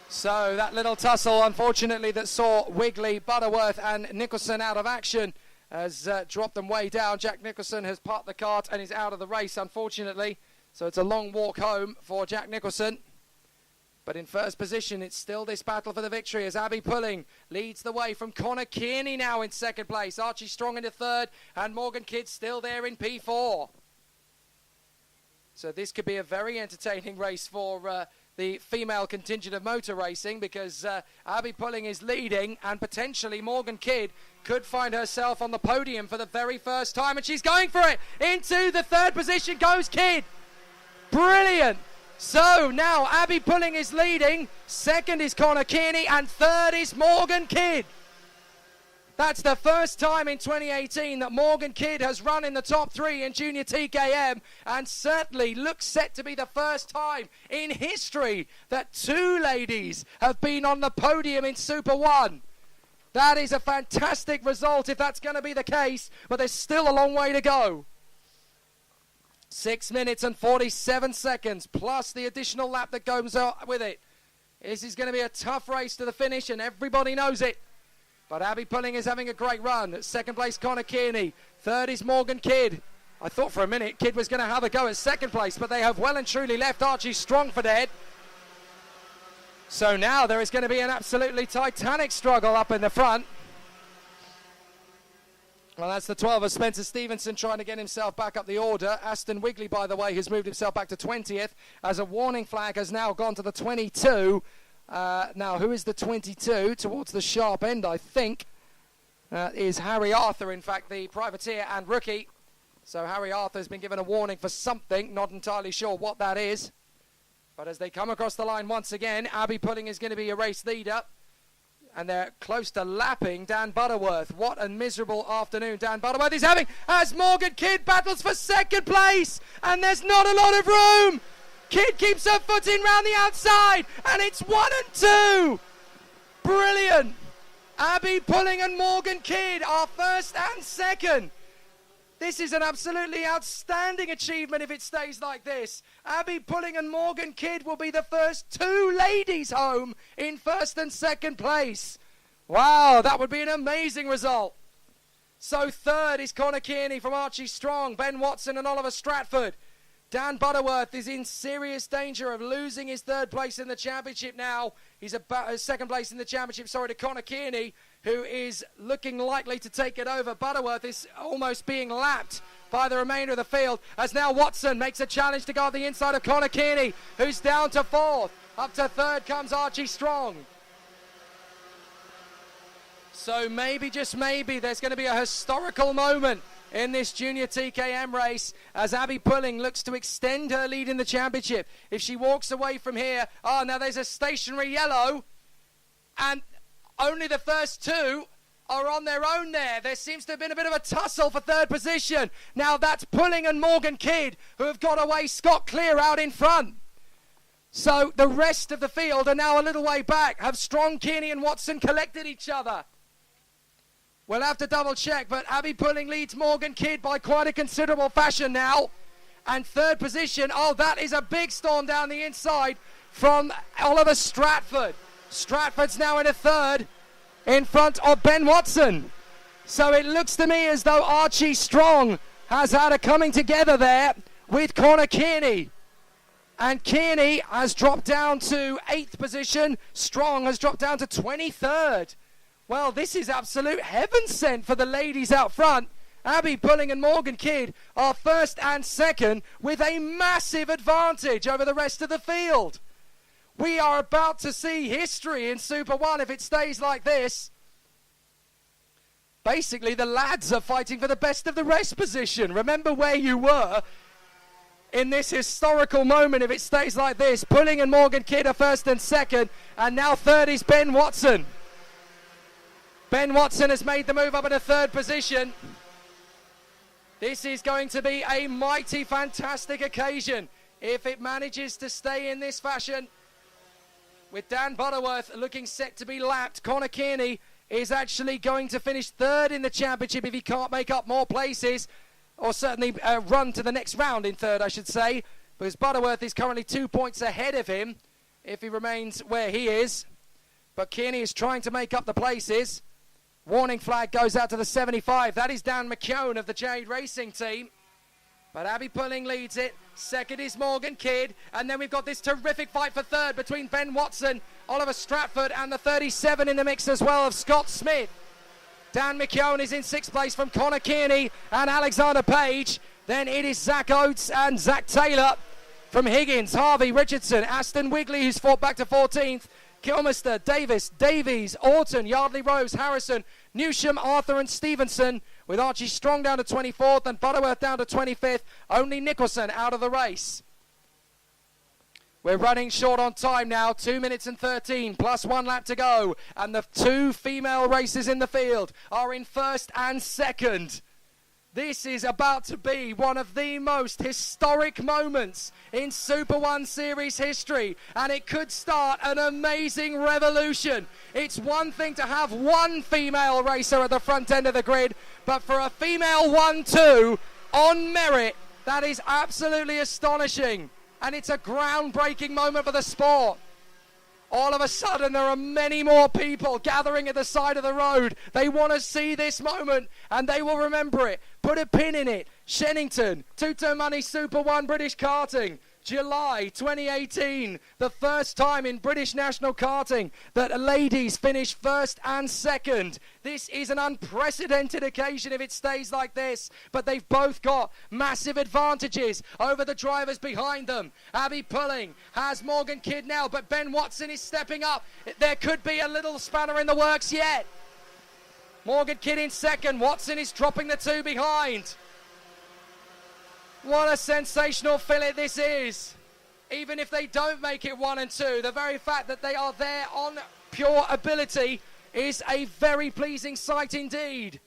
G: So that little tussle, unfortunately, that saw Wigley, Butterworth and Nicholson out of action has dropped them way down. Jack Nicholson has parked the cart and is out of the race, unfortunately. So it's a long walk home for Jack Nicholson. But in first position, it's still this battle for the victory as Abby Pulling leads the way from Connor Kearney now in second place. Archie Strong into third and Morgan Kidd still there in P4. So this could be a very entertaining race for the female contingent of motor racing because Abby Pulling is leading and potentially Morgan Kidd could find herself on the podium for the very first time, and she's going for it. Into the third position goes Kidd. Brilliant. So now Abby Pulling is leading, second is Connor Kearney, and third is Morgan Kidd. That's the first time in 2018 that Morgan Kidd has run in the top three in Junior TKM, and certainly looks set to be the first time in history that two ladies have been on the podium in Super 1. That is a fantastic result if that's going to be the case, but there's still a long way to go. 6 minutes and 47 seconds, plus the additional lap that goes with it. This is going to be a tough race to the finish, and everybody knows it. But Abby Pulling is having a great run. Second place, Connor Kearney. Third is Morgan Kidd. I thought for a minute Kidd was going to have a go at second place, but they have well and truly left Archie Strong for dead. So now there is going to be an absolutely titanic struggle up in the front. Well, that's the 12 of Spencer Stevenson trying to get himself back up the order. Aston Wigley, by the way, has moved himself back to 20th as a warning flag has now gone to the 22. Now, who is the 22? Towards the sharp end, I think, is Harry Arthur, in fact, the privateer and rookie. So Harry Arthur has been given a warning for something, not entirely sure what that is. But as they come across the line once again, Abby Pulling is going to be a race leader. And they're close to lapping Dan Butterworth. What a miserable afternoon Dan Butterworth is having as Morgan Kidd battles for second place. And there's not a lot of room. Kidd keeps her foot in round the outside. And it's 1 and 2. Brilliant. Abby Pulling and Morgan Kidd are first and second. This is an absolutely outstanding achievement if it stays like this. Abby Pulling and Morgan Kidd will be the first two ladies home in first and second place. Wow, that would be an amazing result. So third is Connor Kearney from Archie Strong, Ben Watson and Oliver Stratford. Dan Butterworth is in serious danger of losing his third place in the championship now. He's second place in the championship, to Connor Kearney, who is looking likely to take it over. Butterworth is almost being lapped by the remainder of the field, as now Watson makes a challenge to go on the inside of Connor Kearney, who's down to fourth. Up to third comes Archie Strong. So maybe, just maybe, there's going to be a historical moment in this Junior TKM race as Abby Pulling looks to extend her lead in the championship. If she walks away from here, now there's a stationary yellow, and only the first two are on their own there. There seems to have been a bit of a tussle for third position. Now that's Pulling and Morgan Kidd who have got away scot-clear out in front. So the rest of the field are now a little way back. Have Strong, Kearney and Watson collected each other? We'll have to double check, but Abby Pulling leads Morgan Kidd by quite a considerable fashion now. And third position, that is a big storm down the inside from Oliver Stratford. Stratford's now in a third in front of Ben Watson. So it looks to me as though Archie Strong has had a coming together there with Connor Kearney. And Kearney has dropped down to 8th position. Strong has dropped down to 23rd. Well, this is absolute heaven sent for the ladies out front. Abby Pulling and Morgan Kidd are first and second with a massive advantage over the rest of the field. We are about to see history in Super 1 if it stays like this. Basically, the lads are fighting for the best of the rest position. Remember where you were in this historical moment if it stays like this. Pulling and Morgan Kidd are first and second, and now third is Ben Watson. Ben Watson has made the move up in a third position. This is going to be a mighty, fantastic occasion if it manages to stay in this fashion. With Dan Butterworth looking set to be lapped, Connor Kearney is actually going to finish third in the championship if he can't make up more places, or certainly run to the next round in third, I should say, because Butterworth is currently 2 points ahead of him if he remains where he is. But Kearney is trying to make up the places. Warning flag goes out to the 75. That is Dan McKeown of the Jade Racing team. But Abby Pulling leads it. Second is Morgan Kidd. And then we've got this terrific fight for third between Ben Watson, Oliver Stratford, and the 37 in the mix as well of Scott Smith. Dan McKeown is in sixth place from Connor Kearney and Alexander Page. Then it is Zach Oates and Zach Taylor from Higgins, Harvey, Richardson, Aston Wigley, who's fought back to 14th. Kilmister, Davis, Davies, Orton, Yardley Rose, Harrison, Newsham, Arthur and Stevenson, with Archie Strong down to 24th and Butterworth down to 25th. Only Nicholson out of the race. We're running short on time now, 2 minutes and 13, plus 1 lap to go. And the two female racers in the field are in first and second. This is about to be one of the most historic moments in Super 1 Series history, and it could start an amazing revolution. It's one thing to have one female racer at the front end of the grid, but for a female 1-2 on merit, that is absolutely astonishing, and it's a groundbreaking moment for the sport. All of a sudden, there are many more people gathering at the side of the road. They want to see this moment, and they will remember it. Put a pin in it. Shenington, Two-Tone Money Super 1 British Karting, July 2018. The first time in British national karting that ladies finish first and second. This is an unprecedented occasion if it stays like this, but they've both got massive advantages over the drivers behind them. Abby Pulling has Morgan Kidd now, but Ben Watson is stepping up. There could be a little spanner in the works yet. Morgan Kidd in second. Watson is dropping the two behind. What a sensational fillet this is. Even if they don't make it 1 and 2, the very fact that they are there on pure ability is a very pleasing sight indeed.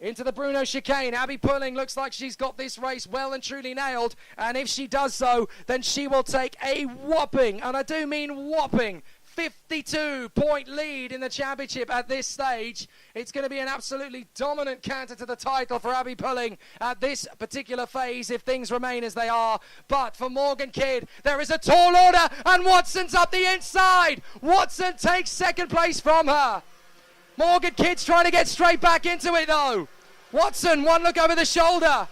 G: Into the Bruno chicane. Abby Pulling looks like she's got this race well and truly nailed. And if she does so, then she will take a whopping, and I do mean whopping, 52-point lead in the championship at this stage. It's going to be an absolutely dominant canter to the title for Abby Pulling at this particular phase if things remain as they are. But for Morgan Kidd, there is a tall order and Watson's up the inside. Watson takes second place from her. Morgan Kidd's trying to get straight back into it though. Watson, one look over the shoulder.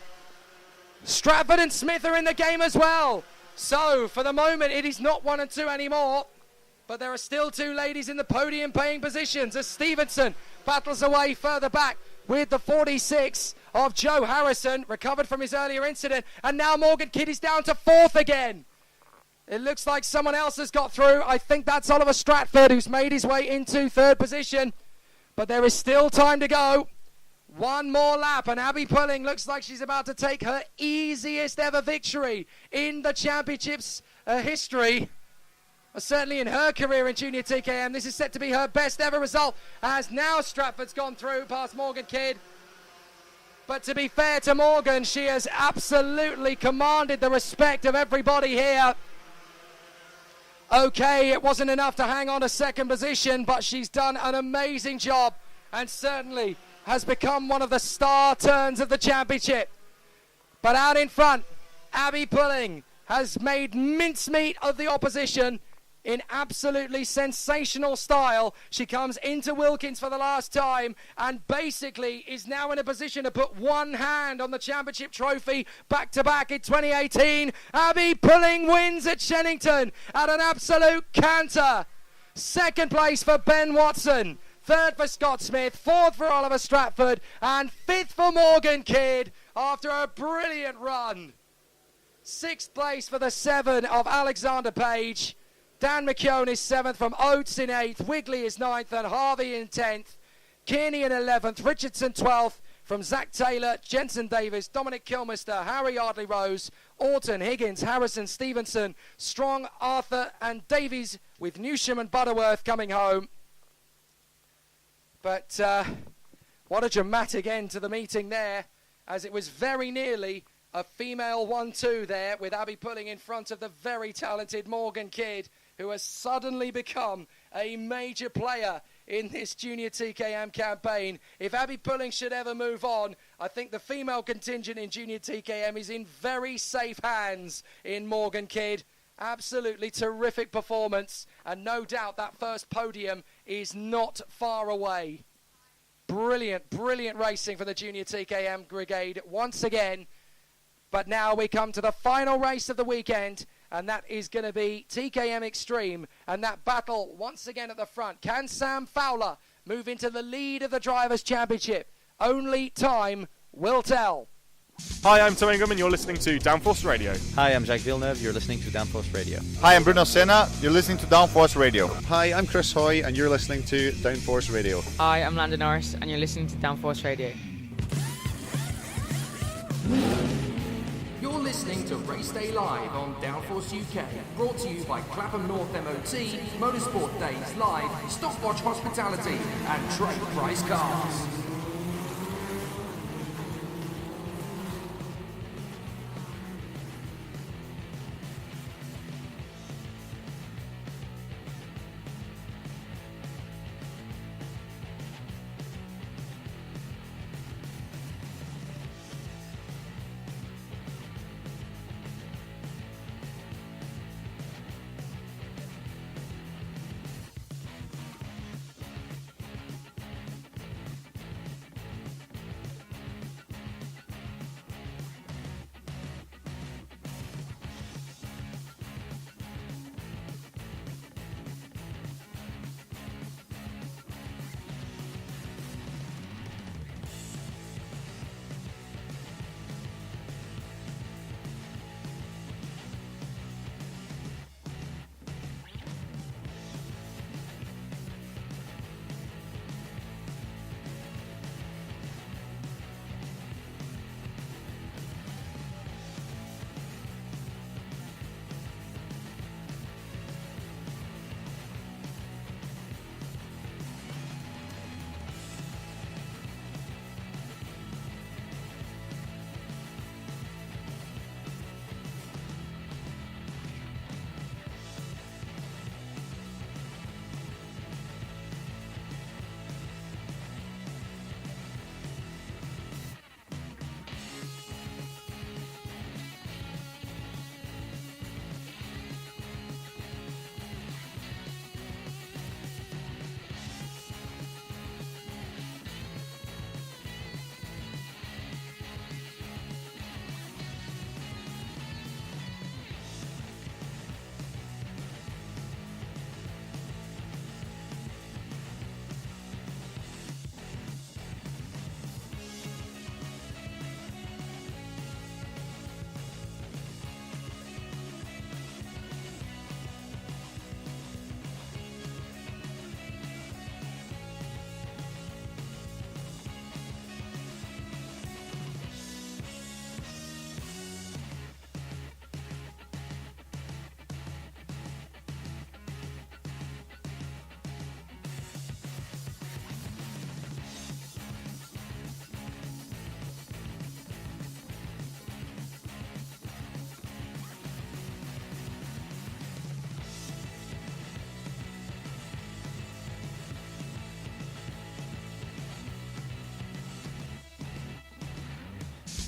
G: Stratford and Smith are in the game as well. So for the moment it is not 1 and 2 anymore. But there are still two ladies in the podium paying positions as Stevenson battles away further back with the 46 of Joe Harrison, recovered from his earlier incident. And now Morgan Kidd is down to fourth again. It looks like someone else has got through. I think that's Oliver Stratford, who's made his way into third position. But there is still time to go. One more lap and Abby Pulling looks like she's about to take her easiest ever victory in the championship's history. Certainly in her career in Junior TKM, this is set to be her best ever result, as now Stratford's gone through past Morgan Kidd. But to be fair to Morgan, she has absolutely commanded the respect of everybody here. Okay, it wasn't enough to hang on to second position, but she's done an amazing job and certainly has become one of the star turns of the championship. But out in front, Abby Pulling has made mincemeat of the opposition in absolutely sensational style. She comes into Wilkins for the last time and basically is now in a position to put one hand on the championship trophy back-to-back in 2018. Abby Pulling wins at Shenington at an absolute canter. Second place for Ben Watson. Third for Scott Smith. Fourth for Oliver Stratford. And fifth for Morgan Kidd after a brilliant run. Sixth place for the 7 of Alexander Page. Dan McKeown is 7th, from Oates in 8th, Wigley is 9th, and Harvey in 10th. Kearney in 11th, Richardson 12th, from Zach Taylor, Jensen Davis, Dominic Kilmister, Harry Ardley Rose, Orton, Higgins, Harrison, Stevenson, Strong, Arthur and Davies, with Newsham and Butterworth coming home. But what a dramatic end to the meeting there, as it was very nearly a female 1-2 there, with Abby Pulling in front of the very talented Morgan Kidd, who has suddenly become a major player in this junior TKM campaign. If Abby Pulling should ever move on, I think the female contingent in junior TKM is in very safe hands in Morgan Kidd. Absolutely terrific performance, and no doubt that first podium is not far away. Brilliant, brilliant racing for the junior TKM brigade once again. But now we come to the final race of the weekend, and that is going to be TKM Extreme, and that battle once again at the front. Can Sam Fowler move into the lead of the Drivers' Championship? Only time will tell.
A: Hi, I'm Tom Ingram and you're listening to Downforce Radio.
B: Hi, I'm Jacques Villeneuve. You're listening to Downforce Radio.
C: Hi, I'm Bruno Senna. You're listening to Downforce Radio.
D: Hi, I'm Chris Hoy, and you're listening to Downforce Radio.
E: Hi, I'm Landon Norris, and you're listening to Downforce Radio.
F: You're listening to Race Day Live on Downforce UK, brought to you by Clapham North MOT, Motorsport Days Live, Stopwatch Hospitality and Trade Price Cars.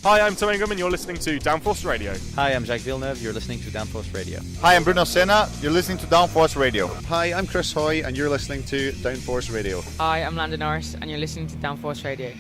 A: Hi, I'm Tom Ingram and you're listening to Downforce Radio.
B: Hi, I'm Jacques Villeneuve. You're listening to Downforce Radio.
C: Hi, I'm Bruno Senna. You're listening to Downforce Radio.
D: Hi, I'm Chris Hoy, and you're listening to Downforce Radio.
E: Hi, I'm Landon Norris, and you're listening to Downforce Radio.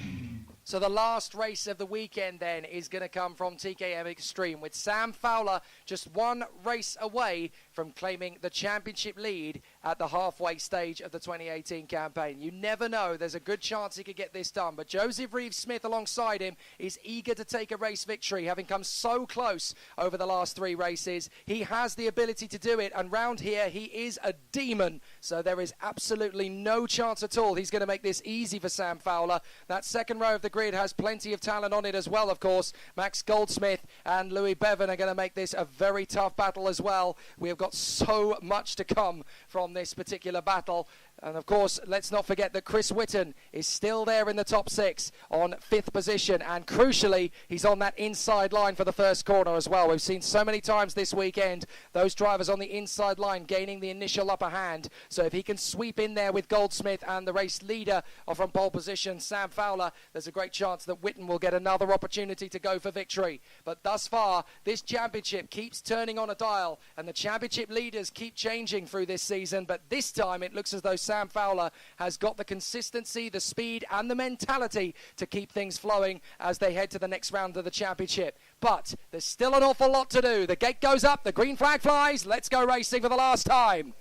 G: So the last race of the weekend then is going to come from TKM Extreme, with Sam Fowler just one race away from claiming the championship lead at the halfway stage of the 2018 campaign. You never know. There's a good chance he could get this done. But Joseph Reeves-Smith alongside him is eager to take a race victory, having come so close over the last 3 races. He has the ability to do it, and round here he is a demon. So there is absolutely no chance at all he's going to make this easy for Sam Fowler. That second row of the grid has plenty of talent on it as well, of course. Max Goldsmith and Louis Bevan are going to make this a very tough battle as well. We have got so much to come from this particular battle. And of course, let's not forget that Chris Whitten is still there in the top 6 on 5th position. And crucially, he's on that inside line for the first corner as well. We've seen so many times this weekend those drivers on the inside line gaining the initial upper hand. So if he can sweep in there with Goldsmith and the race leader from pole position, Sam Fowler, there's a great chance that Whitten will get another opportunity to go for victory. But thus far, this championship keeps turning on a dial, and the championship leaders keep changing through this season. But this time, it looks as though Sam Fowler has got the consistency, the speed and the mentality to keep things flowing as they head to the next round of the championship. But there's still an awful lot to do. The gate goes up, the green flag flies. Let's go racing for the last time.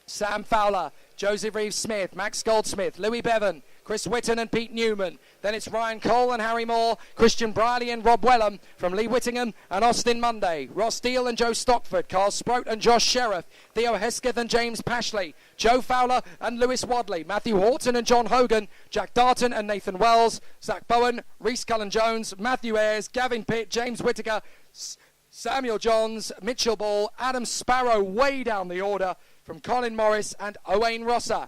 G: Sam Fowler, Joseph Reeves-Smith, Max Goldsmith, Louis Bevan, Chris Whitten and Pete Newman. Then it's Ryan Cole and Harry Moore, Christian Briley and Rob Wellham from Lee Whittingham and Austin Monday, Ross Deal and Joe Stockford, Carl Sprout and Josh Sheriff, Theo Hesketh and James Pashley, Joe Fowler and Lewis Wadley, Matthew Horton and John Hogan, Jack Darton and Nathan Wells, Zach Bowen, Reese Cullen-Jones, Matthew Ayres, Gavin Pitt, James Whittaker, Samuel Johns, Mitchell Ball, Adam Sparrow way down the order from Colin Morris and Owain Rosser.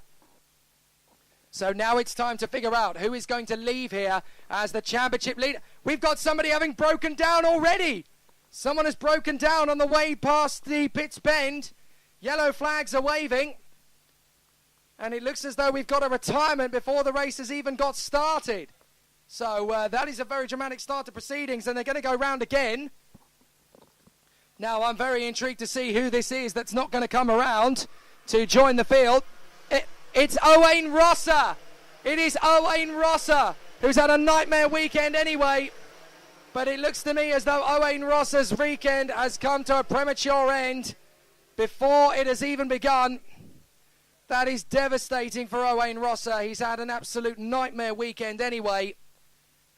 G: So now it's time to figure out who is going to leave here as the championship leader. We've got somebody having broken down already. Someone has broken down on the way past the pits bend. Yellow flags are waving. And it looks as though we've got a retirement before the race has even got started. So that is a very dramatic start to proceedings, and they're going to go round again. Now I'm very intrigued to see who this is that's not going to come around to join the field. It's Owain Rosser. It is Owain Rosser, who's had a nightmare weekend anyway. But it looks to me as though Owain Rosser's weekend has come to a premature end before it has even begun. That is devastating for Owain Rosser. He's had an absolute nightmare weekend anyway.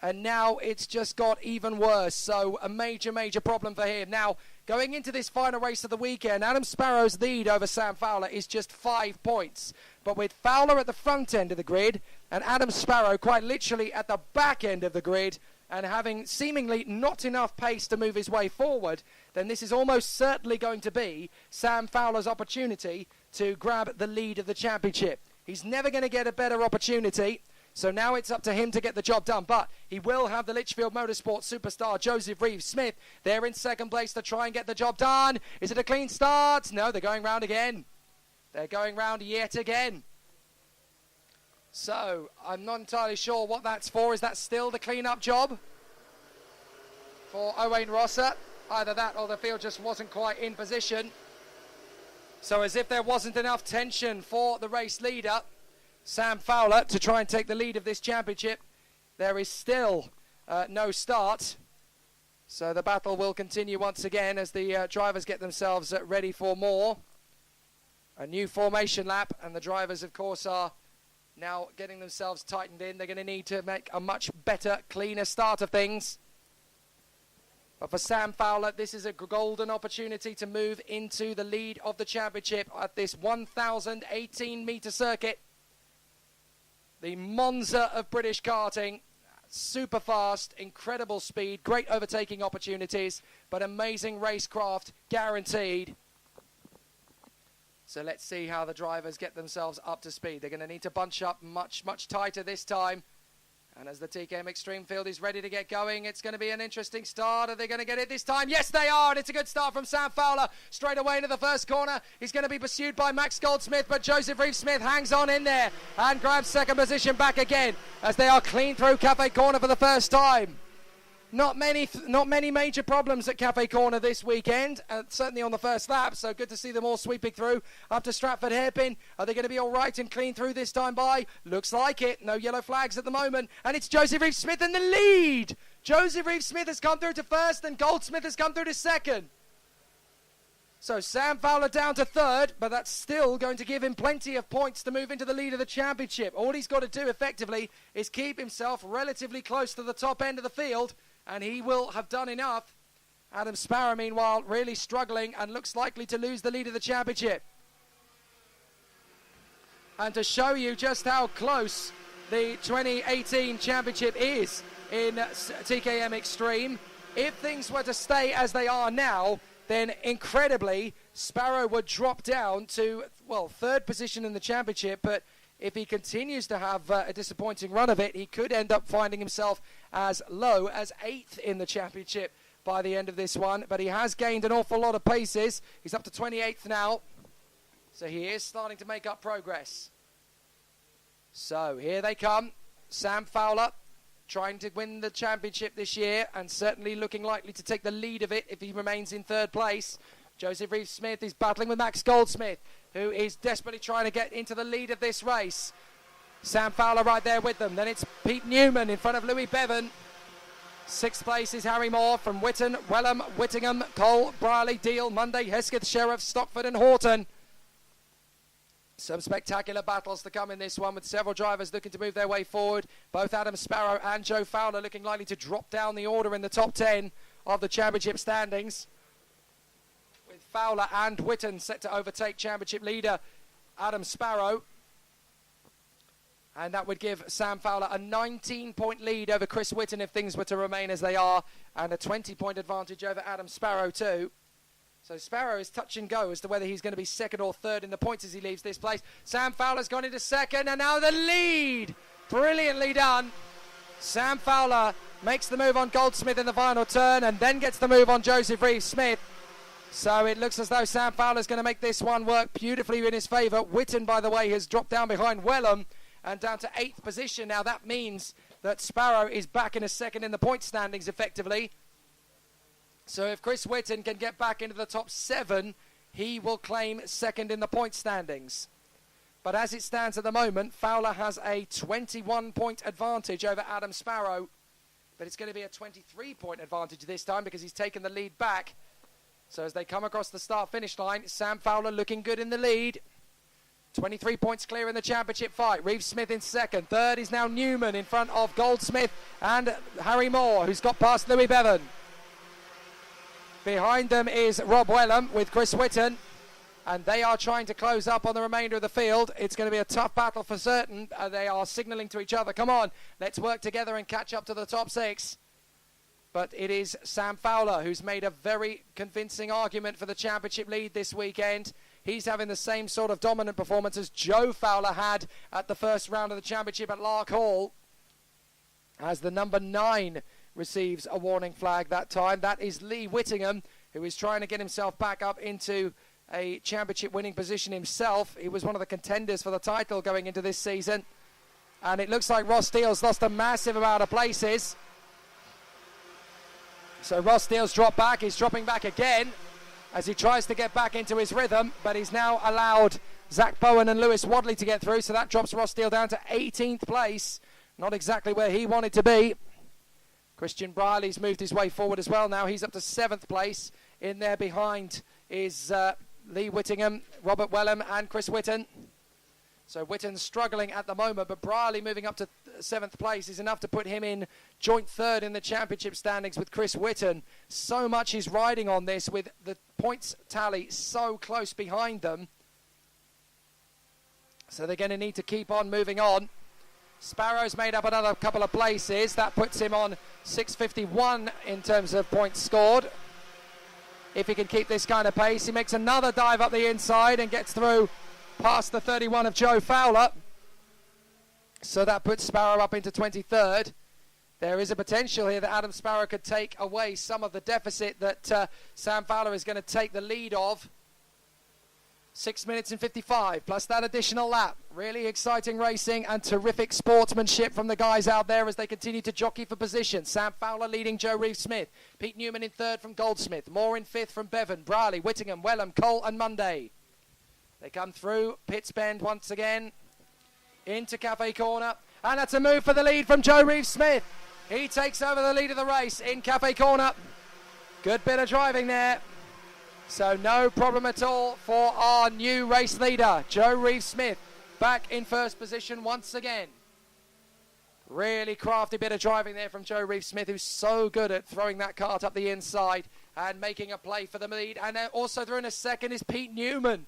G: And now it's just got even worse. So a major, major problem for him. Now, going into this final race of the weekend, Adam Sparrow's lead over Sam Fowler is just 5 points. But with Fowler at the front end of the grid and Adam Sparrow quite literally at the back end of the grid and having seemingly not enough pace to move his way forward, then this is almost certainly going to be Sam Fowler's opportunity to grab the lead of the championship. He's never going to get a better opportunity. So now it's up to him to get the job done. But he will have the Litchfield Motorsport superstar Joseph Reeves-Smith there in second place to try and get the job done. Is it a clean start? No, they're going round again. They're going round yet again. So I'm not entirely sure what that's for. Is that still the clean-up job for Owain Rosser? Either that or the field just wasn't quite in position. So as if there wasn't enough tension for the race leader, Sam Fowler, to try and take the lead of this championship, there is still no start. So the battle will continue once again as the drivers get themselves ready for more. A new formation lap, and the drivers, of course, are now getting themselves tightened in. They're going to need to make a much better, cleaner start of things. But for Sam Fowler, this is a golden opportunity to move into the lead of the championship at this 1,018-metre circuit. The Monza of British karting. Super fast, incredible speed, great overtaking opportunities, but amazing racecraft guaranteed. So let's see how the drivers get themselves up to speed. They're going to need to bunch up much, much tighter this time. And as the TKM Extreme field is ready to get going, it's going to be an interesting start. Are they going to get it this time? Yes, they are. And it's a good start from Sam Fowler. Straight away into the first corner. He's going to be pursued by Max Goldsmith, but Joseph Reeves-Smith hangs on in there and grabs second position back again as they are clean through Cafe Corner for the first time. Not many major problems at Cafe Corner this weekend, certainly on the first lap, so good to see them all sweeping through up to Stratford Hairpin. Are they going to be all right and clean through this time by? Looks like it. No yellow flags at the moment, and it's Joseph Reeve-Smith in the lead. Joseph Reeve-Smith has come through to first, and Goldsmith has come through to second. So Sam Fowler down to third, but that's still going to give him plenty of points to move into the lead of the championship. All he's got to do effectively is keep himself relatively close to the top end of the field, and he will have done enough. Adam Sparrow, meanwhile, really struggling and looks likely to lose the lead of the championship. And to show you just how close the 2018 championship is in TKM Extreme, if things were to stay as they are now, then incredibly, Sparrow would drop down to, well, third position in the championship, but if he continues to have a disappointing run of it, he could end up finding himself as low as 8th in the championship by the end of this one. But he has gained an awful lot of paces. He's up to 28th now. So he is starting to make up progress. So here they come. Sam Fowler trying to win the championship this year and certainly looking likely to take the lead of it if he remains in third place. Joseph Reeve-Smith is battling with Max Goldsmith, who is desperately trying to get into the lead of this race. Sam Fowler right there with them. Then it's Pete Newman in front of Louis Bevan. 6th place is Harry Moore from Witton, Welham, Whittingham, Cole, Brierley, Deal, Monday, Hesketh, Sheriff, Stockford and Horton. Some spectacular battles to come in this one, with several drivers looking to move their way forward. Both Adam Sparrow and Joe Fowler looking likely to drop down the order in the top 10 of the championship standings, with Fowler and Witton set to overtake championship leader Adam Sparrow. And that would give Sam Fowler a 19-point lead over Chris Witton if things were to remain as they are, and a 20-point advantage over Adam Sparrow too. So Sparrow is touch and go as to whether he's going to be second or third in the points as he leaves this place. Sam Fowler's gone into second, and now the lead. Brilliantly done. Sam Fowler makes the move on Goldsmith in the final turn and then gets the move on Joseph Reeve-Smith. So it looks as though Sam Fowler's going to make this one work beautifully in his favour. Witton, by the way, has dropped down behind Welham and down to 8th position. Now that means that Sparrow is back in a second in the point standings effectively. So if Chris Witton can get back into the top 7, he will claim second in the point standings. But as it stands at the moment, Fowler has a 21-point advantage over Adam Sparrow. But it's going to be a 23-point advantage this time because he's taken the lead back. So as they come across the start-finish line, Sam Fowler looking good in the lead. 23 points clear in the championship fight. Reeve-Smith in second. Third is now Newman in front of Goldsmith and Harry Moore, who's got past Louis Bevan. Behind them is Rob Welham with Chris Witton, and they are trying to close up on the remainder of the field. It's going to be a tough battle for certain. They are signalling to each other, come on, let's work together and catch up to the top 6. But it is Sam Fowler who's made a very convincing argument for the championship lead this weekend. He's having the same sort of dominant performance as Joe Fowler had at the first round of the championship at Lark Hall, as the number 9 receives a warning flag that time. That is Lee Whittingham, who is trying to get himself back up into a championship winning position himself. He was one of the contenders for the title going into this season. And it looks like Ross Steele's lost a massive amount of places. So Ross Steele's dropped back. He's dropping back again as he tries to get back into his rhythm, but he's now allowed Zach Bowen and Lewis Wadley to get through, so that drops Ross Steele down to 18th place. Not exactly where he wanted to be. Christian Brierley's moved his way forward as well now. He's up to 7th place. In there behind is Lee Whittingham, Robert Welham and Chris Witton. So Witton's struggling at the moment, but Brierley moving up to 7th place is enough to put him in joint 3rd in the championship standings with Chris Witton. So much is riding on this with the points tally so close behind them. So they're going to need to keep on moving on. Sparrow's made up another couple of places. That puts him on 651 in terms of points scored. If he can keep this kind of pace, he makes another dive up the inside and gets through past the 31 of Joe Fowler. So that puts Sparrow up into 23rd. There is a potential here that Adam Sparrow could take away some of the deficit that Sam Fowler is going to take the lead of. 6 minutes and 55 plus that additional lap. Really exciting racing and terrific sportsmanship from the guys out there as they continue to jockey for position. Sam Fowler leading Joe Reeve-Smith. Pete Newman in third from Goldsmith. Moore in fifth from Bevan, Brierley, Whittingham, Wellham, Cole and Monday. They come through Pitts Bend once again into Cafe Corner. And that's a move for the lead from Joe Reeve-Smith. He takes over the lead of the race in Cafe Corner. Good bit of driving there. So no problem at all for our new race leader, Joe Reeve-Smith, back in first position once again. Really crafty bit of driving there from Joe Reeve-Smith, who's so good at throwing that cart up the inside and making a play for the lead. And also through in a second is Pete Newman.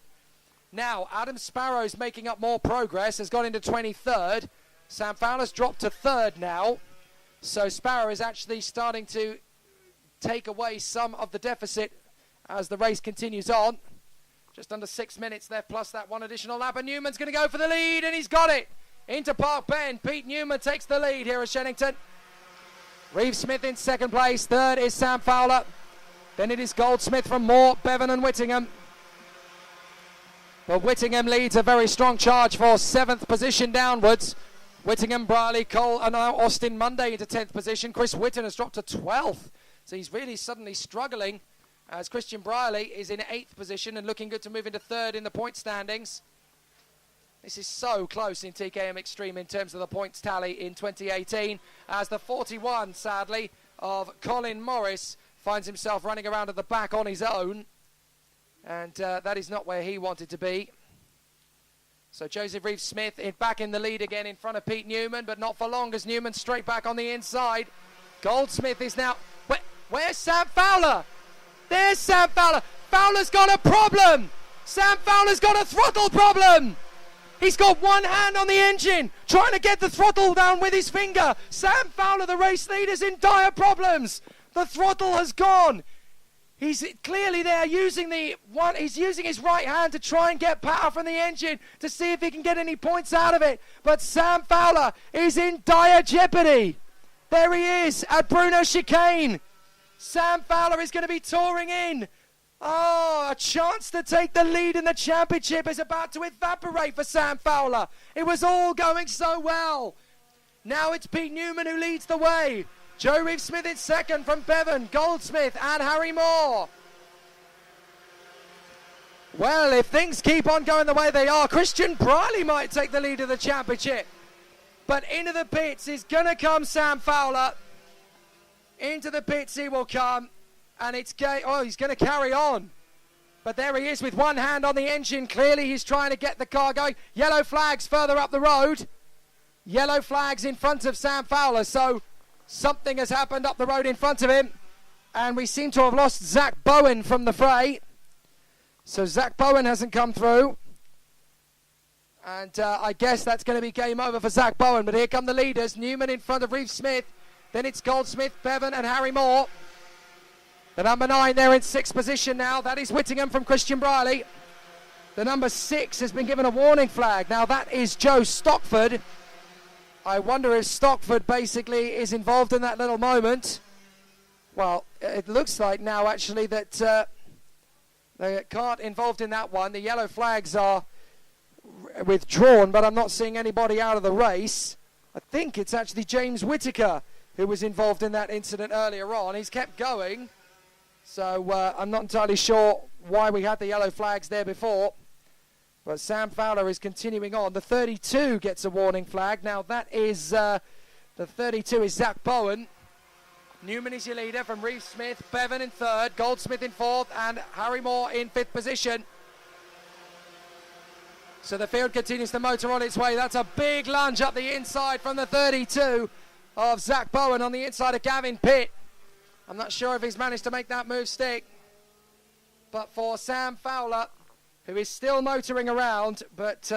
G: Now, Adam Sparrow's making up more progress, has gone into 23rd. Sam Fowler's dropped to third now. So Sparrow is actually starting to take away some of the deficit as the race continues on. Just under 6 minutes left, plus that one additional lap. And Newman's going to go for the lead, and he's got it. Into Park Bend. Pete Newman takes the lead here at Shenington. Reeve-Smith in second place. Third is Sam Fowler. Then it is Goldsmith from Moore, Bevan and Whittingham. But Whittingham leads a very strong charge for 7th position downwards. Whittingham, Brierley, Cole and now Austin Monday into 10th position. Chris Whitten has dropped to 12th. So he's really suddenly struggling as Christian Brierley is in 8th position and looking good to move into 3rd in the point standings. This is so close in TKM Extreme in terms of the points tally in 2018 as the 41, sadly, of Colin Morris finds himself running around at the back on his own. And that is not where he wanted to be. So Joseph Reeve-Smith back in the lead again in front of Pete Newman, but not for long as Newman straight back on the inside. Goldsmith is now... Where's Sam Fowler? There's Sam Fowler. Fowler's got a problem. Sam Fowler's got a throttle problem. He's got one hand on the engine, trying to get the throttle down with his finger. Sam Fowler, the race leader's in dire problems. The throttle has gone. He's clearly there using he's using his right hand to try and get power from the engine to see if he can get any points out of it. But Sam Fowler is in dire jeopardy. There he is at Bruno Chicane. Sam Fowler is going to be touring in. Oh, a chance to take the lead in the championship is about to evaporate for Sam Fowler. It was all going so well. Now it's Pete Newman who leads the way. Joe Reeve-Smith in second from Bevan, Goldsmith and Harry Moore. Well, if things keep on going the way they are, Christian Brierley might take the lead of the championship. But into the pits is going to come Sam Fowler. Into the pits he will come. And he's going to carry on. But there he is with one hand on the engine. Clearly he's trying to get the car going. Yellow flags further up the road. Yellow flags in front of Sam Fowler. So something has happened up the road in front of him. And we seem to have lost Zach Bowen from the fray. So Zach Bowen hasn't come through. And I guess that's going to be game over for Zach Bowen. But here come the leaders. Newman in front of Reeve-Smith. Then it's Goldsmith, Bevan and Harry Moore. The number 9 there in 6th position now. That is Whittingham from Christian Brierley. The number 6 has been given a warning flag. Now that is Joe Stockford. I wonder if Stockford basically is involved in that little moment. Well, it looks like now actually that the cart involved in that one. The yellow flags are withdrawn, but I'm not seeing anybody out of the race. I think it's actually James Whittaker who was involved in that incident earlier on. He's kept going. So I'm not entirely sure why we had the yellow flags there before. But Sam Fowler is continuing on. The 32 gets a warning flag. Now that is, the 32 is Zach Bowen. Newman is your leader from Reeve-Smith. Bevan in 3rd. Goldsmith in 4th. And Harry Moore in 5th position. So the field continues to motor on its way. That's a big lunge up the inside from the 32 of Zach Bowen on the inside of Gavin Pitt. I'm not sure if he's managed to make that move stick. But for Sam Fowler, who is still motoring around, but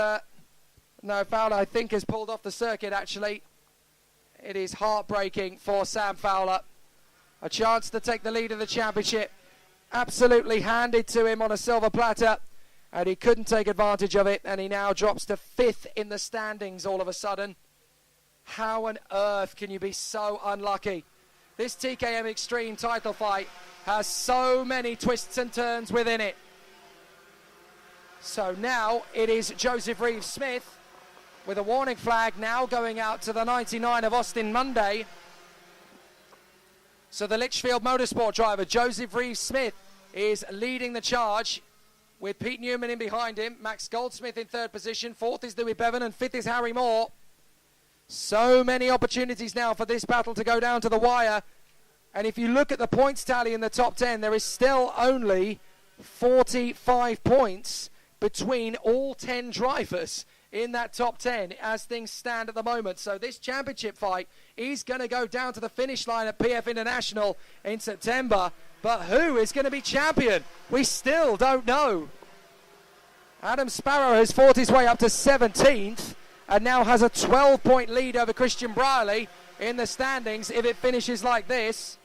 G: no, Fowler I think has pulled off the circuit actually. It is heartbreaking for Sam Fowler. A chance to take the lead of the championship. Absolutely handed to him on a silver platter. And he couldn't take advantage of it. And he now drops to 5th in the standings all of a sudden. How on earth can you be so unlucky? This TKM Extreme title fight has so many twists and turns within it. So now it is Joseph Reeves-Smith with a warning flag now going out to the 99 of Austin Monday. So the Litchfield Motorsport driver, Joseph Reeves-Smith, is leading the charge with Pete Newman in behind him. Max Goldsmith in third position. Fourth is Louis Bevan and fifth is Harry Moore. So many opportunities now for this battle to go down to the wire. And if you look at the points tally in the top 10, there is still only 45 points between all 10 drivers in that top 10 as things stand at the moment. So this championship fight is going to go down to the finish line at PF International in September. But who is going to be champion? We still don't know. Adam Sparrow has fought his way up to 17th and now has a 12-point lead over Christian Brierley in the standings if it finishes like this.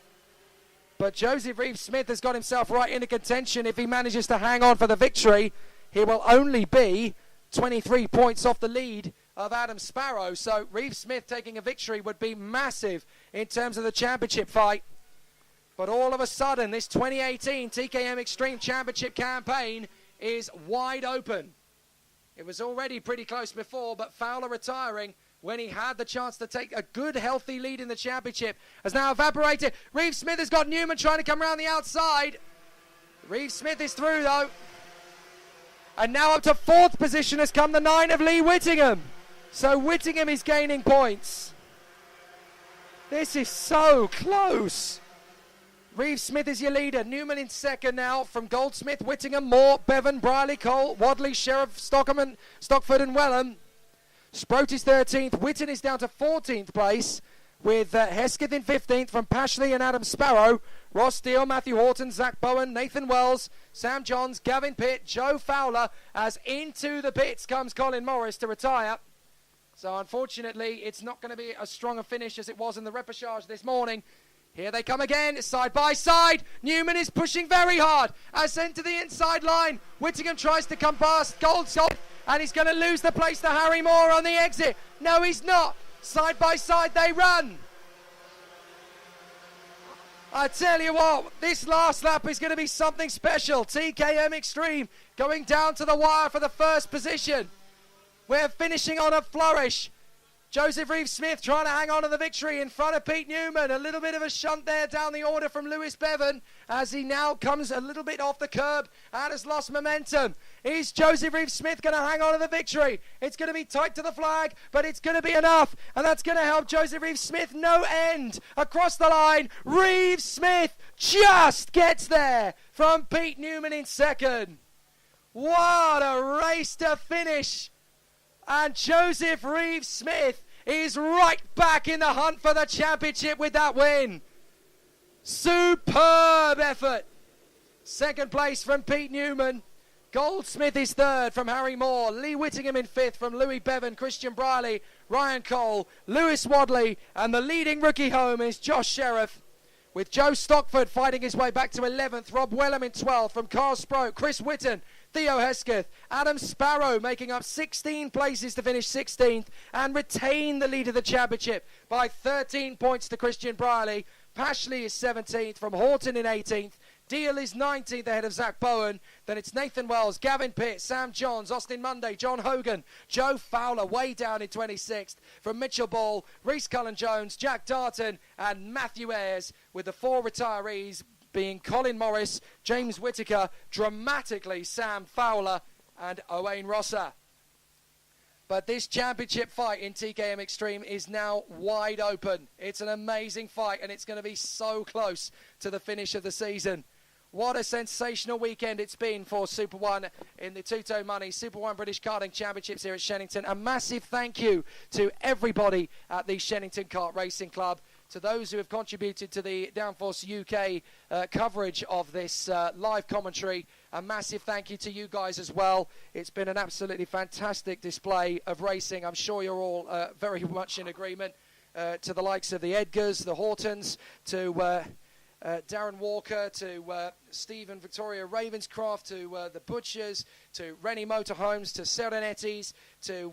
G: But Joseph Reeves-Smith has got himself right into contention. If he manages to hang on for the victory, he will only be 23 points off the lead of Adam Sparrow. So Reeves-Smith taking a victory would be massive in terms of the championship fight. But all of a sudden, this 2018 TKM Extreme Championship campaign is wide open. It was already pretty close before, but Fowler retiring when he had the chance to take a good, healthy lead in the championship has now evaporated. Reeves-Smith has got Newman trying to come around the outside. Reeves-Smith is through, though. And now up to fourth position has come the 9 of Lee Whittingham. So Whittingham is gaining points. This is so close. Reeves-Smith is your leader. Newman in second now from Goldsmith, Whittingham, Moore, Bevan, Brierley, Cole, Wadley, Sheriff, Stockford and Wellham. Sproat is 13th. Whitten is down to 14th place with Hesketh in 15th from Pashley and Adam Sparrow. Ross Steele, Matthew Horton, Zach Bowen, Nathan Wells, Sam Johns, Gavin Pitt, Joe Fowler. As into the pits comes Colin Morris to retire. So unfortunately, it's not going to be as strong a finish as it was in the repechage this morning. Here they come again, side by side. Newman is pushing very hard. Ascent to the inside line. Whittingham tries to come past Goldsmith, and he's going to lose the place to Harry Moore on the exit. No, he's not. Side by side they run. I tell you what, this last lap is going to be something special. TKM Extreme going down to the wire for the first position. We're finishing on a flourish. Joseph Reeves-Smith trying to hang on to the victory in front of Pete Newman. A little bit of a shunt there down the order from Lewis Bevan as he now comes a little bit off the curb and has lost momentum. Is Joseph Reeves-Smith going to hang on to the victory? It's going to be tight to the flag, but it's going to be enough. And that's going to help Joseph Reeves-Smith no end across the line. Reeves-Smith just gets there from Pete Newman in second. What a race to finish. And Joseph Reeves-Smith is right back in the hunt for the championship with that win. Superb effort. Second place from Pete Newman. Goldsmith is third from Harry Moore. Lee Whittingham in fifth from Louis Bevan, Christian Brierley, Ryan Cole, Lewis Wadley. And the leading rookie home is Josh Sheriff, with Joe Stockford fighting his way back to 11th. Rob Wellham in 12th from Carl Sproat, Chris Whitten, Theo Hesketh, Adam Sparrow making up 16 places to finish 16th and retain the lead of the championship by 13 points to Christian Brierley. Pashley is 17th from Horton in 18th. Deal is 19th ahead of Zach Bowen. Then it's Nathan Wells, Gavin Pitt, Sam Johns, Austin Monday, John Hogan, Joe Fowler way down in 26th from Mitchell Ball, Reese Cullen-Jones, Jack Darton and Matthew Ayres, with the four retirees being Colin Morris, James Whittaker, dramatically Sam Fowler and Owain Rosser. But this championship fight in TKM Extreme is now wide open. It's an amazing fight and it's going to be so close to the finish of the season. What a sensational weekend it's been for Super One in the Two-Tone Money Super One British Karting Championships here at Shenington. A massive thank you to everybody at the Shenington Kart Racing Club, to those who have contributed to the Downforce UK coverage of this live commentary. A massive thank you to you guys as well. It's been an absolutely fantastic display of racing. I'm sure you're all very much in agreement. To the likes of the Edgars, the Hortons, to Darren Walker, to Stephen Victoria Ravenscroft, to the Butchers, to Rennie Motorhomes, to Serenetti's, to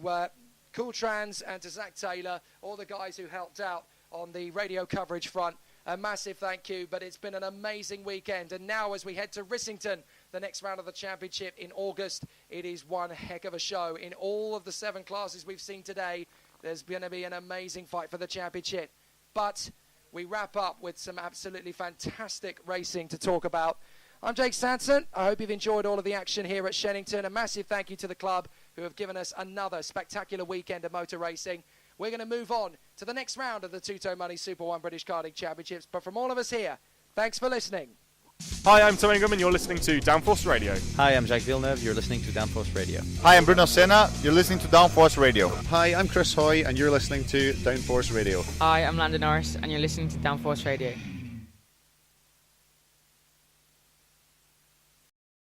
G: Cooltrans and to Zach Taylor, all the guys who helped out on the radio coverage front. A massive thank you, but it's been an amazing weekend. And now as we head to Rissington, the next round of the championship in August. It is one heck of a show. In all of the 7 classes we've seen today, there's going to be an amazing fight for the championship. But we wrap up with some absolutely fantastic racing to talk about. I'm Jake Sanson. I hope you've enjoyed all of the action here at Shenington. A massive thank you to the club who have given us another spectacular weekend of motor racing. We're going to move on to the next round of the Two-Tone Money Super 1 British Karting Championships. But from all of us here, thanks for listening.
A: Hi, I'm Tom Ingram and you're listening to Downforce Radio.
B: Hi, I'm Jacques Villeneuve. You're listening to Downforce Radio.
C: Hi, I'm Bruno Senna. You're listening to Downforce Radio.
D: Hi, I'm Chris Hoy, and you're listening to Downforce Radio.
E: Hi, I'm Landon Norris, and you're listening to Downforce Radio.